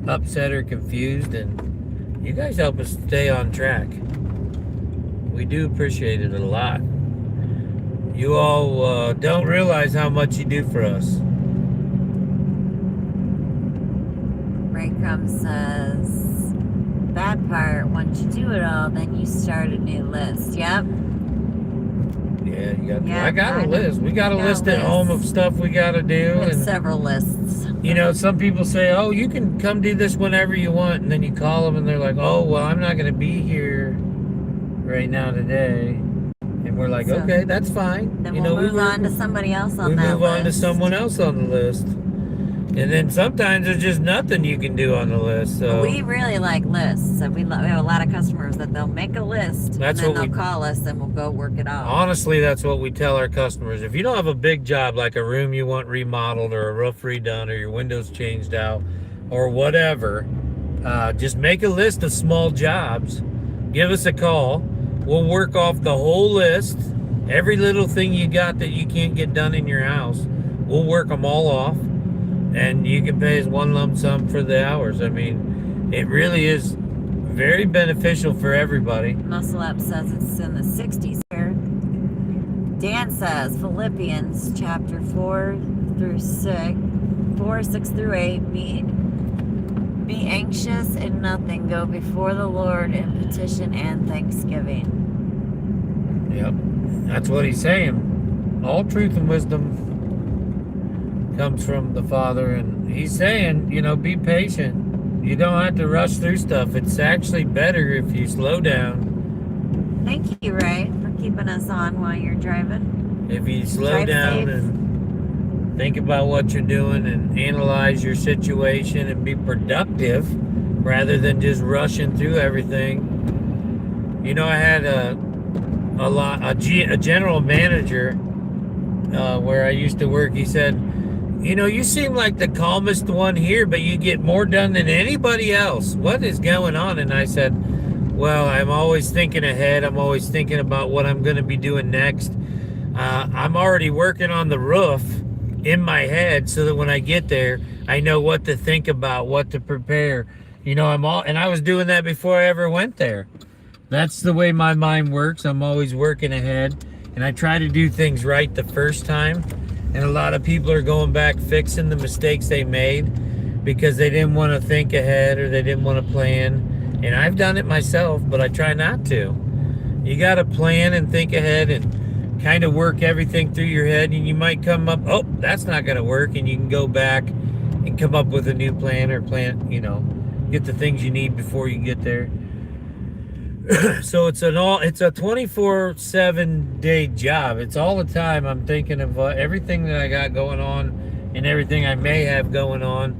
upset or confused, and you guys help us stay on track. We do appreciate it a lot. You all don't realize how much you do for us. Raycrum says, bad part, once you do it all, then you start a new list. Yep. Yeah, you got. Yeah, I got a list. We got a list at list. home of stuff we got to do. We have And several lists. you know, some people say, "Oh, you can come do this whenever you want," and then you call them, and they're like, "Oh, well, I'm not going to be here right now today." And we're like, So, "Okay, that's fine." Then You we'll know, move on to somebody else on we that move list. on to someone else on the list. And then sometimes there's just nothing you can do on the list. So We really like lists. So we have a lot of customers that they'll make a list That's and then what they'll call us and we'll go work it out. honestly, that's what we tell our customers. If you don't have a big job like a room you want remodeled or a roof redone or your windows changed out or whatever, just make a list of small jobs. Give us a call. We'll work off the whole list. Every little thing you got that you can't get done in your house, we'll work them all off. And you can pay us one lump sum for the hours. I mean, it really is very beneficial for everybody. Muscle Up says it's in the 60s here. Dan says Philippians chapter 6 through 8. Be anxious in nothing. Go before the Lord in petition and thanksgiving. Yep, that's what he's saying. All truth and wisdom comes from the Father, and he's saying, you know, be patient. You don't have to rush through stuff. It's actually better if you slow down. Thank you, Ray, for keeping us on while you're driving. If you slow Drive down safe. and think about what you're doing and analyze your situation and be productive rather than just rushing through everything. You know, I had a general manager where I used to work. He said, you know, you seem like the calmest one here, but you get more done than anybody else. What is going on? And I said, well, I'm always thinking ahead. I'm always thinking about what I'm going to be doing next. I'm already working on the roof in my head so that when I get there, I know what to think about, what to prepare. You know, and I was doing that before I ever went there. That's the way my mind works. I'm always working ahead, and I try to do things right the first time. And a lot of people are going back fixing the mistakes they made because they didn't want to think ahead or they didn't want to plan. And I've done it myself, but I try not to. You got to plan and think ahead and kind of work everything through your head. And you might come up, oh, that's not going to work. And you can go back and come up with a new plan or you know, get the things you need before you get there. So it's a 24/7 day job. It's all the time. I'm thinking of everything that I got going on and everything I may have going on.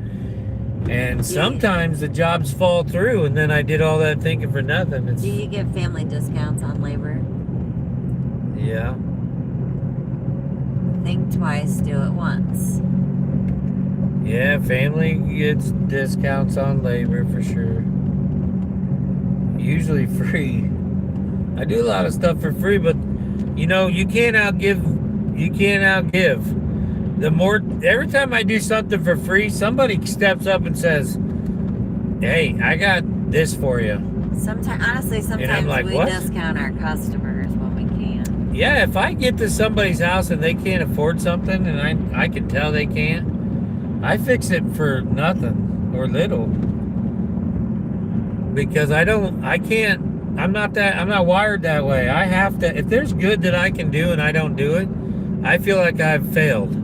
And sometimes the jobs fall through, and then I did all that thinking for nothing. Do you get family discounts on labor? Yeah. Think twice, do it once. Yeah, family gets discounts on labor for sure. Usually free. I do a lot of stuff for free, but you know, you can't outgive. Every time I do something for free, somebody steps up and says, hey, I got this for you. Sometimes like, we what? discount our customers when we can. Yeah, if I get to somebody's house and they can't afford something and I can tell they can't, I fix it for nothing or little. Because I'm not wired that way. I have to, if there's good that I can do and I don't do it, I feel like I've failed.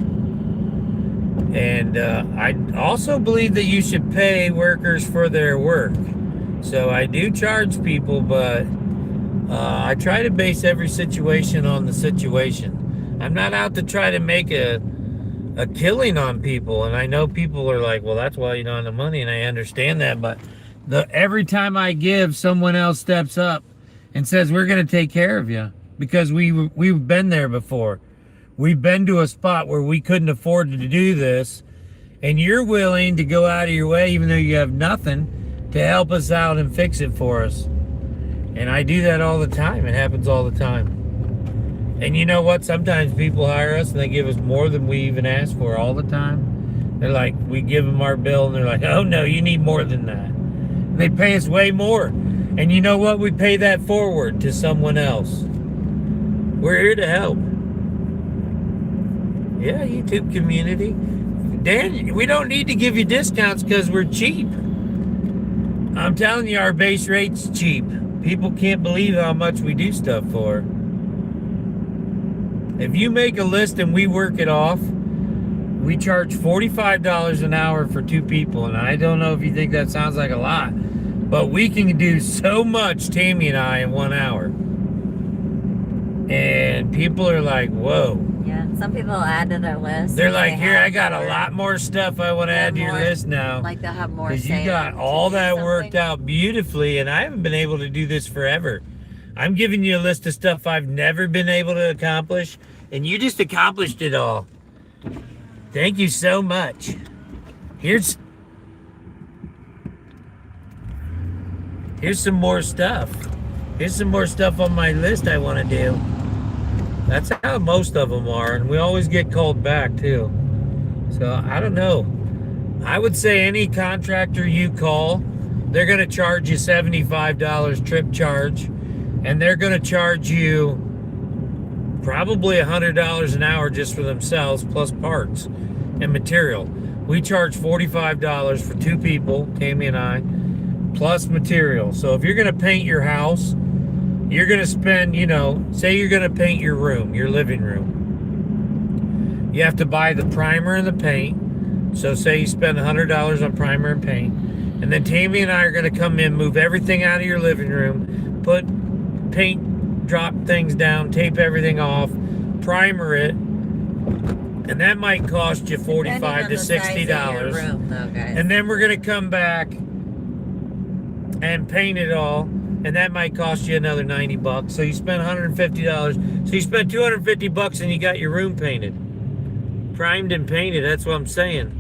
And I also believe that you should pay workers for their work. So I do charge people, but I try to base every situation on the situation. I'm not out to try to make a killing on people. And I know people are like, well, that's why you don't have the money. And I understand that, but every time I give, someone else steps up and says, we're going to take care of you because we've been there before. We've been to a spot where we couldn't afford to do this, and you're willing to go out of your way, even though you have nothing, to help us out and fix it for us. And I do that all the time. It happens all the time. And you know what? Sometimes people hire us and they give us more than we even ask for all the time. They're like, we give them our bill and they're like, oh no, you need more than that. And they pay us way more. And you know what? We pay that forward to someone else. We're here to help. Yeah, YouTube community. Dan, we don't need to give you discounts because we're cheap. I'm telling you, our base rate's cheap. People can't believe how much we do stuff for. If you make a list and we work it off, we charge $45 an hour for 2 people. And I don't know if you think that sounds like a lot, but we can do so much, Tammy and I, in 1 hour. And people are like, whoa. Yeah, some people add to their list. They're like, here, I got a lot more stuff I want to add to your list now. Like they'll have more. Because you got all that worked out beautifully, and I haven't been able to do this forever. I'm giving you a list of stuff I've never been able to accomplish, and you just accomplished it all. Thank you so much. Here's some more stuff. Here's some more stuff on my list I want to do. That's how most of them are, and we always get called back too. So I don't know. I would say any contractor you call, they're going to charge you $75 trip charge, and they're going to charge you probably $100 an hour just for themselves, plus parts and material. We charge $45 for 2 people, Tammy and I, plus material. So if you're going to paint your house, you're going to spend, you know, say you're going to paint your room, your living room. You have to buy the primer and the paint. So say you spend $100 on primer and paint. And then Tammy and I are going to come in, move everything out of your living room, put paint, drop things down, tape everything off, primer it. And that might cost you $45 to $60. Room, though, guys. And then we're going to come back and paint it all. And that might cost you another $90. So you spend $150. So you spend $250 and you got your room painted. Primed and painted, that's what I'm saying.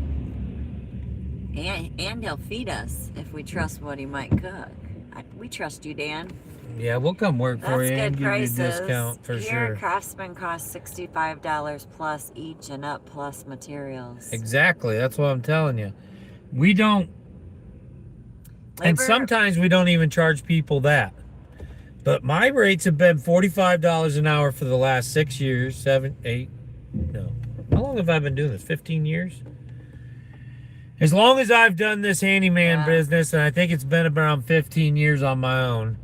And he'll feed us if we trust what he might cook. We trust you, Dan. Yeah, we'll come work for you and give you a discount for Here, sure. Craftsman costs $65 plus each and up plus materials. Exactly, that's what I'm telling you. We don't, and sometimes we don't even charge people that. But my rates have been $45 an hour for the last 6 years, 7, 8, no. How long have I been doing this? 15 years? As long as I've done this handyman business, and I think it's been around 15 years on my own,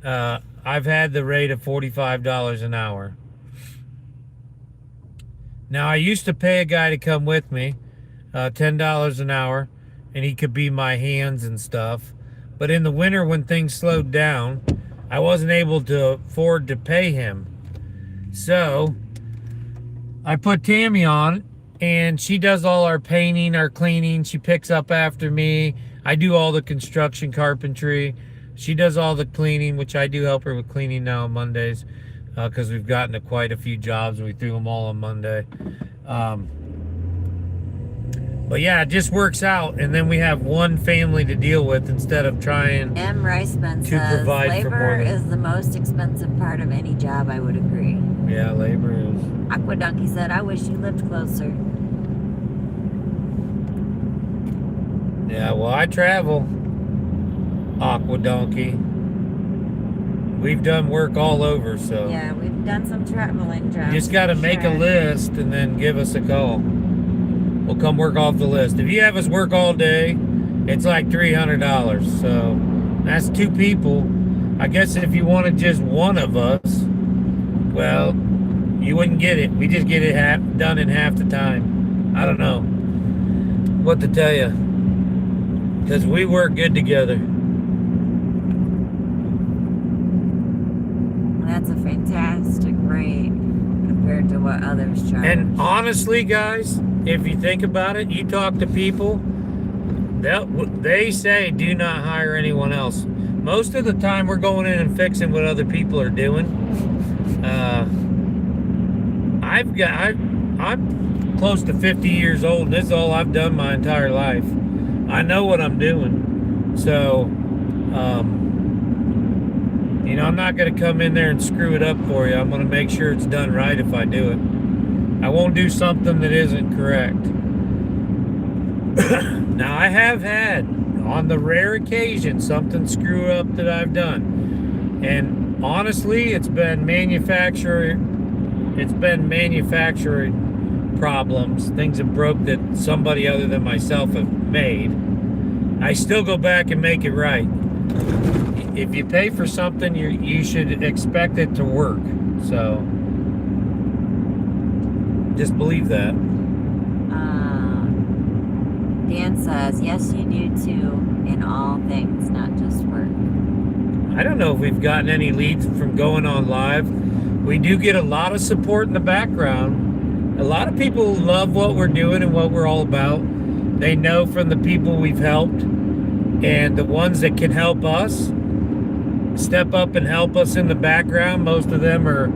I've had the rate of $45 an hour. Now, I used to pay a guy to come with me, $10 an hour, and he could be my hands and stuff. But in the winter, when things slowed down, I wasn't able to afford to pay him. So I put Tammy on, and she does all our painting, our cleaning. She picks up after me. I do all the construction carpentry. She does all the cleaning, which I do help her with cleaning now on Mondays, because we've gotten to quite a few jobs and we threw them all on Monday. But yeah, it just works out, and then we have one family to deal with instead of trying M. Riceman to says provide for more labor than- is the most expensive part of any job. I would agree. Yeah, labor is. Aquadonkey said, I wish you lived closer. Yeah, well, I travel. Aquadonkey. We've done work all over, so. Yeah, we've done some traveling jobs. You just got to make a list and then give us a call. We'll come work off the list. If you have us work all day, it's like $300. So that's 2 people. I guess if you wanted just one of us, well, you wouldn't get it. We just get it done in half the time. I don't know what to tell you, because we work good together. That's a fantastic rate compared to what others charge. And honestly, guys, if you think about it, you talk to people, they say do not hire anyone else. Most of the time we're going in and fixing what other people are doing. I'm close to 50 years old, and this is all I've done my entire life. I know what I'm doing. So, You know, I'm not going to come in there and screw it up for you. I'm going to make sure it's done right if I do it. I won't do something that isn't correct. Now, I have had, on the rare occasion, something screw up that I've done. And honestly, it's been manufacturer problems. Things have broke that somebody other than myself have made. I still go back and make it right. If you pay for something, you should expect it to work. So just believe that. Dan says, yes, you do too, in all things, not just work. I don't know if we've gotten any leads from going on live. We do get a lot of support in the background. A lot of people love what we're doing and what we're all about. They know from the people we've helped, and the ones that can help us step up and help us in the background. Most of them are,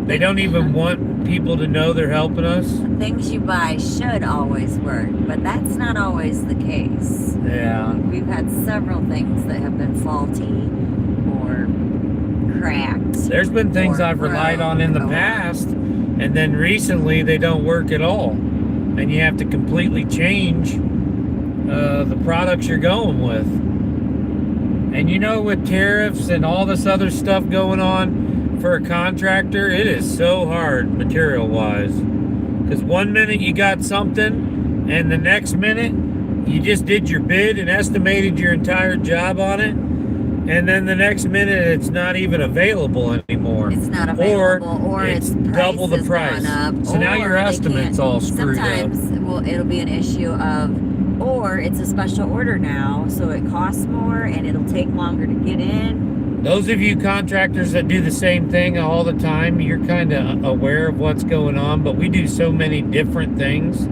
they don't even want people to know they're helping us. Things you buy should always work, but that's not always the case. Yeah. We've had several things that have been faulty or cracked. There's been things I've relied on in the past, and then recently they don't work at all. And you have to completely change the products you're going with. And you know, with tariffs and all this other stuff going on, for a contractor, it is so hard material-wise. Because one minute you got something, and the next minute you just did your bid and estimated your entire job on it, and then the next minute it's not even available anymore. It's not available, or it's double the price. Up, so now your estimate's all screwed up. Sometimes it'll be an issue of, or it's a special order now, so it costs more and it'll take longer to get in. Those of you contractors that do the same thing all the time, you're kind of aware of what's going on, but we do so many different things.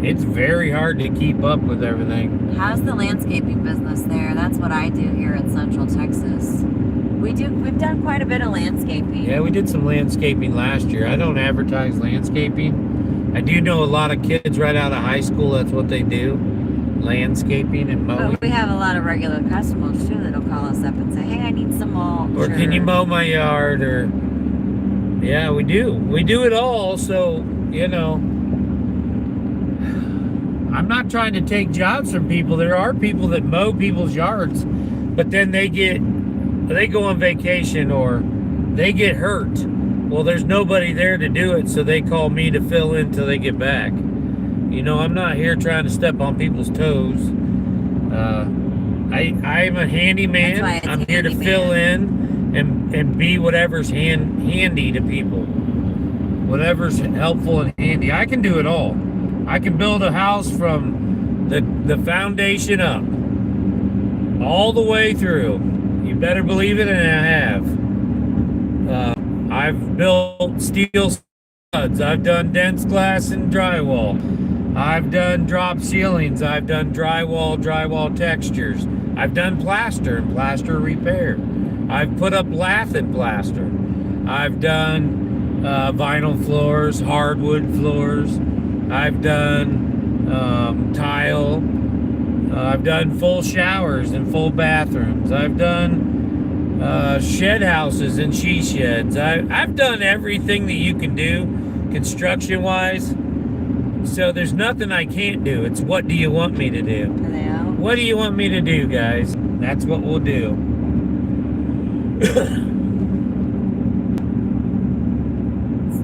It's very hard to keep up with everything. How's the landscaping business there? That's what I do here in Central Texas. We've done quite a bit of landscaping. Yeah, we did some landscaping last year. I don't advertise landscaping. I do know a lot of kids right out of high school, that's what they do. Landscaping and mowing. But we have a lot of regular customers too that'll call us up and say, hey, I need some mulch. Or can you mow my yard? Or yeah, we do. We do it all. So, you know, I'm not trying to take jobs from people. There are people that mow people's yards, but then they go on vacation or they get hurt. Well, there's nobody there to do it, so they call me to fill in till they get back. You know, I'm not here trying to step on people's toes. I'm a handyman. I'm here to fill in and be whatever's handy to people. Whatever's helpful and handy. I can do it all. I can build a house from the foundation up, all the way through. You better believe it, and I have. I've built steel studs. I've done dense glass and drywall. I've done drop ceilings. I've done drywall textures. I've done plaster and plaster repair. I've put up lath and plaster. I've done vinyl floors, hardwood floors. I've done tile. I've done full showers and full bathrooms. I've done shed houses and she sheds. I've done everything that you can do construction-wise. So there's nothing I can't do. It's what do you want me to do? Are they out? What do you want me to do, guys? That's what we'll do. It's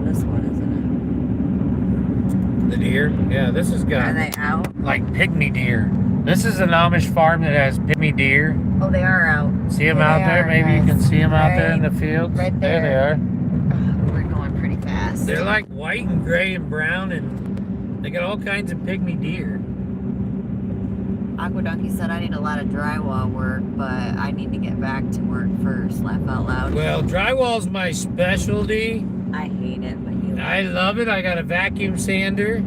this one, isn't The deer? Yeah, this has it? got Are they out? like pygmy deer. This is an Amish farm that has pygmy deer. Oh, they are out. See them Yeah, out they there? are, Maybe you can yes. see them out there in the fields. right There they there. are. We're going pretty fast. They're like white and gray and brown, and they got all kinds of pygmy deer. Aqua Donkey said I need a lot of drywall work, but I need to get back to work first. Laugh out loud. Well, drywall's my specialty. I hate it, but you. I love it. I got a vacuum sander,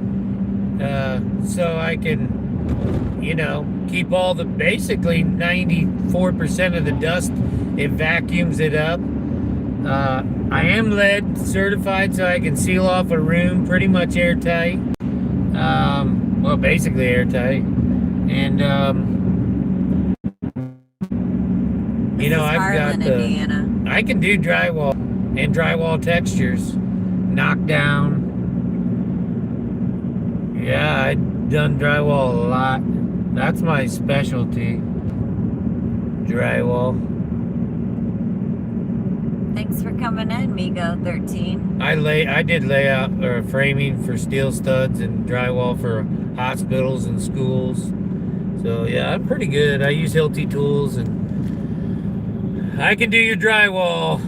so I can, you know, keep all the, basically 94% of the dust. It vacuums it up. I am lead certified, so I can seal off a room pretty much airtight. Well, basically airtight. And This You know, is I've got Harlan, the. Indiana. I can do drywall and drywall textures, knock down. Yeah, I've done drywall a lot. That's my specialty. Drywall. Thanks for coming in, Migo 13. I did layout or framing for steel studs and drywall for hospitals and schools. So yeah, I'm pretty good. I use Hilti tools and I can do your drywall.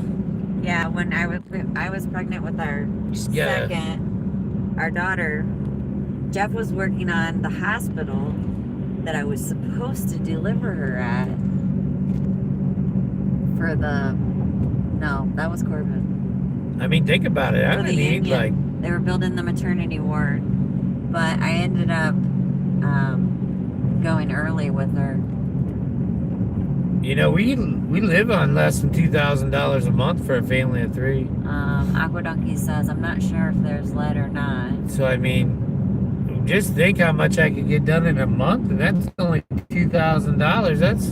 Yeah, when I was pregnant with our Yeah. second, our daughter, Jeff was working on the hospital that I was supposed to deliver her at for the, no, that was Corbin. I mean, think about it. I For don't the need union. like, They were building the maternity ward, but I ended up going early with her. you know, we live on less than $2,000 a month for a family of 3. Aquadonkey says, I'm not sure if there's lead or not. So I mean, just think how much I could get done in a month, and that's only $2,000. That's,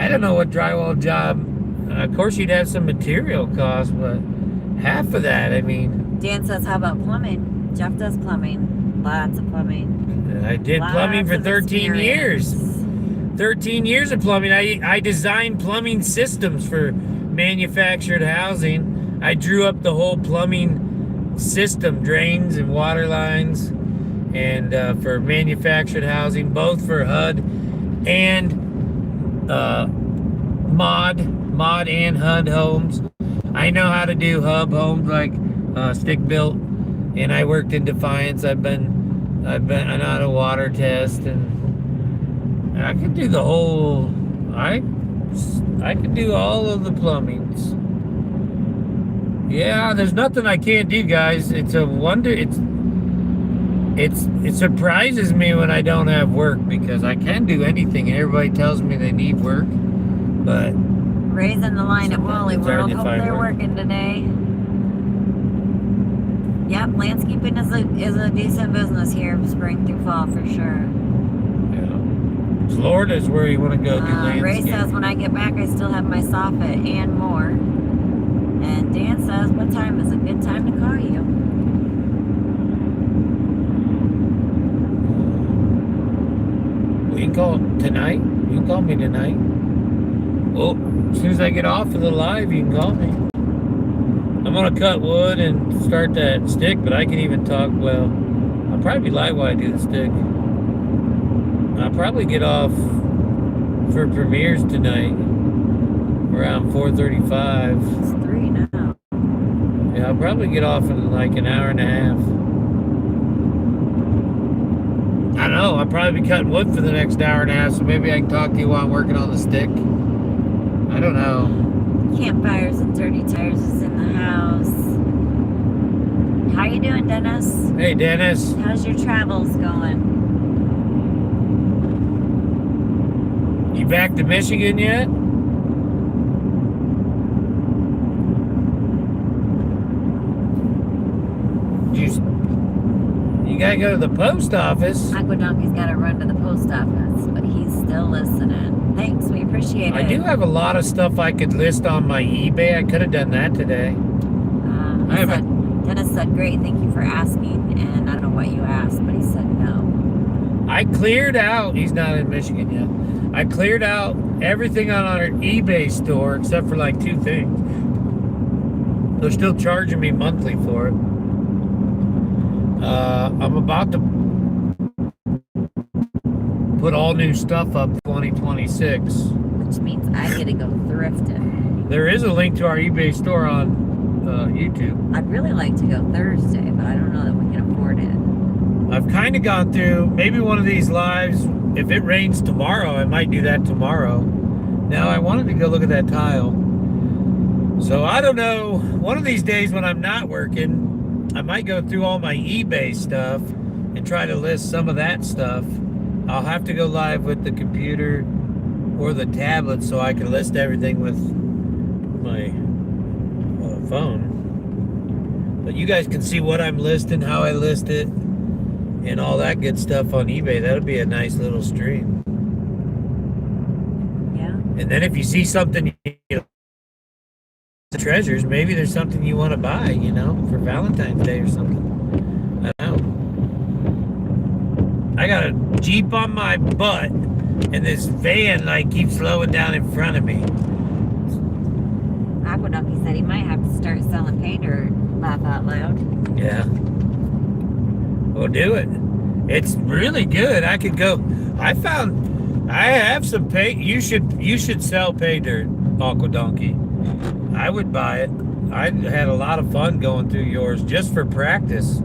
I don't know what drywall job. Of course, you'd have some material costs, but half of that, I mean. Dan says, how about plumbing? Jeff does plumbing. Lots of plumbing. I did plumbing for 13 years. 13 years of plumbing. I designed plumbing systems for manufactured housing. I drew up the whole plumbing system, drains and water lines, and for manufactured housing, both for HUD and mod and HUD homes. I know how to do hub homes like stick built, and I worked in Defiance. I know how to water test, and I could do the whole. I could do all of the plumbings. Yeah, there's nothing I can't do, guys. It's a wonder. It surprises me when I don't have work, because I can do anything, and everybody tells me they need work, but Raising the line at Wally it's hard World. to Hope find they're work. working today. Yep, landscaping is a decent business here, spring through fall for sure. yeah. Florida's where you want to go do Ray landscape. says, when I get back, I still have my soffit and more. And Dan says, what time is a good time to call you? You can call tonight. You can call me tonight. Well, as soon as I get off of the live, you can call me. I'm gonna cut wood and start that stick, but I can even talk. Well, I'll probably be live while I do the stick. I'll probably get off for premieres tonight around 4:35. It's 3 now. Yeah, I'll probably get off in like an hour and a half. I don't know. I'll probably be cutting wood for the next hour and a half, so maybe I can talk to you while I'm working on the stick. I don't know. Campfires and dirty tires is in the house. How you doing, Dennis? Hey, Dennis. How's your travels going? You back to Michigan yet? You gotta go to the post office. Aquadonkey's got to run to the post office, but he's still listening. Thanks, we appreciate it. I do have a lot of stuff I could list on my eBay. I could have done that today. Dennis said, great, thank you for asking. And I don't know what you asked, but he said no. I cleared out, he's not in Michigan yet. I cleared out everything on our eBay store except for like 2 things. They're still charging me monthly for it. I'm about to put all new stuff up 2026. Which means I get to go thrifting. There is a link to our eBay store on YouTube. I'd really like to go Thursday, but I don't know that we can afford it. I've kind of gone through maybe one of these lives. If it rains tomorrow, I might do that tomorrow. Now, I wanted to go look at that tile. So I don't know. One of these days when I'm not working, I might go through all my eBay stuff and try to list some of that stuff. I'll have to go live with the computer or the tablet so I can list everything with my phone. But you guys can see what I'm listing, how I list it, and all that good stuff on eBay. That'll be a nice little stream. Yeah. And then if you see something, treasures, maybe there's something you want to buy, for Valentine's Day or something. I don't know. I got a Jeep on my butt, and this van keeps slowing down in front of me. Aqueduct, he said he might have to start selling pay dirt. Laugh out loud. Yeah. We'll do it. It's really good. I could go. I have some pay. You should sell pay dirt, Aquadonkey. I would buy it. I had a lot of fun going through yours just for practice.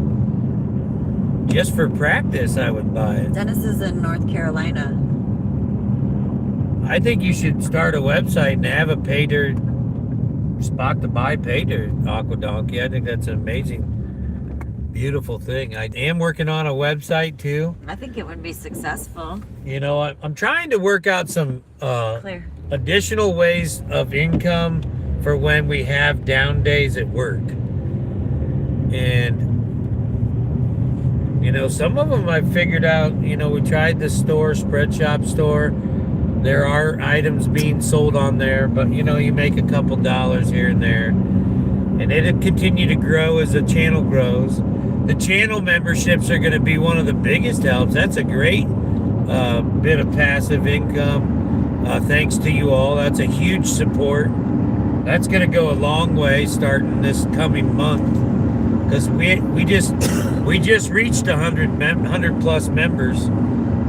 Just for practice, I would buy it. Dennis is in North Carolina. I think you should start a website and have a pay dirt spot to buy pay dirt, Aquadonkey. I think that's an amazing, beautiful thing. I am working on a website too. I think it would be successful. I'm trying to work out some additional ways of income for when we have down days at work. And some of them I've figured out. We tried the spread shop store. There are items being sold on there, but you make a couple dollars here and there, and it'll continue to grow as the channel grows. The channel memberships are going to be one of the biggest helps. That's a great bit of passive income. Thanks to you all. That's a huge support. That's going to go a long way starting this coming month, because we just reached 100 plus members.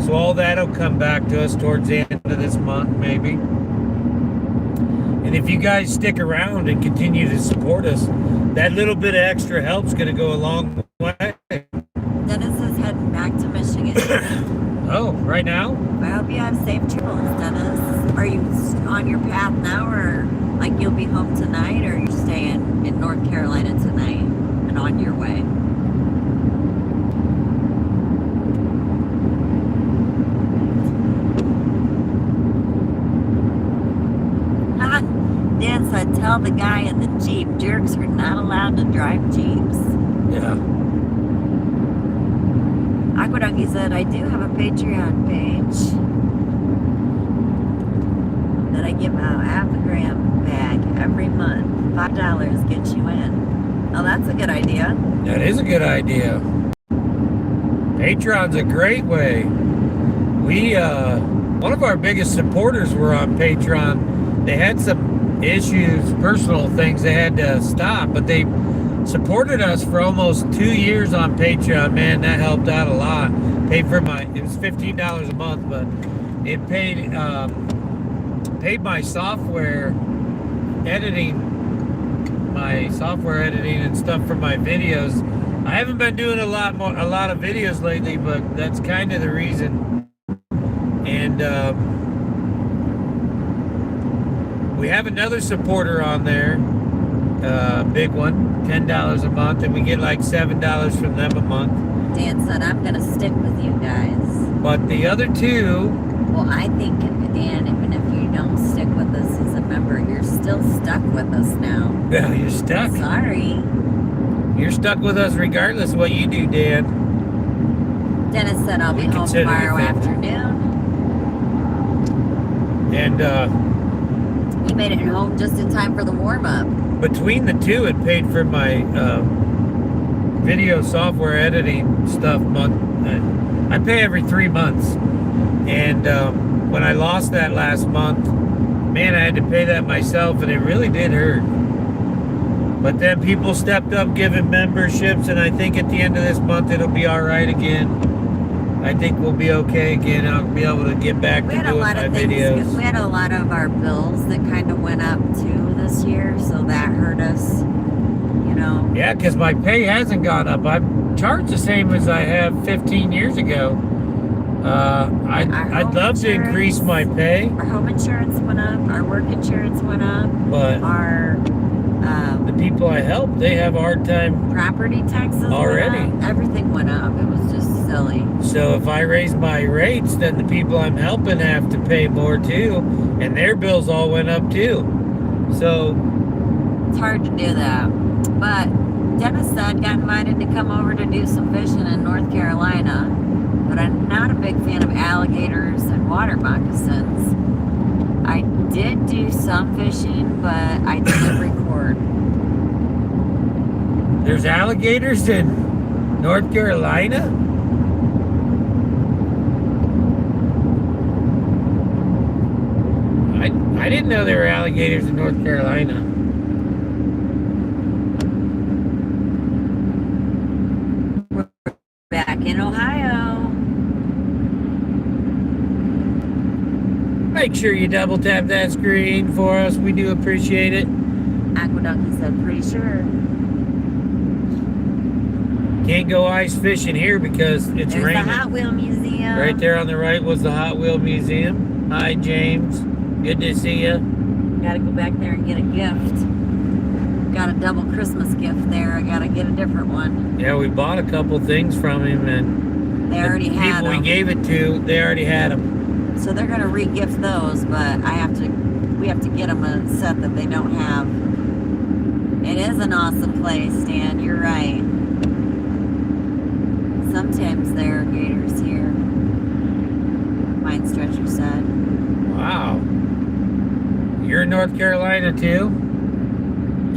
So all that'll come back to us towards the end of this month, maybe. And if you guys stick around and continue to support us, that little bit of extra help's going to go a long way. Dennis is heading back to Michigan. Oh, right now? I hope you have safe travels, Dennis. Are you on your path now, or you'll be home tonight, or you're staying in North Carolina tonight and on your way? Dan said, tell the guy in the Jeep, jerks are not allowed to drive Jeeps. Yeah. Aquadonkey said, I do have a Patreon page that I give out half a gram bag every month. $5 gets you in. Oh, that's a good idea. That is a good idea. Patreon's a great way. One of our biggest supporters were on Patreon. They had some issues, personal things they had to stop, but they supported us for almost 2 years on Patreon. Man, that helped out a lot. It was $15 a month, but it paid my software editing and stuff for my videos. I haven't been doing a lot of videos lately, but that's kind of the reason. And we have another supporter on there, big one, $10 a month, and we get $7 from them a month. Dan said, I'm going to stick with you guys. But the other two... Well, I think, Dan, even if you don't stick with us as a member, you're still stuck with us now. Well, you're stuck. Sorry. You're stuck with us regardless of what you do, Dan. Dennis said, I'll be home tomorrow afternoon. And, he made it home just in time for the warm-up. Between the two, it paid for my video software editing stuff month. I pay every 3 months. And when I lost that last month, man, I had to pay that myself, and it really did hurt. But then people stepped up giving memberships, and I think at the end of this month, it'll be all right again. I think we'll be okay again. I'll be able to get back to doing my videos. We had a lot of our bills that kind of went up too this year, so that hurt us, Yeah, because my pay hasn't gone up. I'm charged the same as I have 15 years ago. I'd love to increase my pay. Our home insurance went up. Our work insurance went up. But the people I help, they have a hard time. Property taxes already. Went up. Everything went up. It was just silly. So if I raise my rates, then the people I'm helping have to pay more too, and their bills all went up too. So it's hard to do that. But Dennis said got invited to come over to do some fishing in North Carolina, but I'm not a big fan of alligators and water moccasins. I did do some fishing, but I didn't record. There's alligators in North Carolina? I didn't know there were alligators in North Carolina. We're back in Ohio. Make sure you double tap that screen for us. We do appreciate it. Aqueduct said, pretty sure. Can't go ice fishing here because it's There's raining. the Hot Wheel Museum. Right there on the right was the Hot Wheel Museum. Hi, James. Good to see you. Gotta go back there and get a gift. Got a double Christmas gift there. I gotta get a different one. Yeah, we bought a couple things from him, and They already the had people them. we gave it to, they already had them. So they're gonna re-gift those, but we have to get them a set that they don't have. It is an awesome place, Stan. You're right. Sometimes there are gators here. Mind Stretcher said. Wow. You're in North Carolina too?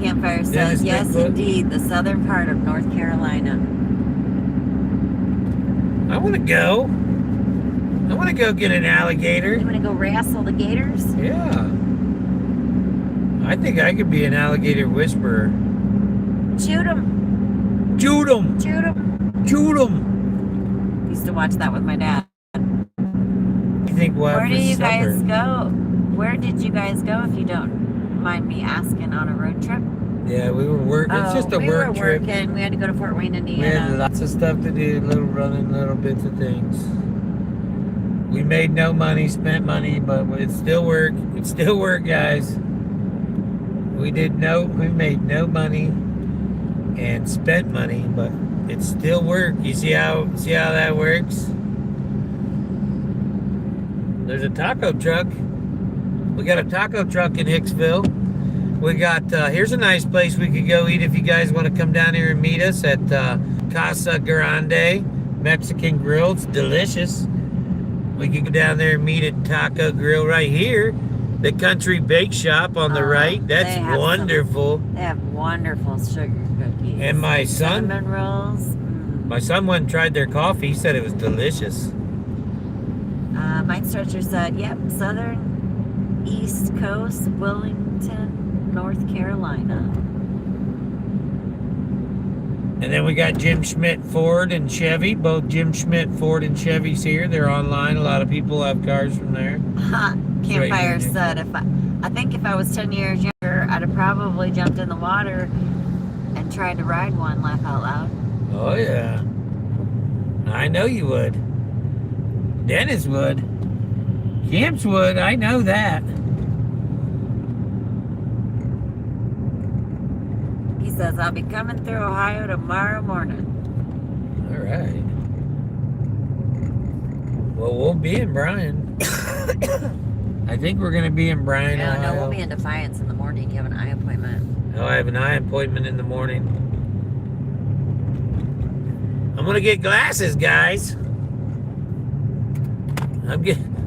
Campfire says, Dennis yes, Bigfoot. indeed, the southern part of North Carolina. I want to go. I want to go get an alligator. You want to go wrestle the gators? Yeah. I think I could be an alligator whisperer. Shoot them. Shoot 'em! Shoot them. Shoot 'em! Used to watch that with my dad. You think we'll have Where do for you supper? guys go? Where did you guys go, if you don't mind me asking, on a road trip? Yeah, we were working. It's just a we work were trip. working. We had to go to Fort Wayne, We had Indiana. lots of stuff to do, little running, little bits of things. We made no money, spent money, but it's still work. It's still work, guys. We made no money and spent money, but it's still work. You see how that works? There's a taco truck. We got a taco truck in Hicksville. We got, here's a nice place we could go eat if you guys want to come down here and meet us at Casa Grande Mexican Grill. It's delicious. We could go down there and meet at Taco Grill right here. The Country Bake Shop on the right. That's they have wonderful. They have wonderful sugar cookies. And my son, Cinnamon rolls. my son went and tried their coffee. He said it was delicious. Mind Stretcher said, yep, southern East Coast, Wilmington, North Carolina. And then we got Jim Schmidt Ford and Chevy. Both Jim Schmidt Ford and Chevy's here. They're online. A lot of people have cars from there. Campfire Right. said, I think if I was 10 years younger, I'd have probably jumped in the water and tried to ride one, laugh out loud. Oh, yeah. I know you would. Dennis would. Camps would. I know that. He says, I'll be coming through Ohio tomorrow morning. All right. Well, we'll be in Bryan. I think we're going to be in Bryan, No, Ohio. we'll be in Defiance in the morning. You have an eye appointment. Oh, I have an eye appointment in the morning. I'm going to get glasses, guys.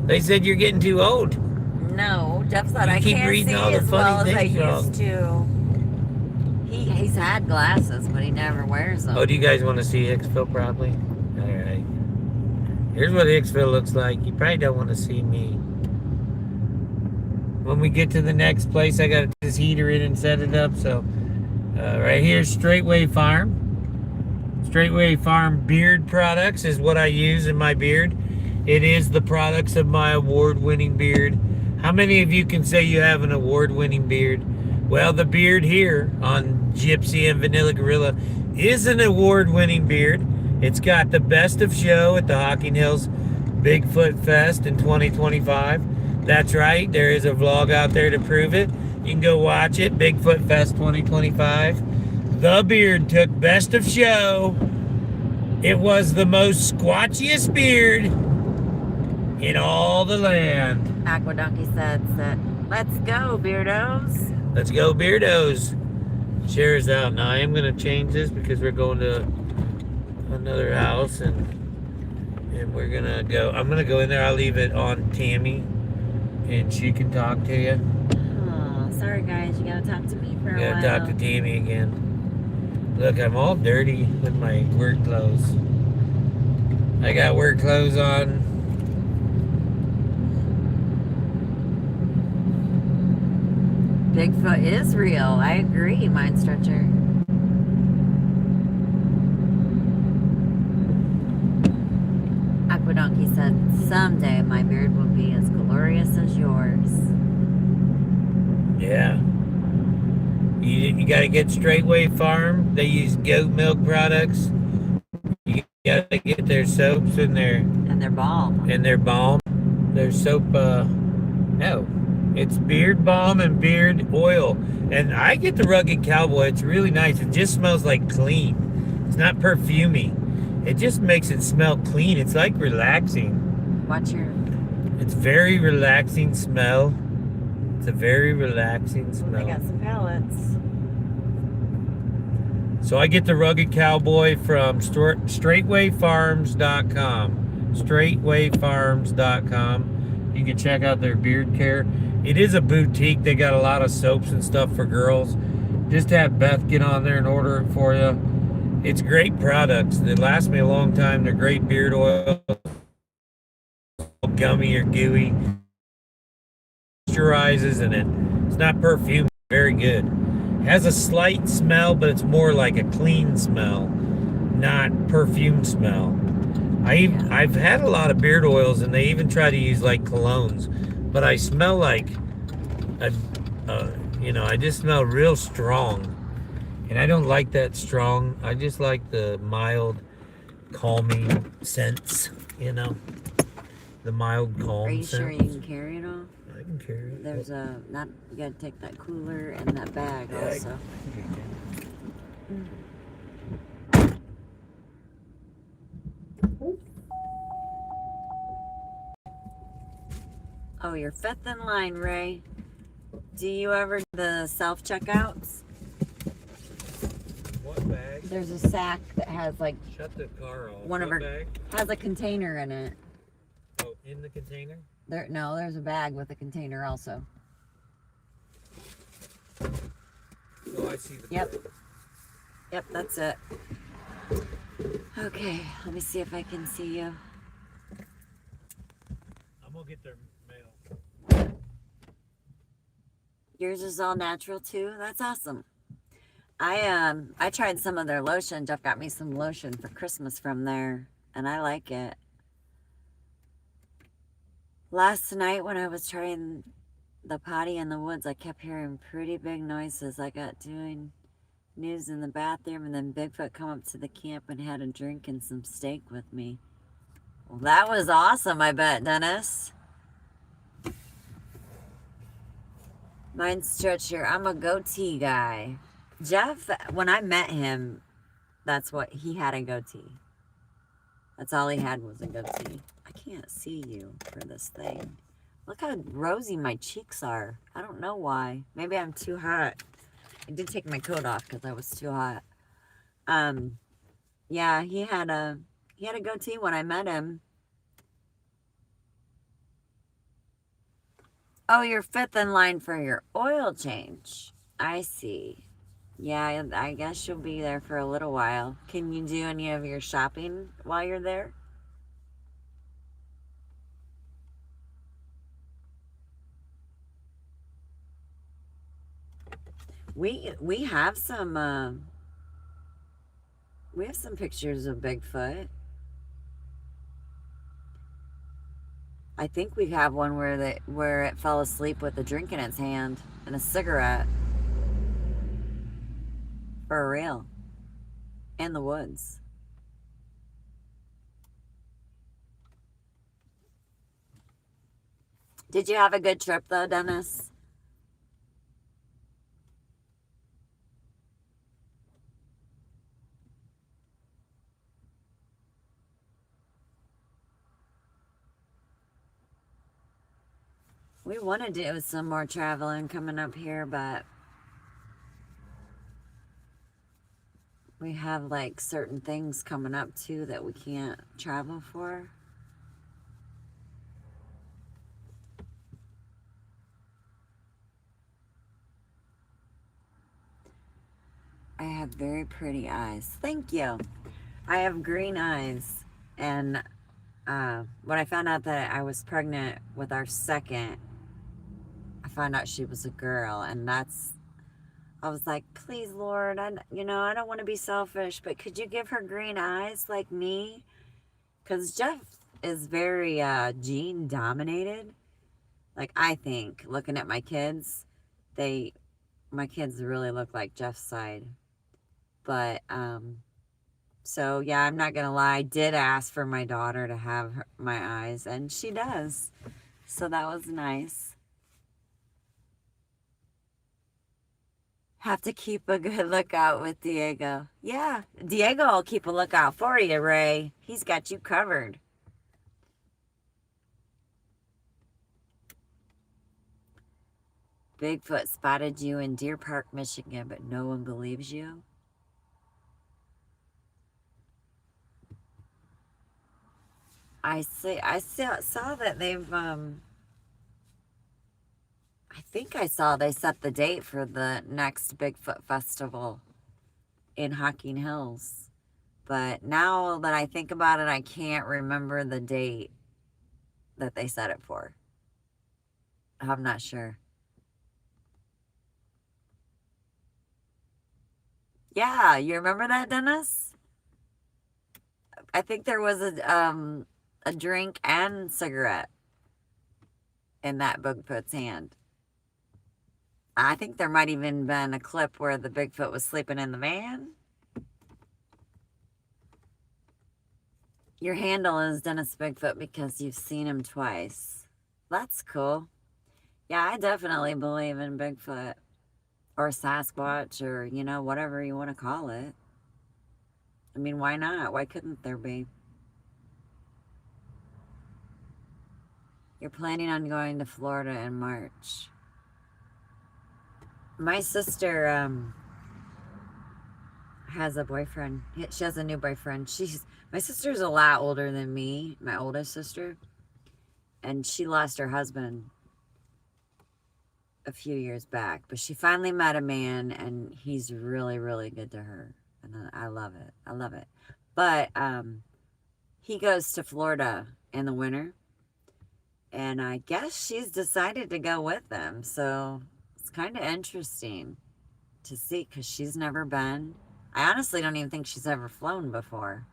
They said you're getting too old. No, Jeff said You I keep can't reading see all the as funny well as I things wrong. used to. He's had glasses, but he never wears them. Oh, do you guys want to see Hicksville probably? All right. Here's what Hicksville looks like. You probably don't want to see me. When we get to the next place, I got to put this heater in and set it up. So right here, Straightway Farm. Straightway Farm beard products is what I use in my beard. It is the products of my award-winning beard. How many of you can say you have an award-winning beard? Well, the beard here on Gypsy and Vanilla Gorilla is an award-winning beard. It's got the best of show at the Hocking Hills Bigfoot Fest in 2025. That's right, there is a vlog out there to prove it. You can go watch it, Bigfoot Fest 2025. The beard took best of show. It was the most squatchiest beard in all the land. Aquadonkey said, let's go, beardos. Let's go, beardos. Share's out now. I am going to change this because we're going to another house and we're going to go. I'm going to go in there. I'll leave it on Tammi and she can talk to you. Oh, sorry guys, you gotta talk to me for a You while. gotta talk to Tammi again. Look, I'm all dirty with my work clothes. I got work clothes on. Bigfoot is real. I agree, Mind Stretcher. Aquadonkey said, someday my beard will be as glorious as yours. Yeah. You gotta get Straightway Farm. They use goat milk products. You gotta get their soaps and their balm. Their soap, no. It's beard balm and beard oil. And I get the Rugged Cowboy. It's really nice. It just smells like clean. It's not perfumey. It just makes it smell clean. It's like relaxing. Watch your... It's very relaxing smell. It's a very relaxing smell. They got some pallets. So I get the Rugged Cowboy from straightwayfarms.com. Straightwayfarms.com. You can check out their beard care. It is a boutique. They got a lot of soaps and stuff for girls. Just have Beth get on there and order it for you. It's great products. They last me a long time. They're great beard oil. Gummy or gooey. Moisturizes and it's not perfume. Very good. Has a slight smell, but it's more like a clean smell, not perfume smell. I've had a lot of beard oils, and they even try to use like colognes, but I smell like I just smell real strong, and I don't like that strong. I just like the mild, calming scents. The mild, calm. Are you scents. sure you can carry it all? I can carry it. There's you gotta take that cooler and that bag also. Oh, you're fifth in line, Ray. Do you ever do the self-checkouts? What bag? There's a sack that has like... Shut the car off. One of her... bag? Has a container in it. Oh, in the container? No, there's a bag with a container also. Oh, I see the Yep. Yep, that's it. Okay, let me see if I can see you. I'm gonna get their mail. Yours is all natural too? That's awesome. I tried some of their lotion. Jeff got me some lotion for Christmas from there, and I like it. Last night when I was trying the potty in the woods, I kept hearing pretty big noises. I got doing news in the bathroom, and then Bigfoot come up to the camp and had a drink and some steak with me. Well, that was awesome, I bet, Dennis. Mind Stretcher, I'm a goatee guy. Jeff, when I met him, that's what he had, a goatee. That's all he had was a goatee. I can't see you for this thing. Look how rosy my cheeks are. I don't know why. Maybe I'm too hot. I did take my coat off because I was too hot. Yeah, he had a goatee when I met him. Oh, you're fifth in line for your oil change. I see. Yeah, I guess you'll be there for a little while. Can you do any of your shopping while you're there? We have some pictures of Bigfoot. I think we have one where it fell asleep with a drink in its hand and a cigarette. For real. In the woods. Did you have a good trip though, Dennis? We want to do some more traveling coming up here, but we have like certain things coming up too that we can't travel for. have very pretty eyes. Thank you. I have green eyes. And when I found out that I was pregnant with our second, I found out she was a girl. And I was like, please, Lord, I don't want to be selfish, but could you give her green eyes like me? Because Jeff is very gene dominated. Like, I think, looking at my kids, my kids really look like Jeff's side. But, so yeah, I'm not going to lie. I did ask for my daughter to have my eyes, and she does. So that was nice. Have to keep a good lookout with Diego. Yeah, Diego will keep a lookout for you, Ray. He's got you covered. Bigfoot spotted you in Deer Park, Michigan, but no one believes you. I saw that they've, I think I saw they set the date for the next Bigfoot festival in Hocking Hills. But now that I think about it, I can't remember the date that they set it for. I'm not sure. Yeah, you remember that, Dennis? I think there was a drink and cigarette in that Bigfoot's hand. I think there might even been a clip where the Bigfoot was sleeping in the van. Your handle is Dennis Bigfoot because you've seen him twice. That's cool. Yeah, I definitely believe in Bigfoot or Sasquatch or, whatever you want to call it. I mean, why not? Why couldn't there be? You're planning on going to Florida in March. My sister has a boyfriend. She has a new boyfriend. My sister's a lot older than me, my oldest sister. And she lost her husband a few years back. But she finally met a man, and he's really, really good to her. And I love it. I love it. But he goes to Florida in the winter. And I guess she's decided to go with them. So it's kind of interesting to see because she's never been. I honestly don't even think she's ever flown before.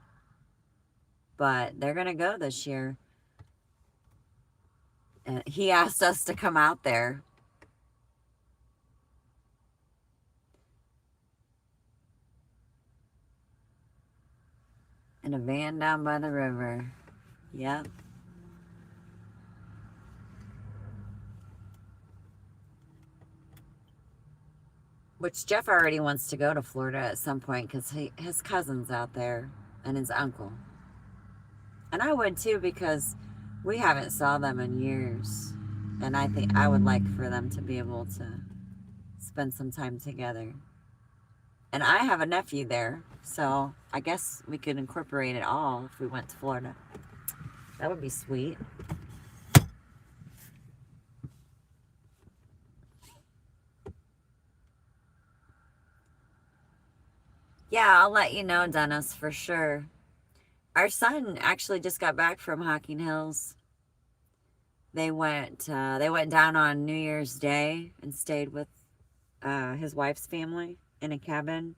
But they're going to go this year. And he asked us to come out there. In a van down by the river. Yep. Which Jeff already wants to go to Florida at some point because his cousin's out there and his uncle. And I would too because we haven't saw them in years. And I think I would like for them to be able to spend some time together. And I have a nephew there, so I guess we could incorporate it all if we went to Florida. That would be sweet. Yeah, I'll let you know, Dennis, for sure. Our son actually just got back from Hocking Hills. They went down on New Year's Day and stayed with his wife's family in a cabin.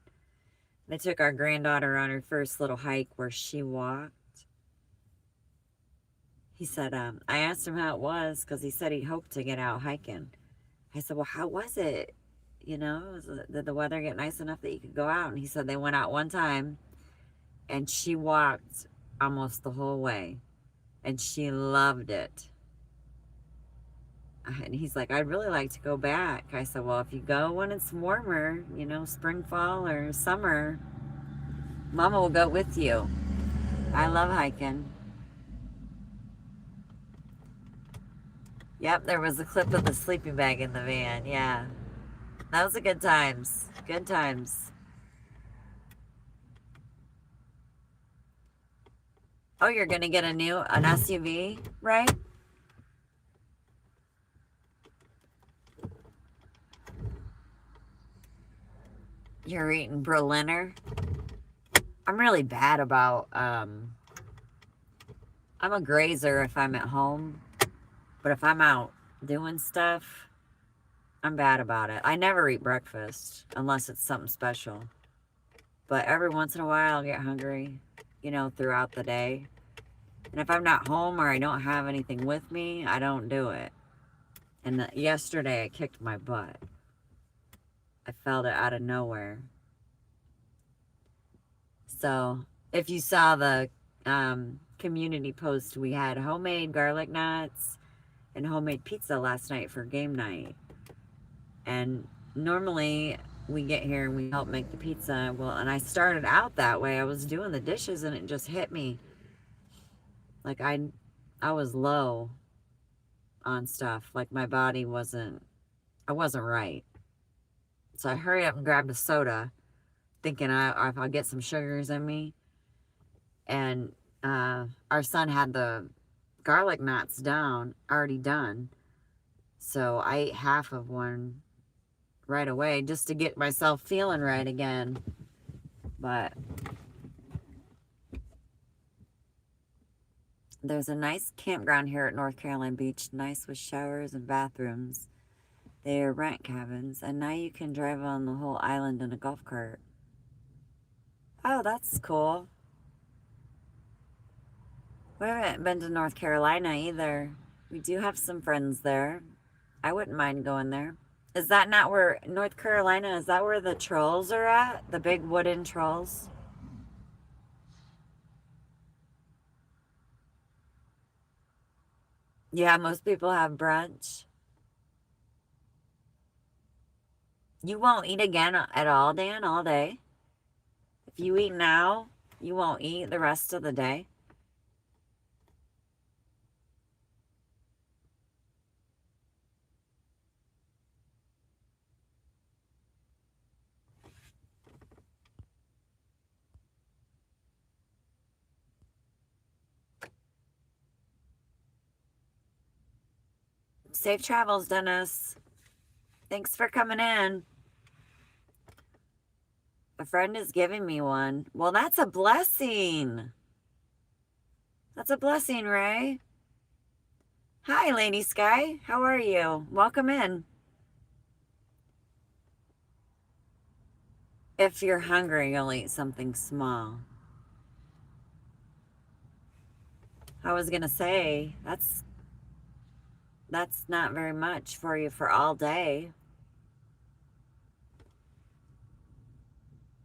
They took our granddaughter on her first little hike where she walked. He said, I asked him how it was because he said he hoped to get out hiking. I said, well, how was it? Did the weather get nice enough that you could go out? And he said they went out one time and she walked almost the whole way and she loved it. And he's like, I'd really like to go back. I said, well, if you go when it's warmer, spring, fall, or summer, Mama will go with you. I love hiking. Yep, there was a clip of the sleeping bag in the van. Yeah. That was a good times. Good times. Oh, you're going to get an SUV, right? You're eating Berliner. I'm really bad about, I'm a grazer if I'm at home, but if I'm out doing stuff, I'm bad about it. I never eat breakfast unless it's something special. But every once in a while, I'll get hungry, you know, throughout the day. And if I'm not home or I don't have anything with me, I don't do it. And yesterday, I kicked my butt. I felt it out of nowhere. So, if you saw the community post, we had homemade garlic knots and homemade pizza last night for game night. And normally we get here and we help make the pizza. Well, and I started out that way. I was doing the dishes and it just hit me. Like I was low on stuff. Like my body I wasn't right. So I hurry up and grabbed a soda, thinking I'll get some sugars in me. And our son had the garlic knots already done. So I ate half of one right away just to get myself feeling right again. But there's a nice campground here at North Carolina Beach, nice with showers and bathrooms. They are rent cabins, and now you can drive on the whole island in a golf cart. Oh, that's cool. We haven't been to North Carolina either. We do have some friends there. I wouldn't mind going there. Is that not where, North Carolina, is that where the trolls are at? The big wooden trolls? Yeah, most people have brunch. You won't eat again at all, Dan, all day? If you eat now, you won't eat the rest of the day? Safe travels, Dennis. Thanks for coming in. A friend is giving me one. Well, that's a blessing. That's a blessing, Ray. Hi, Lady Sky. How are you? Welcome in. If you're hungry, you'll eat something small. I was going to say, that's not very much for you for all day.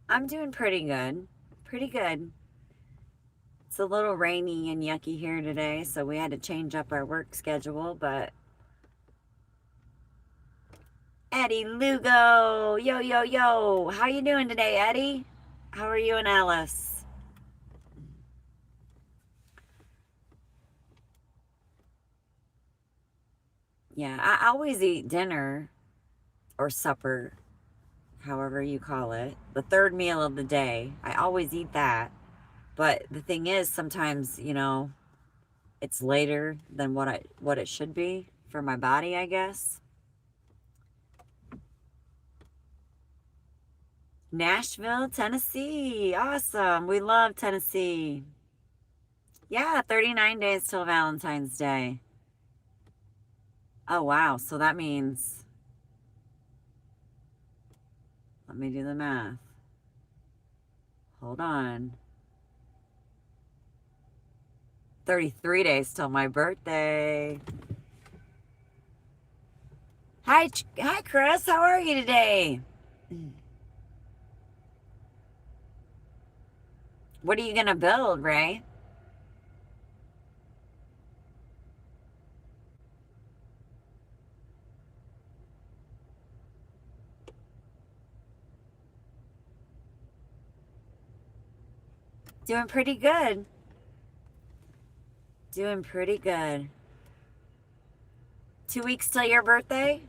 I'm doing pretty good. Pretty good. It's a little rainy and yucky here today, so we had to change up our work schedule, but Eddie Lugo, yo, yo, yo. How you doing today, Eddie? How are you and Alice? Yeah, I always eat dinner or supper, however you call it, the third meal of the day. I always eat that. But the thing is, sometimes, you know, it's later than what it should be for my body, I guess. Nashville, Tennessee. Awesome. We love Tennessee. Yeah, 39 days till Valentine's Day. Oh, wow. So that means, let me do the math. Hold on. 33 days till my birthday. Hi, Chris. How are you today? What are you going to build, Ray? Doing pretty good. Doing pretty good. 2 weeks till your birthday?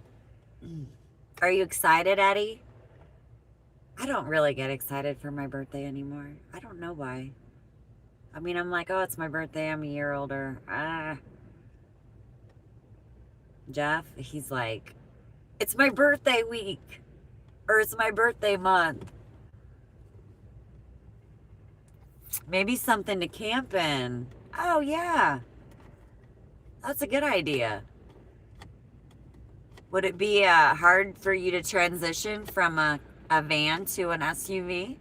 Are you excited, Eddie? I don't really get excited for my birthday anymore. I don't know why. I mean, I'm like, oh, it's my birthday. I'm a year older. Jeff, he's like, it's my birthday week. Or it's my birthday month. Maybe something to camp in. Oh, yeah. That's a good idea. Would it be hard for you to transition from a van to an SUV?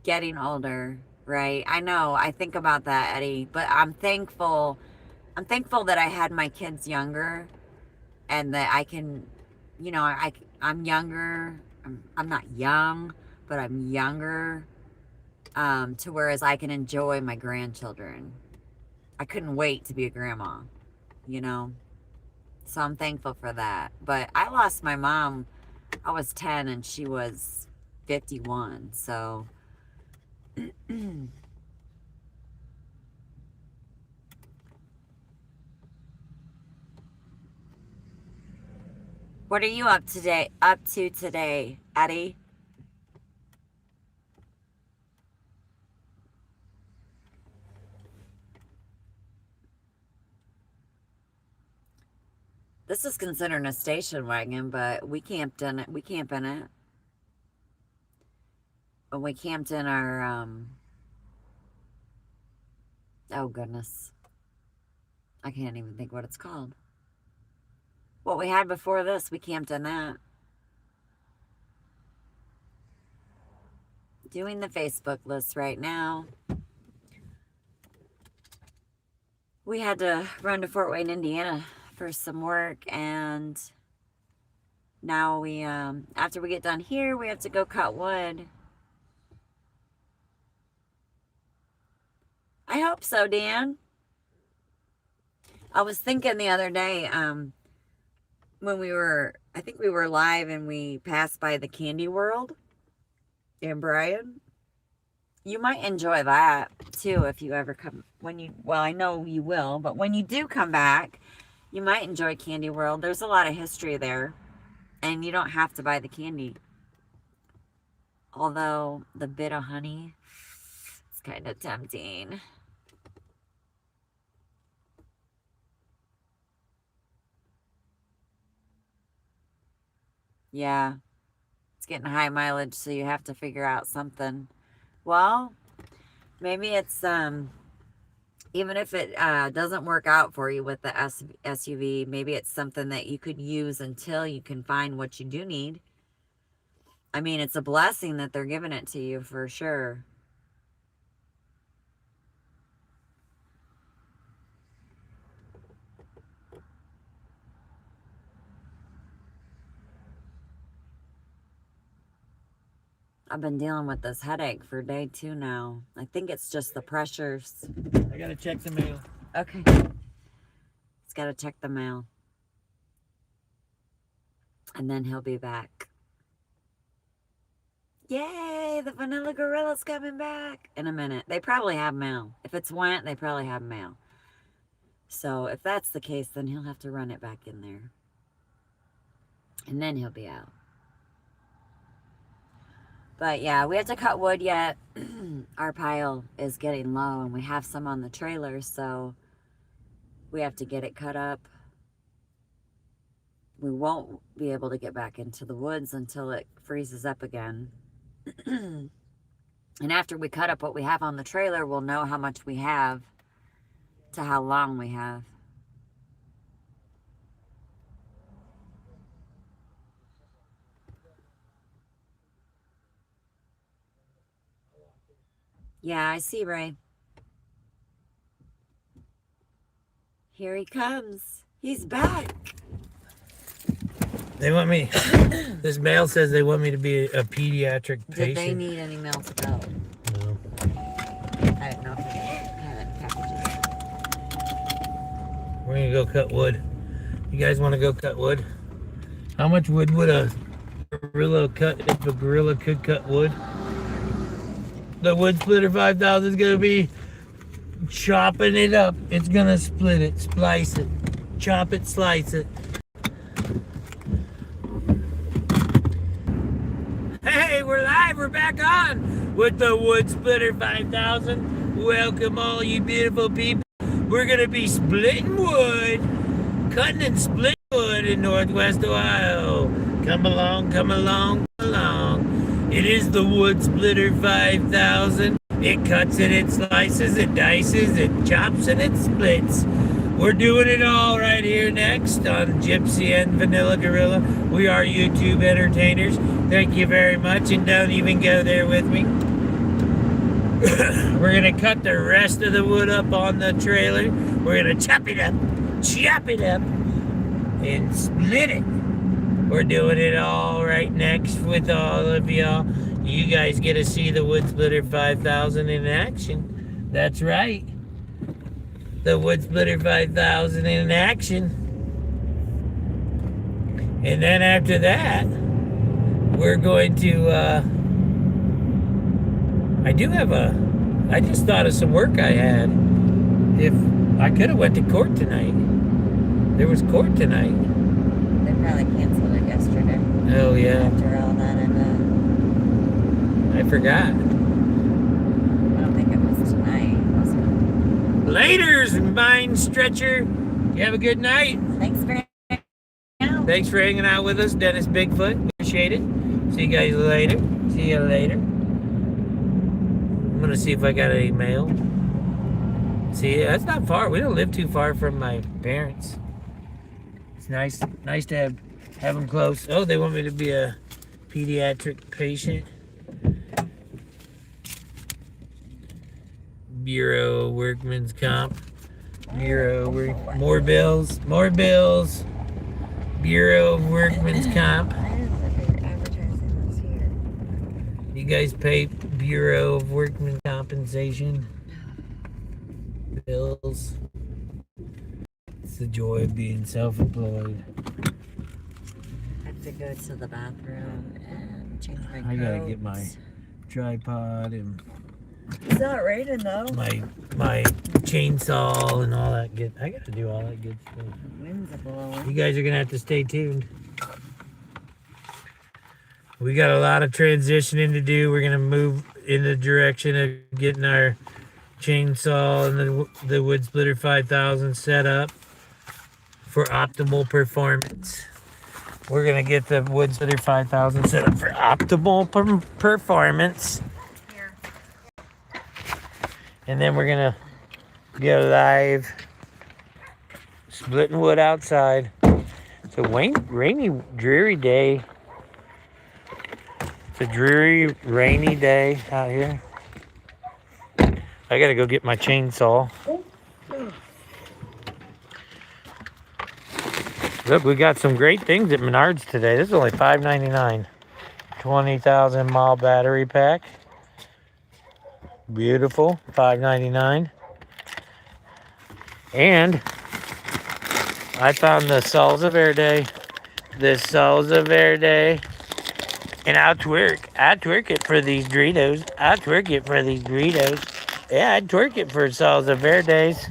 Getting older, right? I know. I think about that, Eddie. But I'm thankful. I'm thankful that I had my kids younger, and that I can, you know, I'm younger. I'm not young, but I'm younger. To whereas I can enjoy my grandchildren. I couldn't wait to be a grandma, you know? So I'm thankful for that. But I lost my mom. I was 10 and she was 51. So what are you up to today, Eddie? This is considered a station wagon, but we camped in it. We camp in it. And we camped in our, oh goodness. I can't even think what it's called. What we had before this, we camped in that. Doing the Facebook list right now. We had to run to Fort Wayne, Indiana for some work, and now we after we get done here, we have to go cut wood. I hope so, Dan. I was thinking the other day, when I think we were live and we passed by the Candy World in Bryan. You might enjoy that too if you ever come, well, I know you will, but when you do come back, you might enjoy Candy World. There's a lot of history there, and you don't have to buy the candy. Although the bit of honey, it's kind of tempting. Yeah, it's getting high mileage, so you have to figure out something. Well, maybe it's even if it doesn't work out for you with the SUV, maybe it's something that you could use until you can find what you do need. I mean, it's a blessing that they're giving it to you for sure. I've been dealing with this headache for day 2 now. I think it's just the pressures. I gotta check the mail. Okay. He's got to check the mail. And then he'll be back. Yay! The Vanilla Gorilla's coming back in a minute. They probably have mail. If it's went, they probably have mail. So if that's the case, then he'll have to run it back in there. And then he'll be out. But yeah, we have to cut wood yet. Our pile is getting low and we have some on the trailer, so we have to get it cut up. We won't be able to get back into the woods until it freezes up again. And after we cut up what we have on the trailer, we'll know how much we have to how long we have. Yeah, I see, Ray. Here he comes. He's back. They want me. This mail says they want me to be a pediatric patient. Did they need any mail to go? No. I don't know if they have any packages. We're gonna go cut wood. You guys want to go cut wood? How much wood would a gorilla cut if a gorilla could cut wood? The Woodsplitter 5000 is gonna be chopping it up. It's gonna split it, splice it, chop it, slice it. Hey, we're live. We're back on with the Woodsplitter 5000. Welcome all you beautiful people. We're gonna be splitting wood, cutting and splitting wood in Northwest Ohio. Come along, come along, come along. It is the Woodsplitter 5000. It cuts and it slices, it dices, it chops and it splits. We're doing it all right here next on Gypsy and Vanilla Gorilla. We are YouTube entertainers. Thank you very much, and don't even go there with me. We're gonna cut the rest of the wood up on the trailer. We're gonna chop it up, and split it. We're doing it all right next with all of y'all. You guys get to see the Woodsplitter 5000 in action. That's right. The Woodsplitter 5000 in action. And then after that, we're going to, I just thought of some work I had. If I could have went to court tonight. There was court tonight. They probably canceled it yesterday. Oh, yeah. After all that, I forgot. I don't think it was tonight, was it? Laters, mind stretcher. You have a good night. Thanks for hanging out. Thanks for hanging out with us, Dennis Bigfoot. Appreciate it. See you guys later. See you later. I'm gonna see if I got any mail. See, that's not far. We don't live too far from my parents. It's nice to have them close. Oh, they want me to be a pediatric patient. Bureau Workman's Comp. More bills. Bureau of Workman's Comp. Advertising was here. You guys pay Bureau of Workman Compensation bills. It's the joy of being self-employed. I have to go to the bathroom and change my I gotta coat. get my tripod and It's not raining though. my chainsaw and all that good. I gotta do all that good stuff. Winds are blowing. You guys are gonna have to stay tuned. We got a lot of transitioning to do. We're gonna move in the direction of getting our chainsaw and the Woodsplitter 5000 set up for optimal performance. We're gonna get the Woodsplitter 5000 set up for optimal performance. And then we're gonna go live splitting wood outside. It's a rainy, dreary day. It's a dreary, rainy day out here. I gotta go get my chainsaw. Look, we got some great things at Menards today. This is only $5.99. 20,000 mile battery pack. Beautiful, $5.99. And I found the Salsa Verde. And I'll twerk it for these Doritos. Yeah, I'd twerk it for Salsa Verdes.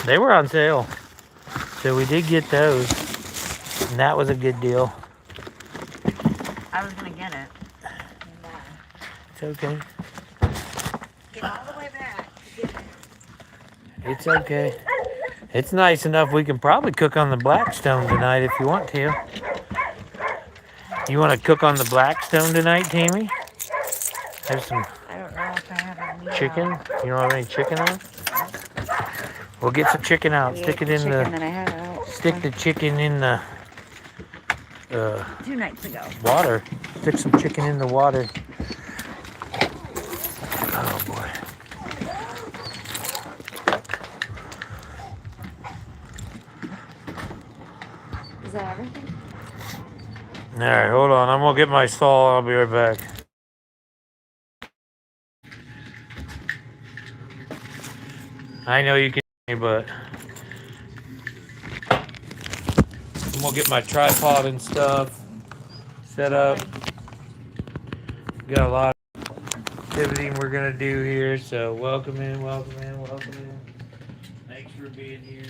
They were on sale. So we did get those. And that was a good deal. I was gonna get it. It's okay. Get all the way back. It's okay. It's nice enough we can probably cook on the Blackstone tonight if you want to. You want to cook on the Blackstone tonight, Tammi? There's some I don't know if I have any chicken. You don't have any chicken on? We'll get some chicken out. Stick it in chicken that the. I had out. Stick the chicken in the 2 nights ago. water. Stick some chicken in the water. Oh boy. Is that everything? All right, hold on. I'm gonna get my saw. I'll be right back. I know you can hear me, but I'm gonna get my tripod and stuff set up. Got a lot of activity we're gonna do here, so welcome in. Thanks for being here.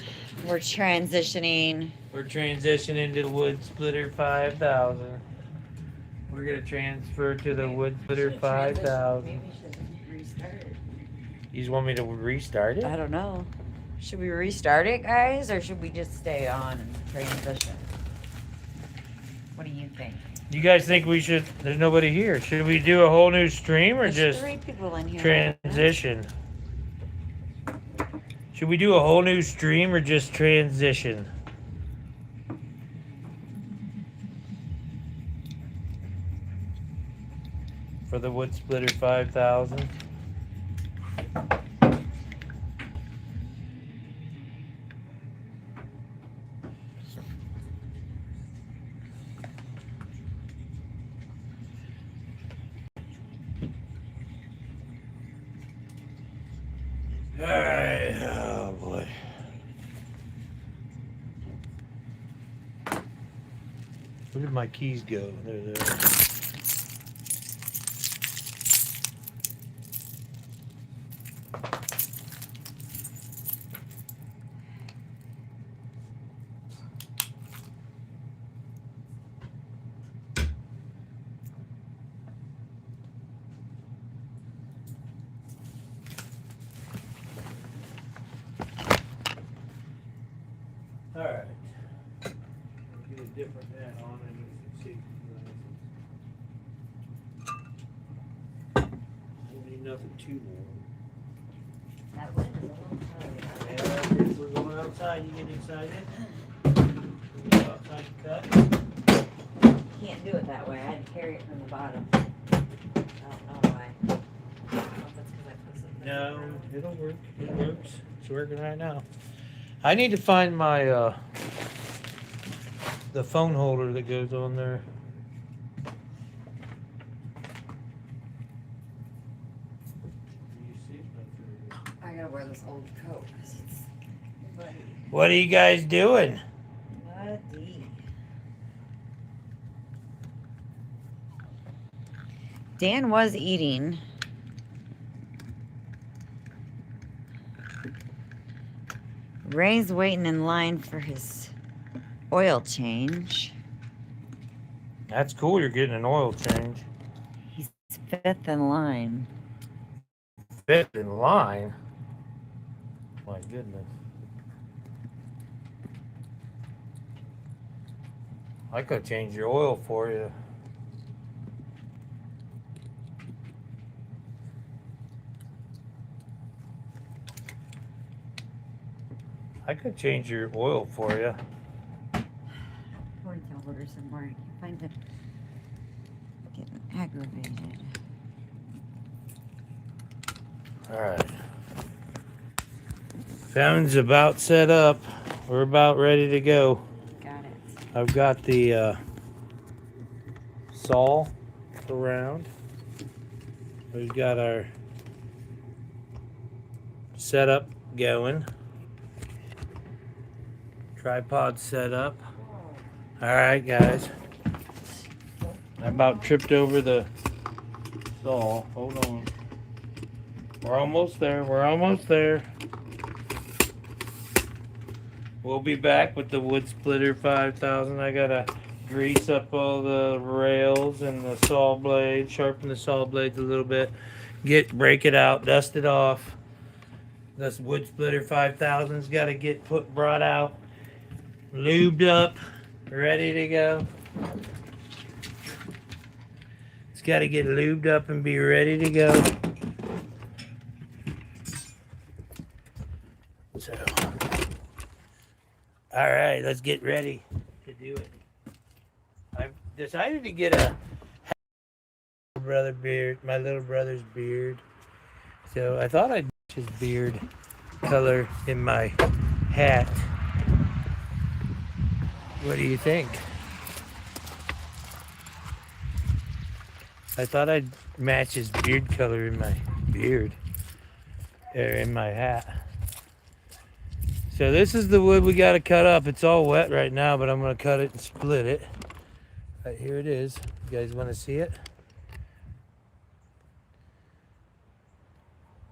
We're transitioning. We're transitioning to the Woodsplitter 5000. We're gonna transfer to the Woodsplitter 5000. Maybe we should restart it. You just want me to restart it? I don't know. Should we restart it, guys, or should we just stay on and transition? What do you think? You guys think we should? There's nobody here. Should we do a whole new stream or There's just 3 people in here. transition? Should we do a whole new stream or just transition? For the Woodsplitter 5000. Alright, oh boy. Where did my keys go? There they are. Alright. Get a different net on and you can see. Don't need nothing too warm. That wind is a little chilly. Yeah, if we're going outside, you get excited. We go outside to cut. Can't do it that way. I had to carry it from the bottom. I don't know why. I don't know if that's 'cause I put something No, around. it'll work. It works. It's working right now. I need to find my the phone holder that goes on there. I gotta wear this old coat because it's muddy. What are you guys doing? Muddy. Dan was eating. Ray's waiting in line for his oil change. That's cool. You're getting an oil change. He's 5th in line. 5th in line. My goodness. I could change your oil for you. I could change your oil for you. Going to order some more. I can't find it. Getting aggravated. All right. Fountain's about set up. We're about ready to go. Got it. I've got the saw around. We've got our setup going. Tripod set up. All right, guys. I about tripped over the saw. Hold on. We're almost there. We're almost there. We'll be back with the Woodsplitter 5000. I gotta grease up all the rails and the saw blade, sharpen the saw blades a little bit, break it out, dust it off. This Woodsplitter 5000's got to get brought out, lubed up, ready to go. It's got to get lubed up and be ready to go. So, all right, let's get ready to do it. I've decided to get my little brother's beard. So I thought I'd match his beard color in my hat. What do you think? I thought I'd match his beard color in my beard, or in my hat. So this is the wood we got to cut up. It's all wet right now, but I'm going to cut it and split it. Right, here it is. You guys want to see it?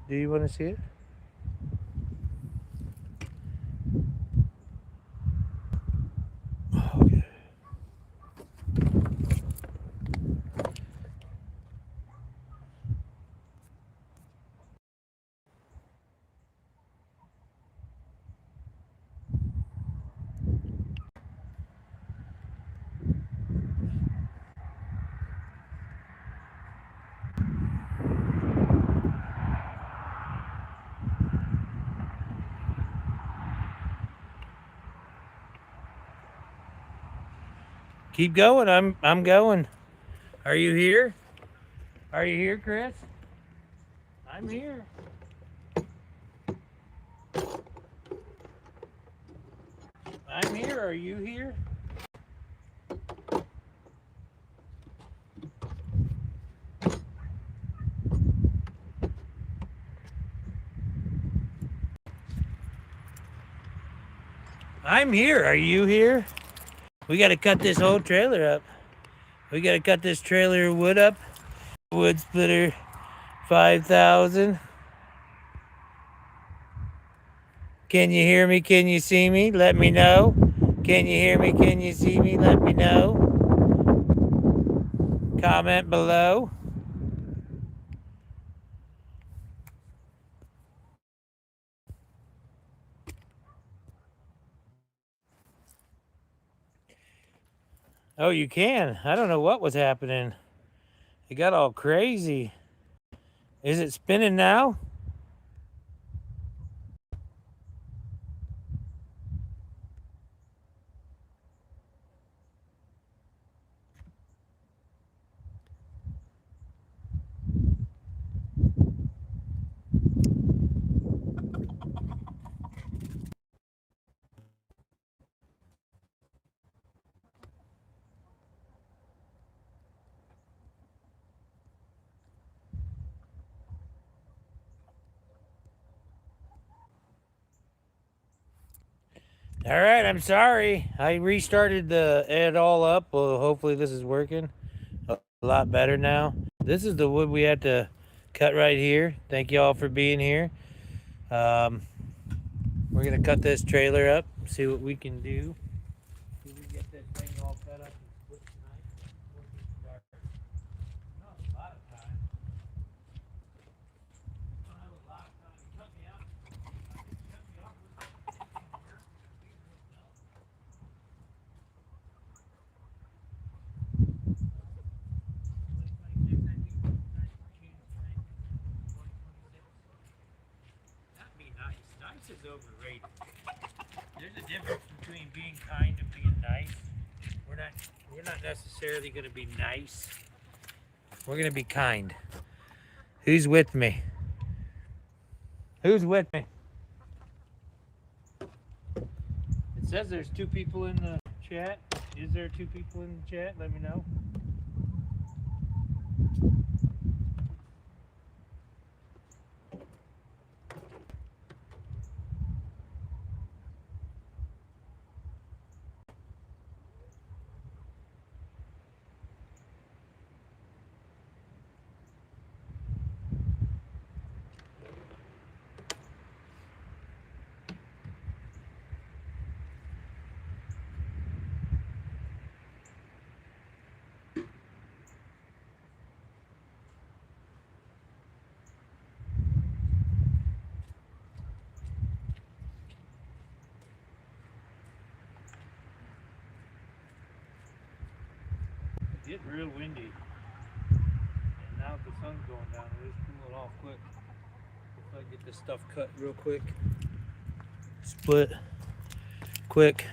Do you want to see it? Okay. Keep going. I'm going. Are you here? Are you here, Chris? I'm here. I'm here. Are you here? I'm here. Are you here? We got to cut this whole trailer up. We got to cut this trailer of wood up. Woodsplitter 5000. Can you hear me? Can you see me? Let me know. Can you hear me? Can you see me? Let me know. Comment below. Oh, you can. I don't know what was happening. It got all crazy. Is it spinning now? All right, I'm sorry. I restarted the it all up. Well, hopefully this is working a lot better now. This is the wood we had to cut right here. Thank you all for being here. We're gonna cut this trailer up, see what we can do. See if we can get this thing all cut up and split tonight before it gets dark. Not a lot of time. Don't have a lot of time. Cut me out. Cut me off. That'd be nice. Nice is overrated. There's a difference between being kind and being nice. We're not necessarily gonna be nice. We're gonna be kind. Who's with me? Who's with me? It says there's 2 people in the chat. Is there 2 people in the chat? Let me know. It's getting real windy. And now the sun's going down, it is cooling off quick. If I get this stuff cut real quick. Split. Quick.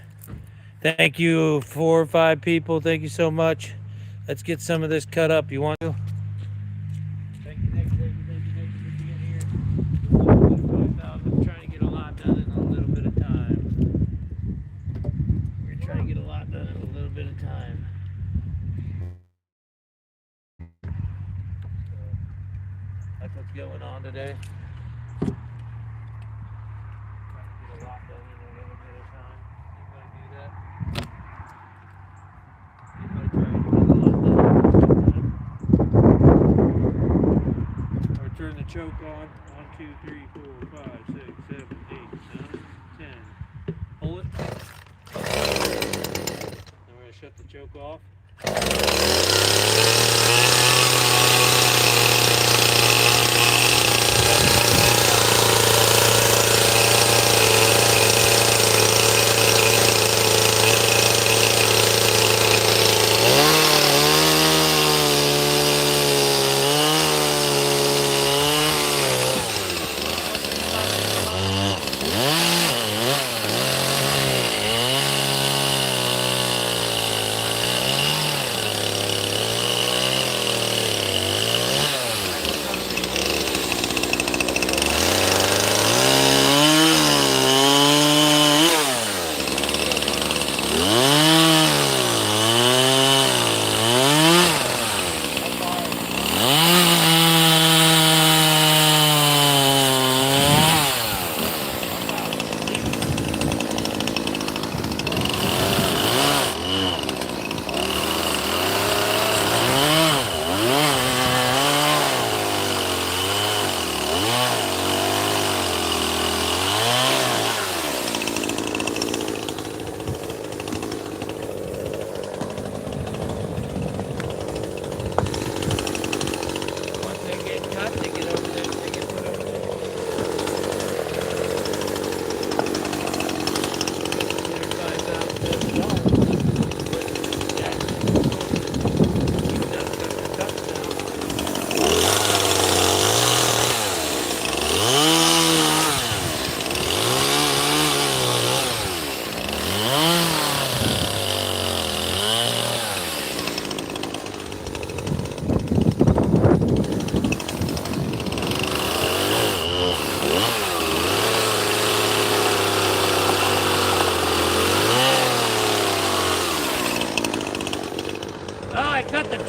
Thank you, 4 or 5 people. Thank you so much. Let's get some of this cut up. You want to? Thank you for being here. 5,000. Trying to get a lot done in a little bit of time. We're trying to get a lot done in a little bit of time. That's what's going on today. Trying to get a lot done in a little bit of time. Anybody do that? Anybody trying to get a lot done? Or turn the choke on. 1, 2, 3, 4, 5, 6, 7, 8, 9, 10. Pull it. Then we're going to shut the choke off.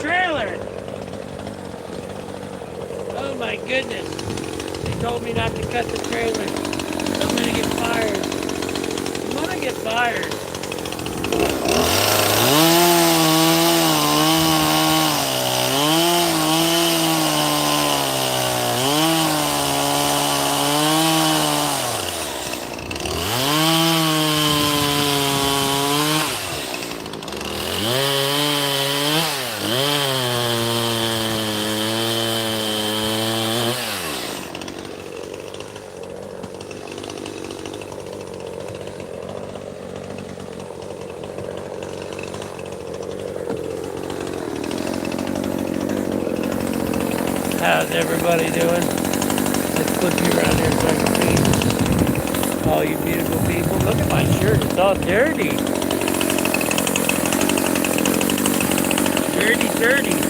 trailer. Oh my goodness. They told me not to cut the trailer. I'm gonna get fired. I'm gonna get fired. How's everybody doing? Let's flip you around here so I can see all you beautiful people. Look at my shirt, it's all dirty. Dirty, dirty.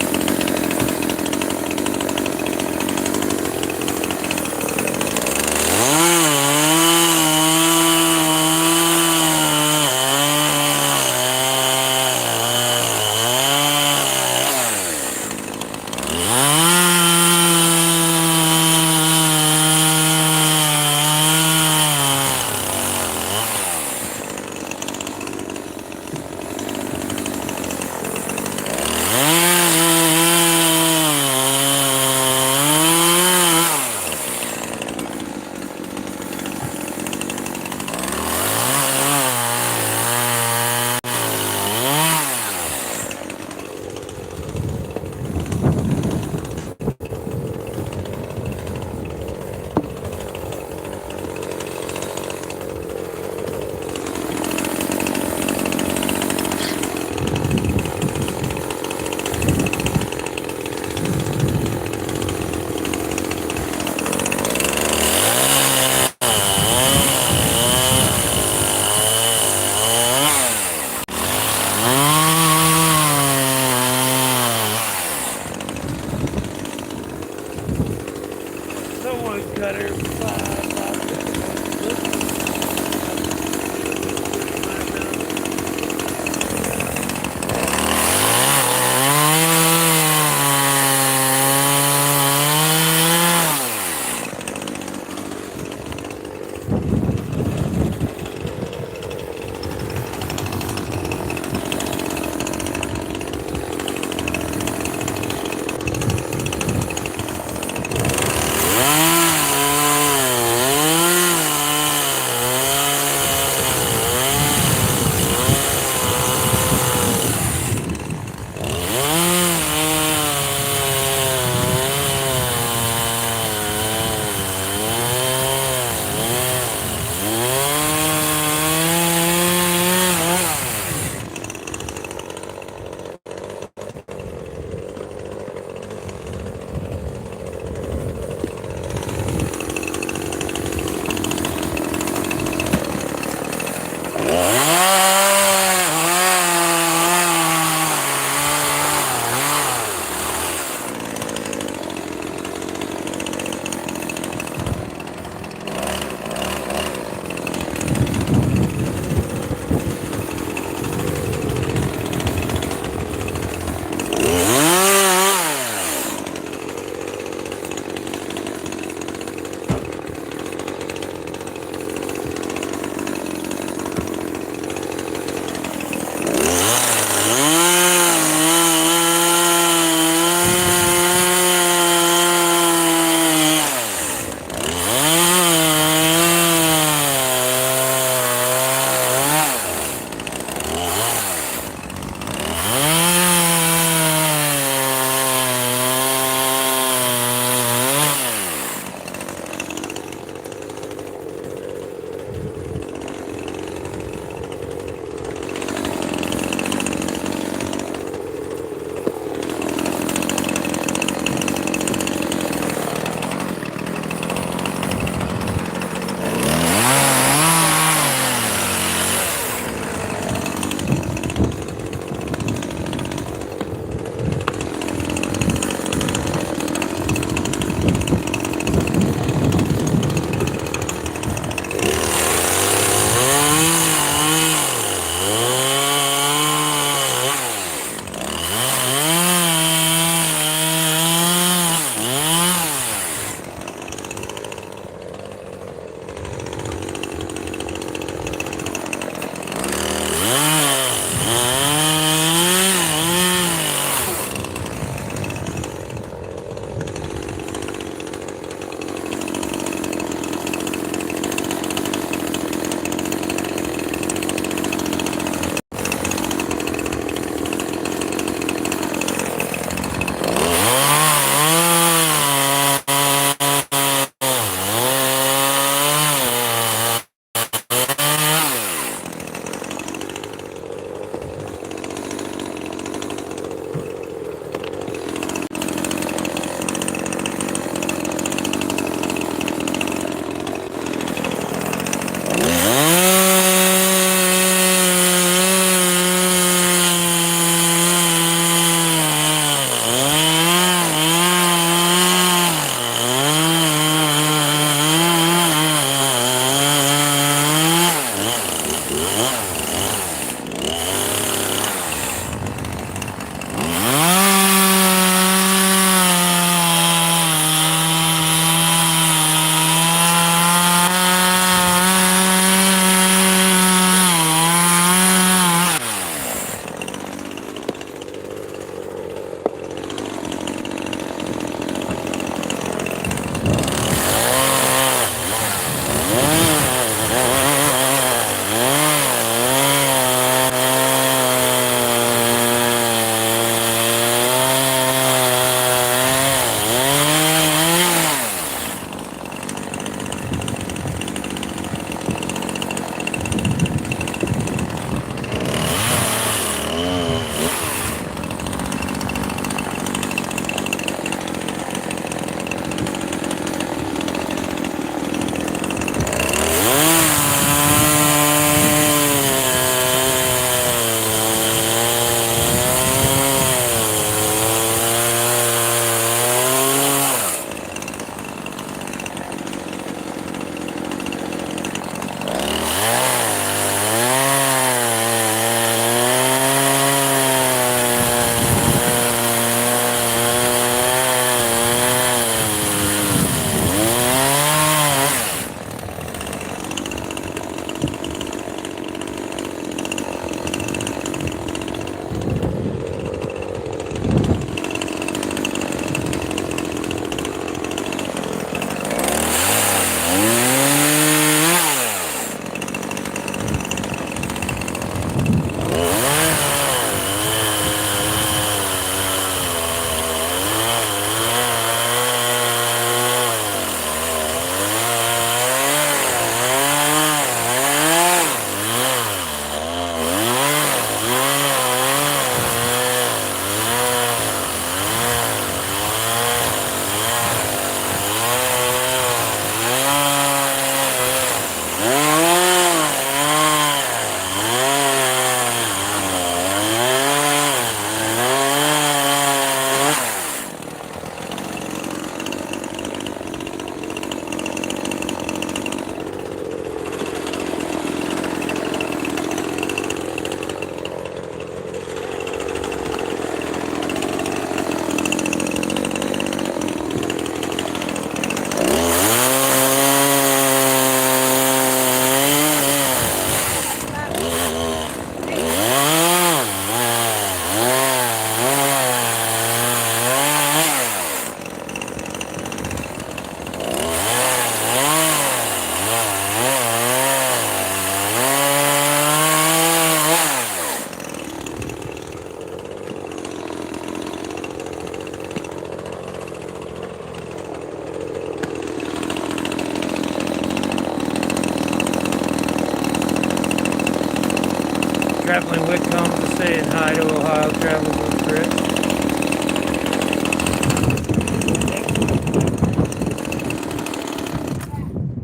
Traveling Whitcomb to say hi to Ohio Travels with Chris.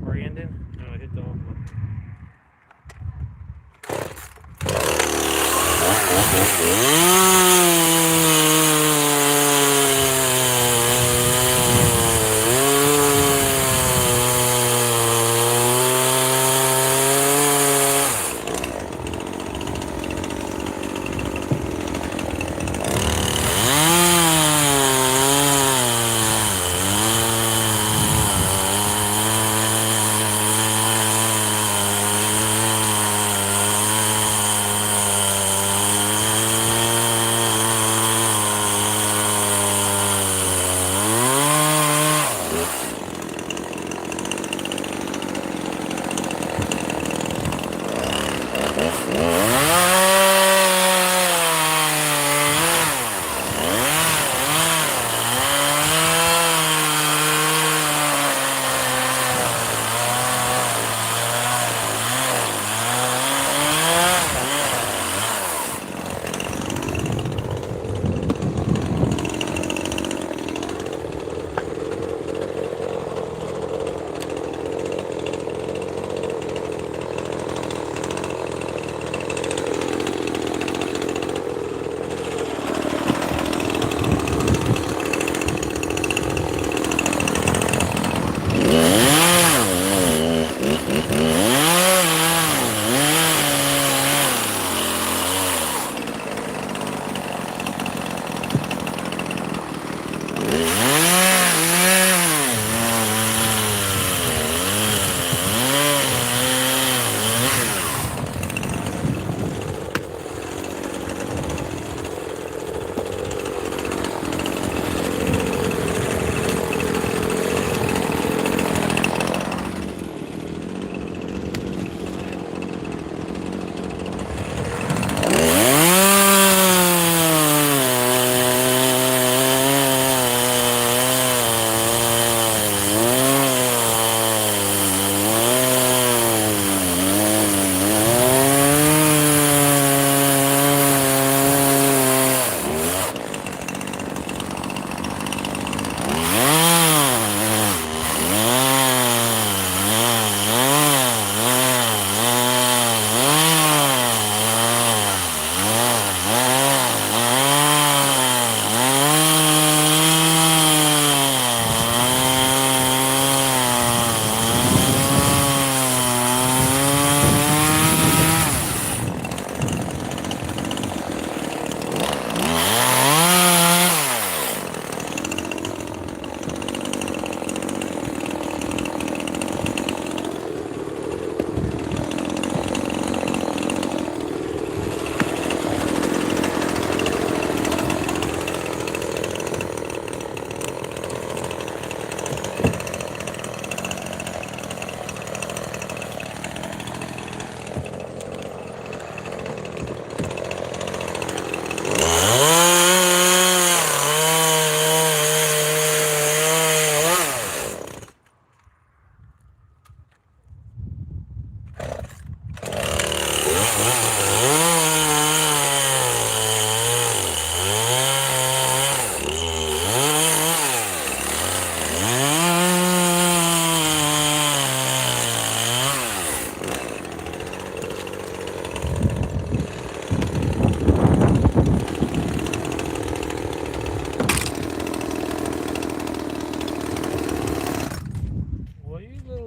Brandon? No, I hit the old one.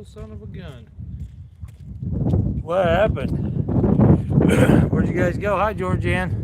Son of a gun. What happened? Where'd you guys go? Hi, Georgianne.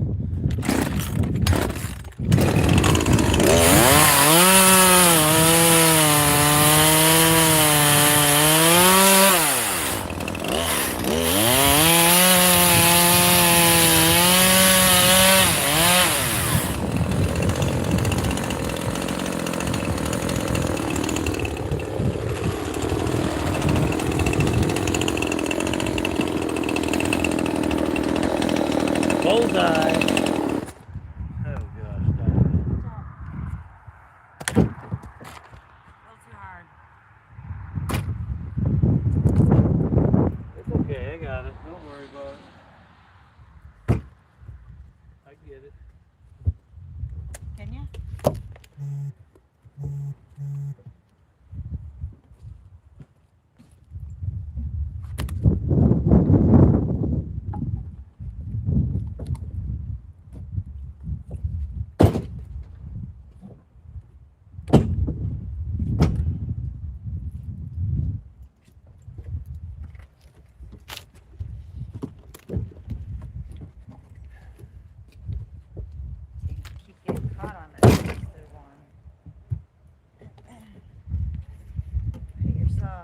Bullseye. Oh gosh, stop. A little too hard. It's okay, I got it. Don't worry about it. get it. Can you? Keep getting caught on this other one. Hit your saw.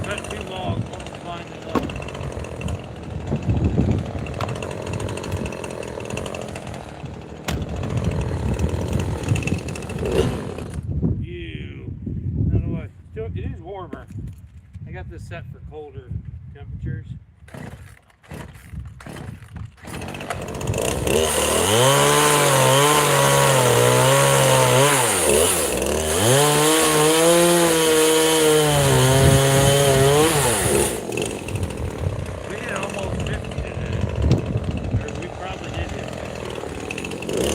Cut two logs, one behind the other. Ew. How do I? Still, it is warmer. I got this set for colder temperatures. We hit almost 50 today. Or we probably did hit 50.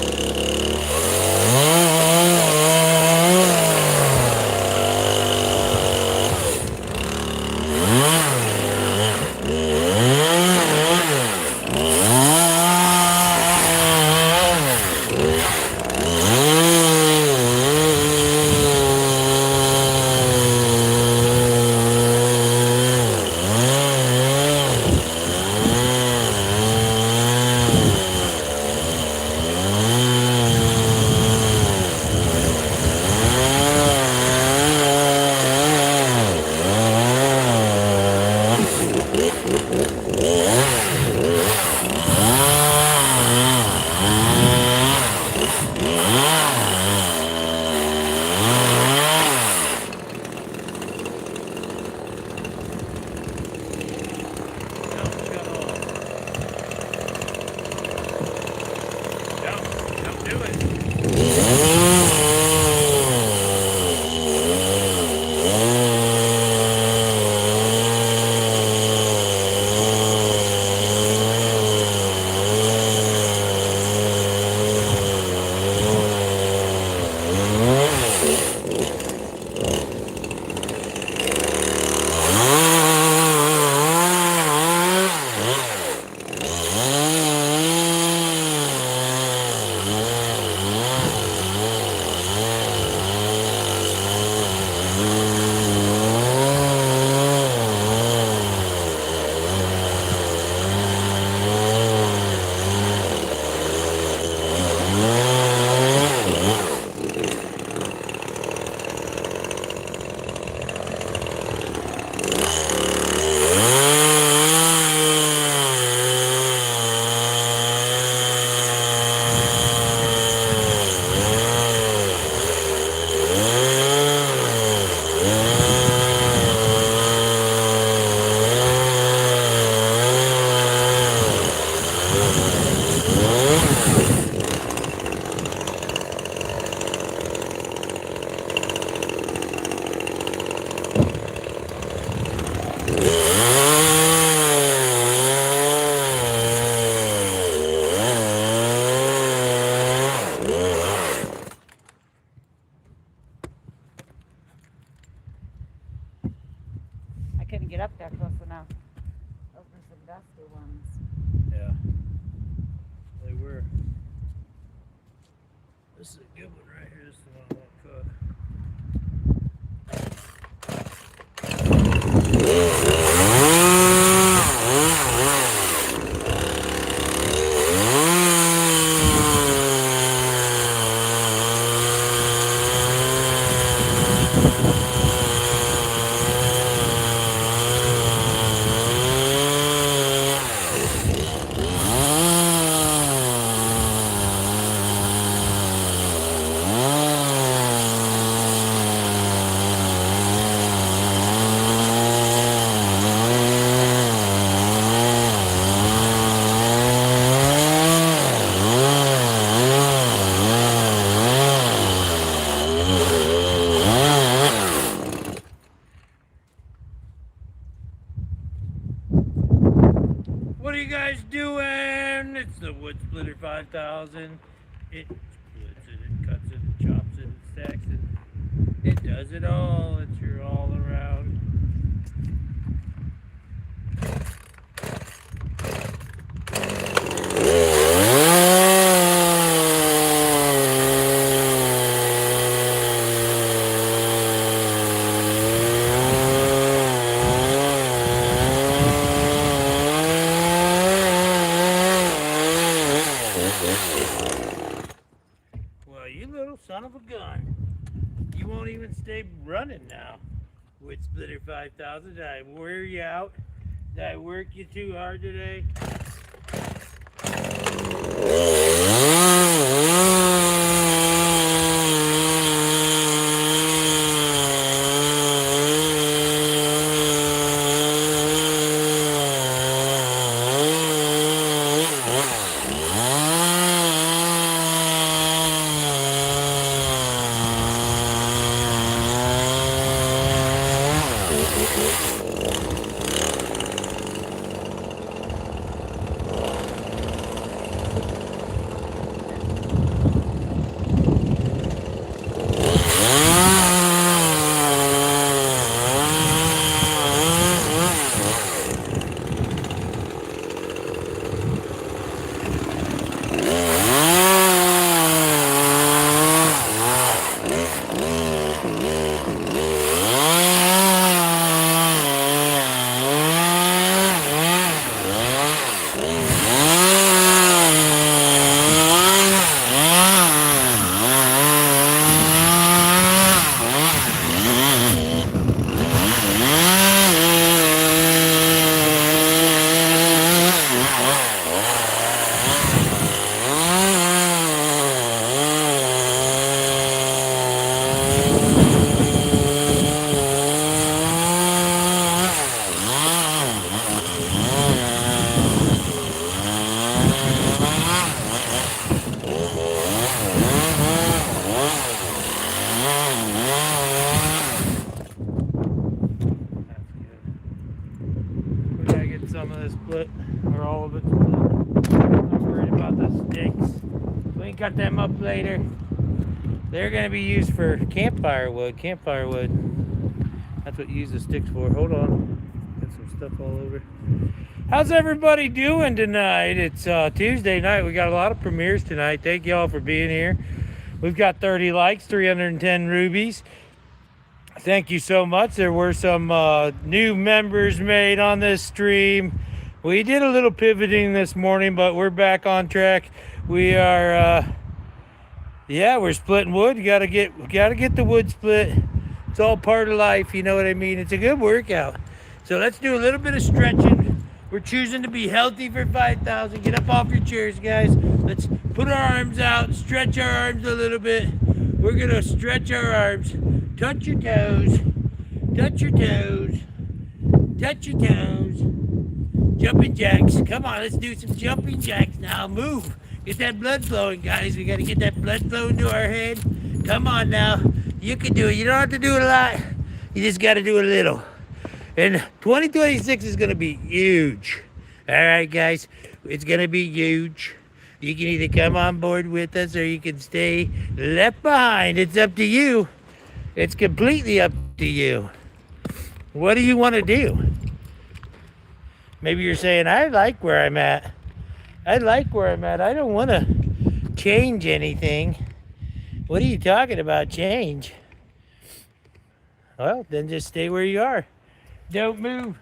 get up there close enough. Those were some dusty ones. Yeah, they were. This is a good one right here. This is the one I want What are you guys doing? It's the Woodsplitter 5000. It splits it, it cuts it, it chops it, it stacks it. It does it all. It's your all around. Well, you little son of a gun. You won't even stay running now. Woodsplitter 5000. Did I wear you out? Did I work you too hard today? Some of this split, or all of it split. I'm not worried about the sticks. We can cut them up later. They're going to be used for campfire wood. Campfire wood. That's what you use the sticks for. Hold on. Got some stuff all over. How's everybody doing tonight? It's Tuesday night. We got a lot of premieres tonight. Thank y'all for being here. We've got 30 likes, 310 rubies. Thank you so much. There were some new members made on this stream. We did a little pivoting this morning, but we're back on track. We are, we're splitting wood. You gotta get the wood split. It's all part of life. You know what I mean? It's a good workout. So let's do a little bit of stretching. We're choosing to be healthy for 5,000. Get up off your chairs, guys. Let's put our arms out, stretch our arms a little bit. We're gonna stretch our arms. Touch your toes. Touch your toes. Touch your toes. Jumping jacks. Come on, let's do some jumping jacks now. Move. Get that blood flowing, guys. We gotta get that blood flowing to our head. Come on now. You can do it. You don't have to do it a lot. You just gotta do a little. And 2026 is gonna be huge. All right, guys. It's gonna be huge. You can either come on board with us or you can stay left behind. It's up to you. It's completely up to you. What do you want to do? Maybe you're saying, I like where I'm at. I like where I'm at. I don't want to change anything. What are you talking about, change? Well, then just stay where you are. Don't move.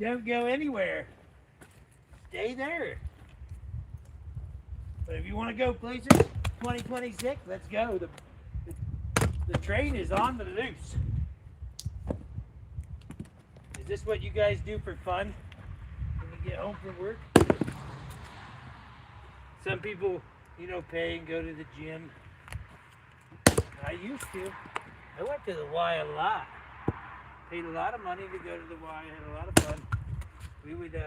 Don't go anywhere. Stay there. But if you want to go places, 2026, let's go. The train is on the loose. Is this what you guys do for fun when you get home from work? Some people, you know, pay and go to the gym. I used to. I went to the Y a lot. Paid a lot of money to go to the Y. I had a lot of fun. We would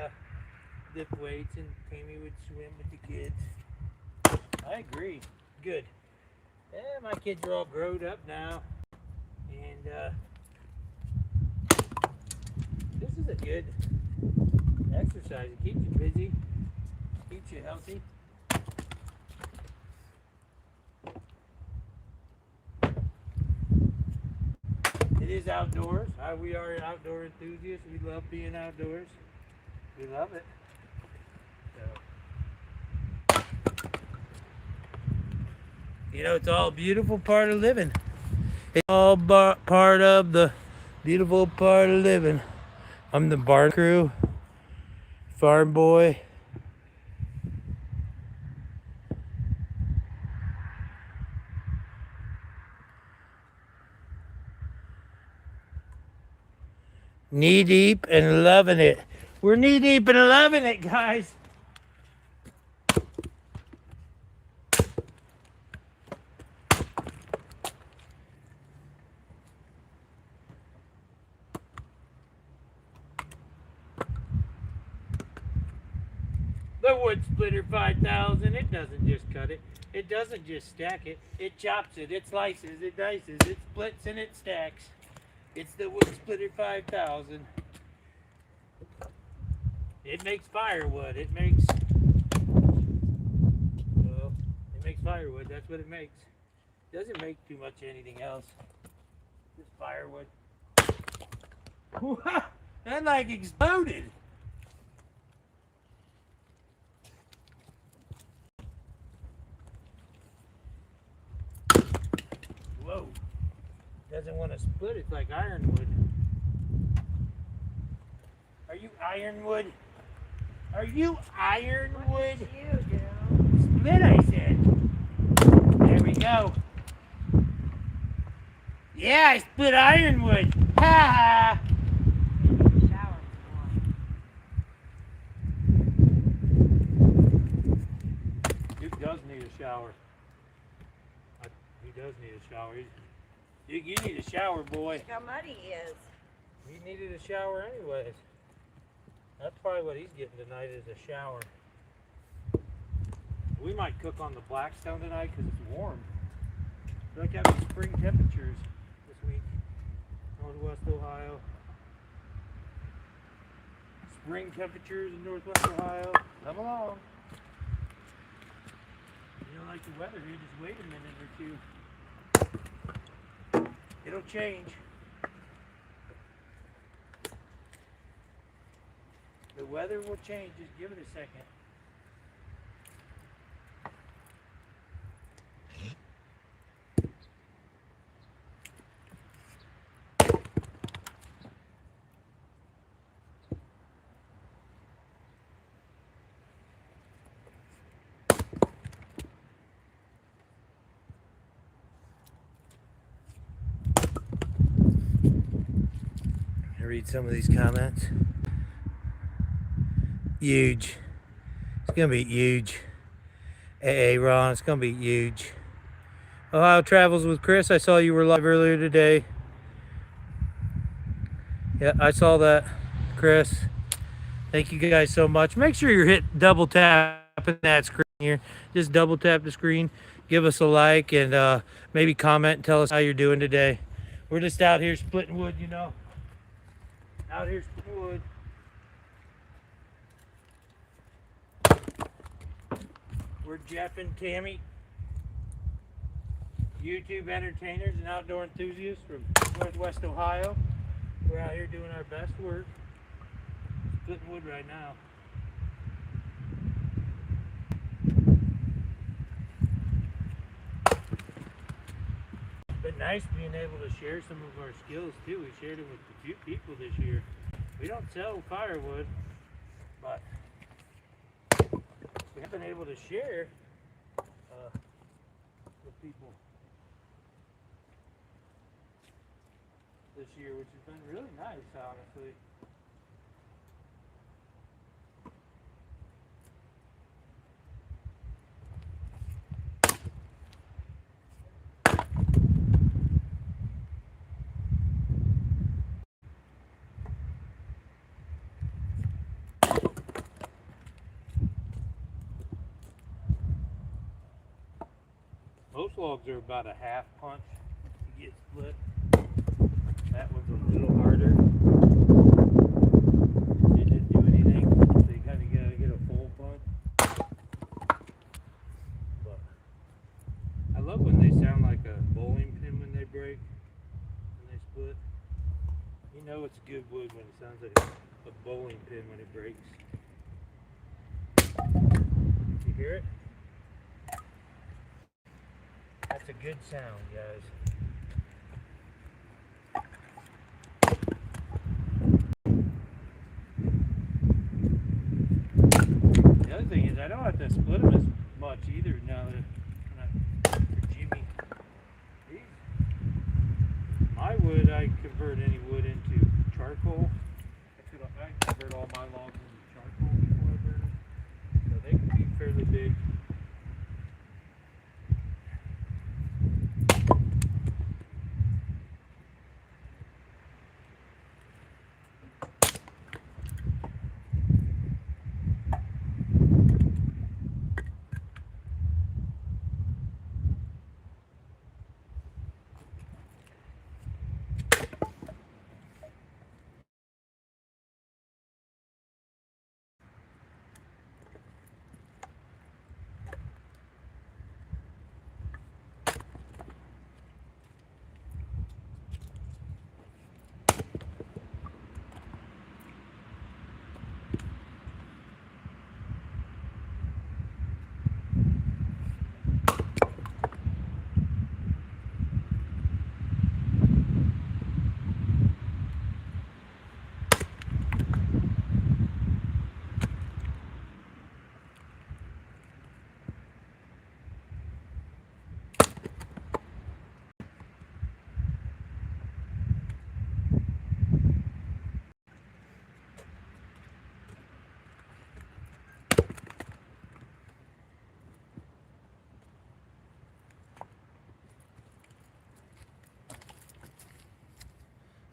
lift weights and Tammi would swim with the kids. I agree. Good. Yeah, my kids are all grown up now. And this is a good exercise. It keeps you busy, keeps you healthy. It is outdoors. We are outdoor enthusiasts. We love being outdoors. We love it. So, you know, it's all a beautiful part of living. It's all part of the beautiful part of living. I'm the barn crew, farm boy. Knee deep and loving it. We're knee deep and loving it, guys. The Woodsplitter 5000, it doesn't just cut it. It doesn't just stack it. It chops it, it slices, it dices, it splits, and it stacks. It's the Woodsplitter 5000. It makes firewood. It makes, well, it makes firewood. That's what it makes. It doesn't make too much anything else. Just firewood. That like exploded. Whoa. Doesn't want to split. It's like ironwood. Are you ironwood? Are you ironwood? What did you do? Split, I said. There we go. Yeah, I split ironwood. Ha ha. Shower. Duke does need a shower. He does need a shower. Duke, you need a shower, boy. Look how muddy he is. He needed a shower anyways. That's probably what he's getting tonight is a shower. We might cook on the Blackstone tonight because it's warm. It's like having spring temperatures this week. Northwest Ohio. Spring temperatures in Northwest Ohio. Come along. You don't like the weather here, just wait a minute or two. It'll change. The weather will change, just give it a second. Read some of these comments. Huge. It's gonna be huge. Hey Ron, it's gonna be huge. Ohio Travels with Chris. I saw you were live earlier today. Yeah, I saw that, Chris. Thank you guys so much. Make sure you're hit double tapping that screen here. Just double tap the screen. Give us a like and maybe comment and tell us how you're doing today. We're just out here splitting wood, you know. Out here splitting wood. We're Jeff and Tammi, YouTube entertainers and outdoor enthusiasts from Northwest Ohio. We're out here doing our best work. splitting wood right now. It's been nice being able to share some of our skills too. We shared it with a few people this year. We don't sell firewood, but we have been able to share with people this year, which has been really nice, honestly. Most logs are about a half punch to get split. That one's a little harder. It didn't do anything, so you kind of gotta get a full punch. But I love when they sound like a bowling pin when they break, when they split. You know it's good wood when it sounds like a bowling pin when it breaks. You hear it? That's a good sound, guys. The other thing is I don't have to split them as much either now that for Jimmy. My wood, I convert any wood into charcoal. I convert all my logs into charcoal before I burn them. So they can be fairly big.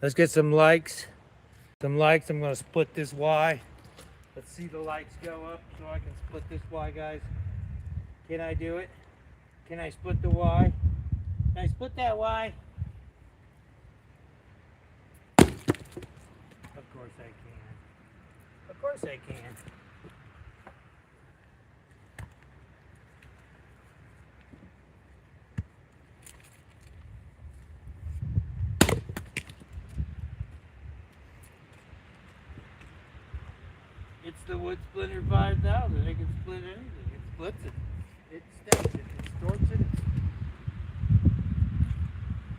Let's get some likes. I'm gonna split this Y. Let's see the lights go up so I can split this Y, guys. Can I do it? Can I split the Y? Can I split that Y? Of course I can. Of course I can. It's the Woodsplitter 5000. It can split anything. It splits it. It stacks it. It distorts it.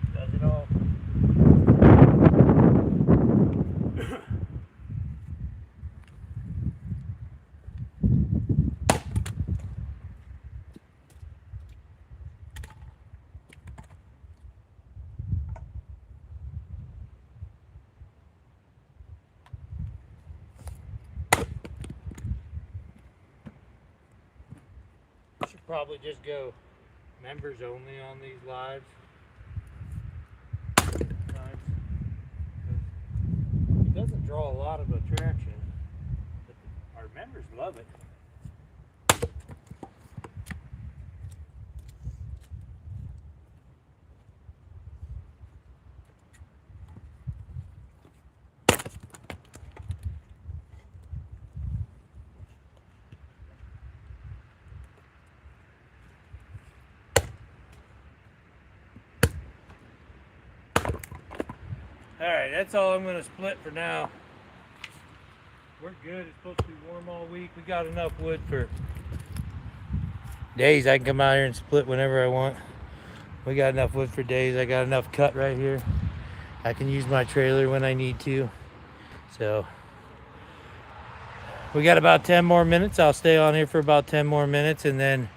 It does it all. Probably just go members only on these lives. It doesn't draw a lot of attraction, but our members love it. Alright, that's all I'm going to split for now. We're good. It's supposed to be warm all week. We got enough wood for days. I can come out here and split whenever I want. We got enough wood for days. I got enough cut right here. I can use my trailer when I need to. So we got about 10 more minutes. I'll stay on here for about 10 more minutes, and then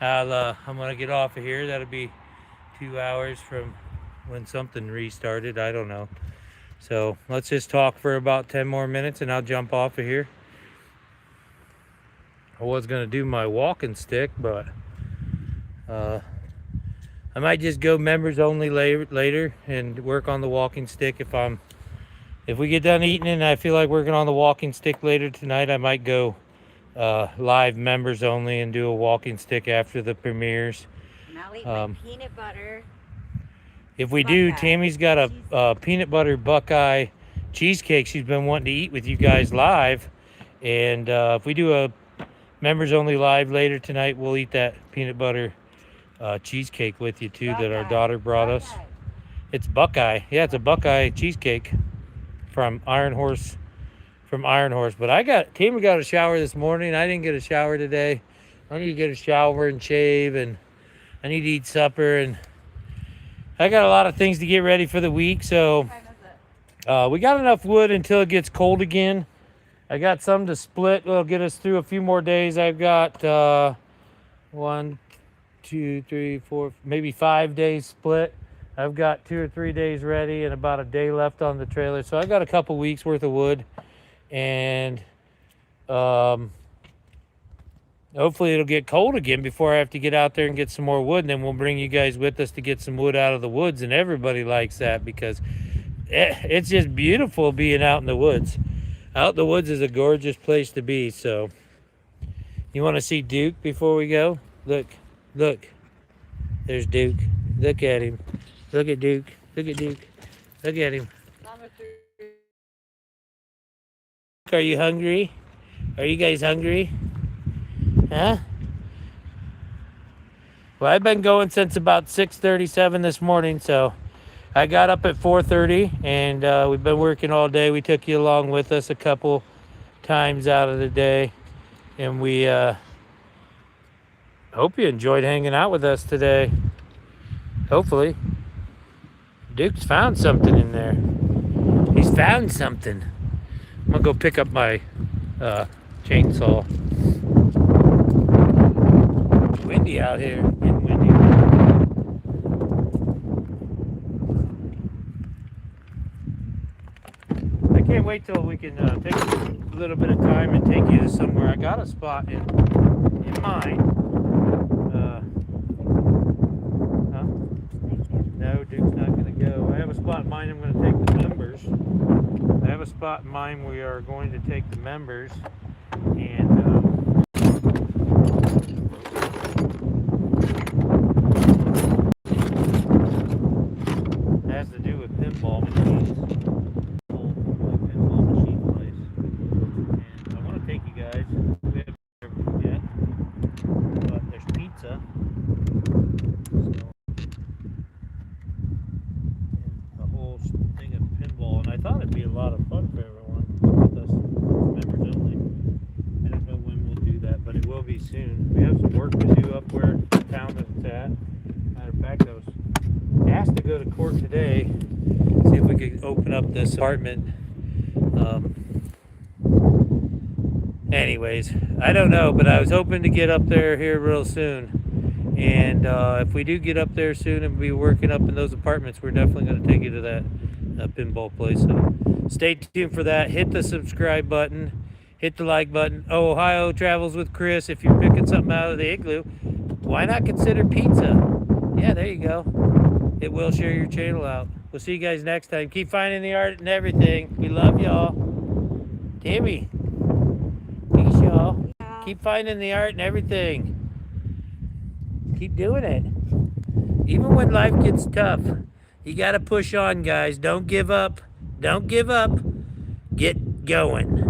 I'm gonna get off of here. That'll be 2 hours from when something restarted. I don't know. So let's just talk for about 10 more minutes and I'll jump off of here. I was gonna do my walking stick, but I might just go members only later and work on the walking stick. If we get done eating and I feel like working on the walking stick later tonight, I might go live members only and do a walking stick after the premieres. And I'll eat my peanut butter. If we do, Tammy's got a peanut butter Buckeye cheesecake she's been wanting to eat with you guys live. And if we do a members only live later tonight, we'll eat that peanut butter cheesecake with you too, that our daughter brought us. It's Buckeye. Yeah, it's a Buckeye cheesecake from Iron Horse. But Tammy got a shower this morning. I didn't get a shower today. I need to get a shower and shave, and I need to eat supper, and I got a lot of things to get ready for the week. So we got enough wood until it gets cold again. I got some to split. It'll get us through a few more days. I've got 1, 2, 3, 4, maybe 5 days split. I've got 2 or 3 days ready and about a day left on the trailer. So I got a couple weeks worth of wood, and hopefully it'll get cold again before I have to get out there and get some more wood, and then we'll bring you guys with us to get some wood out of the woods. And everybody likes that because it's just beautiful being out in the woods. Out in the woods is a gorgeous place to be. So you want to see Duke before we go? Look, there's Duke. Look at him. Look at Duke. Look at Duke. Look at him. Are you hungry? Are you guys hungry? Huh? Well, I've been going since about 6:37 this morning, so I got up at 4:30, and we've been working all day. We took you along with us a couple times out of the day, and we hope you enjoyed hanging out with us today. Hopefully. Duke's found something in there. He's found something. I'm gonna go pick up my chainsaw. It's windy out here. Getting windy. I can't wait till we can take a little bit of time and take you to somewhere. I got a spot in mind. No, Duke's not going to go. I have a spot in mind. I'm going to take the members. I have a spot in mind. We are going to take the members, and it has to do with pinball machines. Pinball machine place. And I want to take you guys. We haven't been there yet, but there's pizza. Thing of pinball, and I thought it'd be a lot of fun for everyone with us members only. I don't know when we'll do that, but it will be soon. We have some work to do up where the town that it's at. Matter of fact, I was asked to go to court today, see if we could open up this apartment. Anyways, I don't know, but I was hoping to get up there here real soon. And if we do get up there soon and be working up in those apartments, we're definitely going to take you to that pinball place. So stay tuned for that. Hit the subscribe button. Hit the like button. Oh, Ohio Travels with Chris. If you're picking something out of the igloo, why not consider pizza? Yeah, there you go. It will share your channel out. We'll see you guys next time. Keep finding the art and everything. We love y'all. Tammy. Peace, y'all. Keep finding the art and everything. Keep doing it. Even when life gets tough, you got to push on, guys. Don't give up. Don't give up. Get going.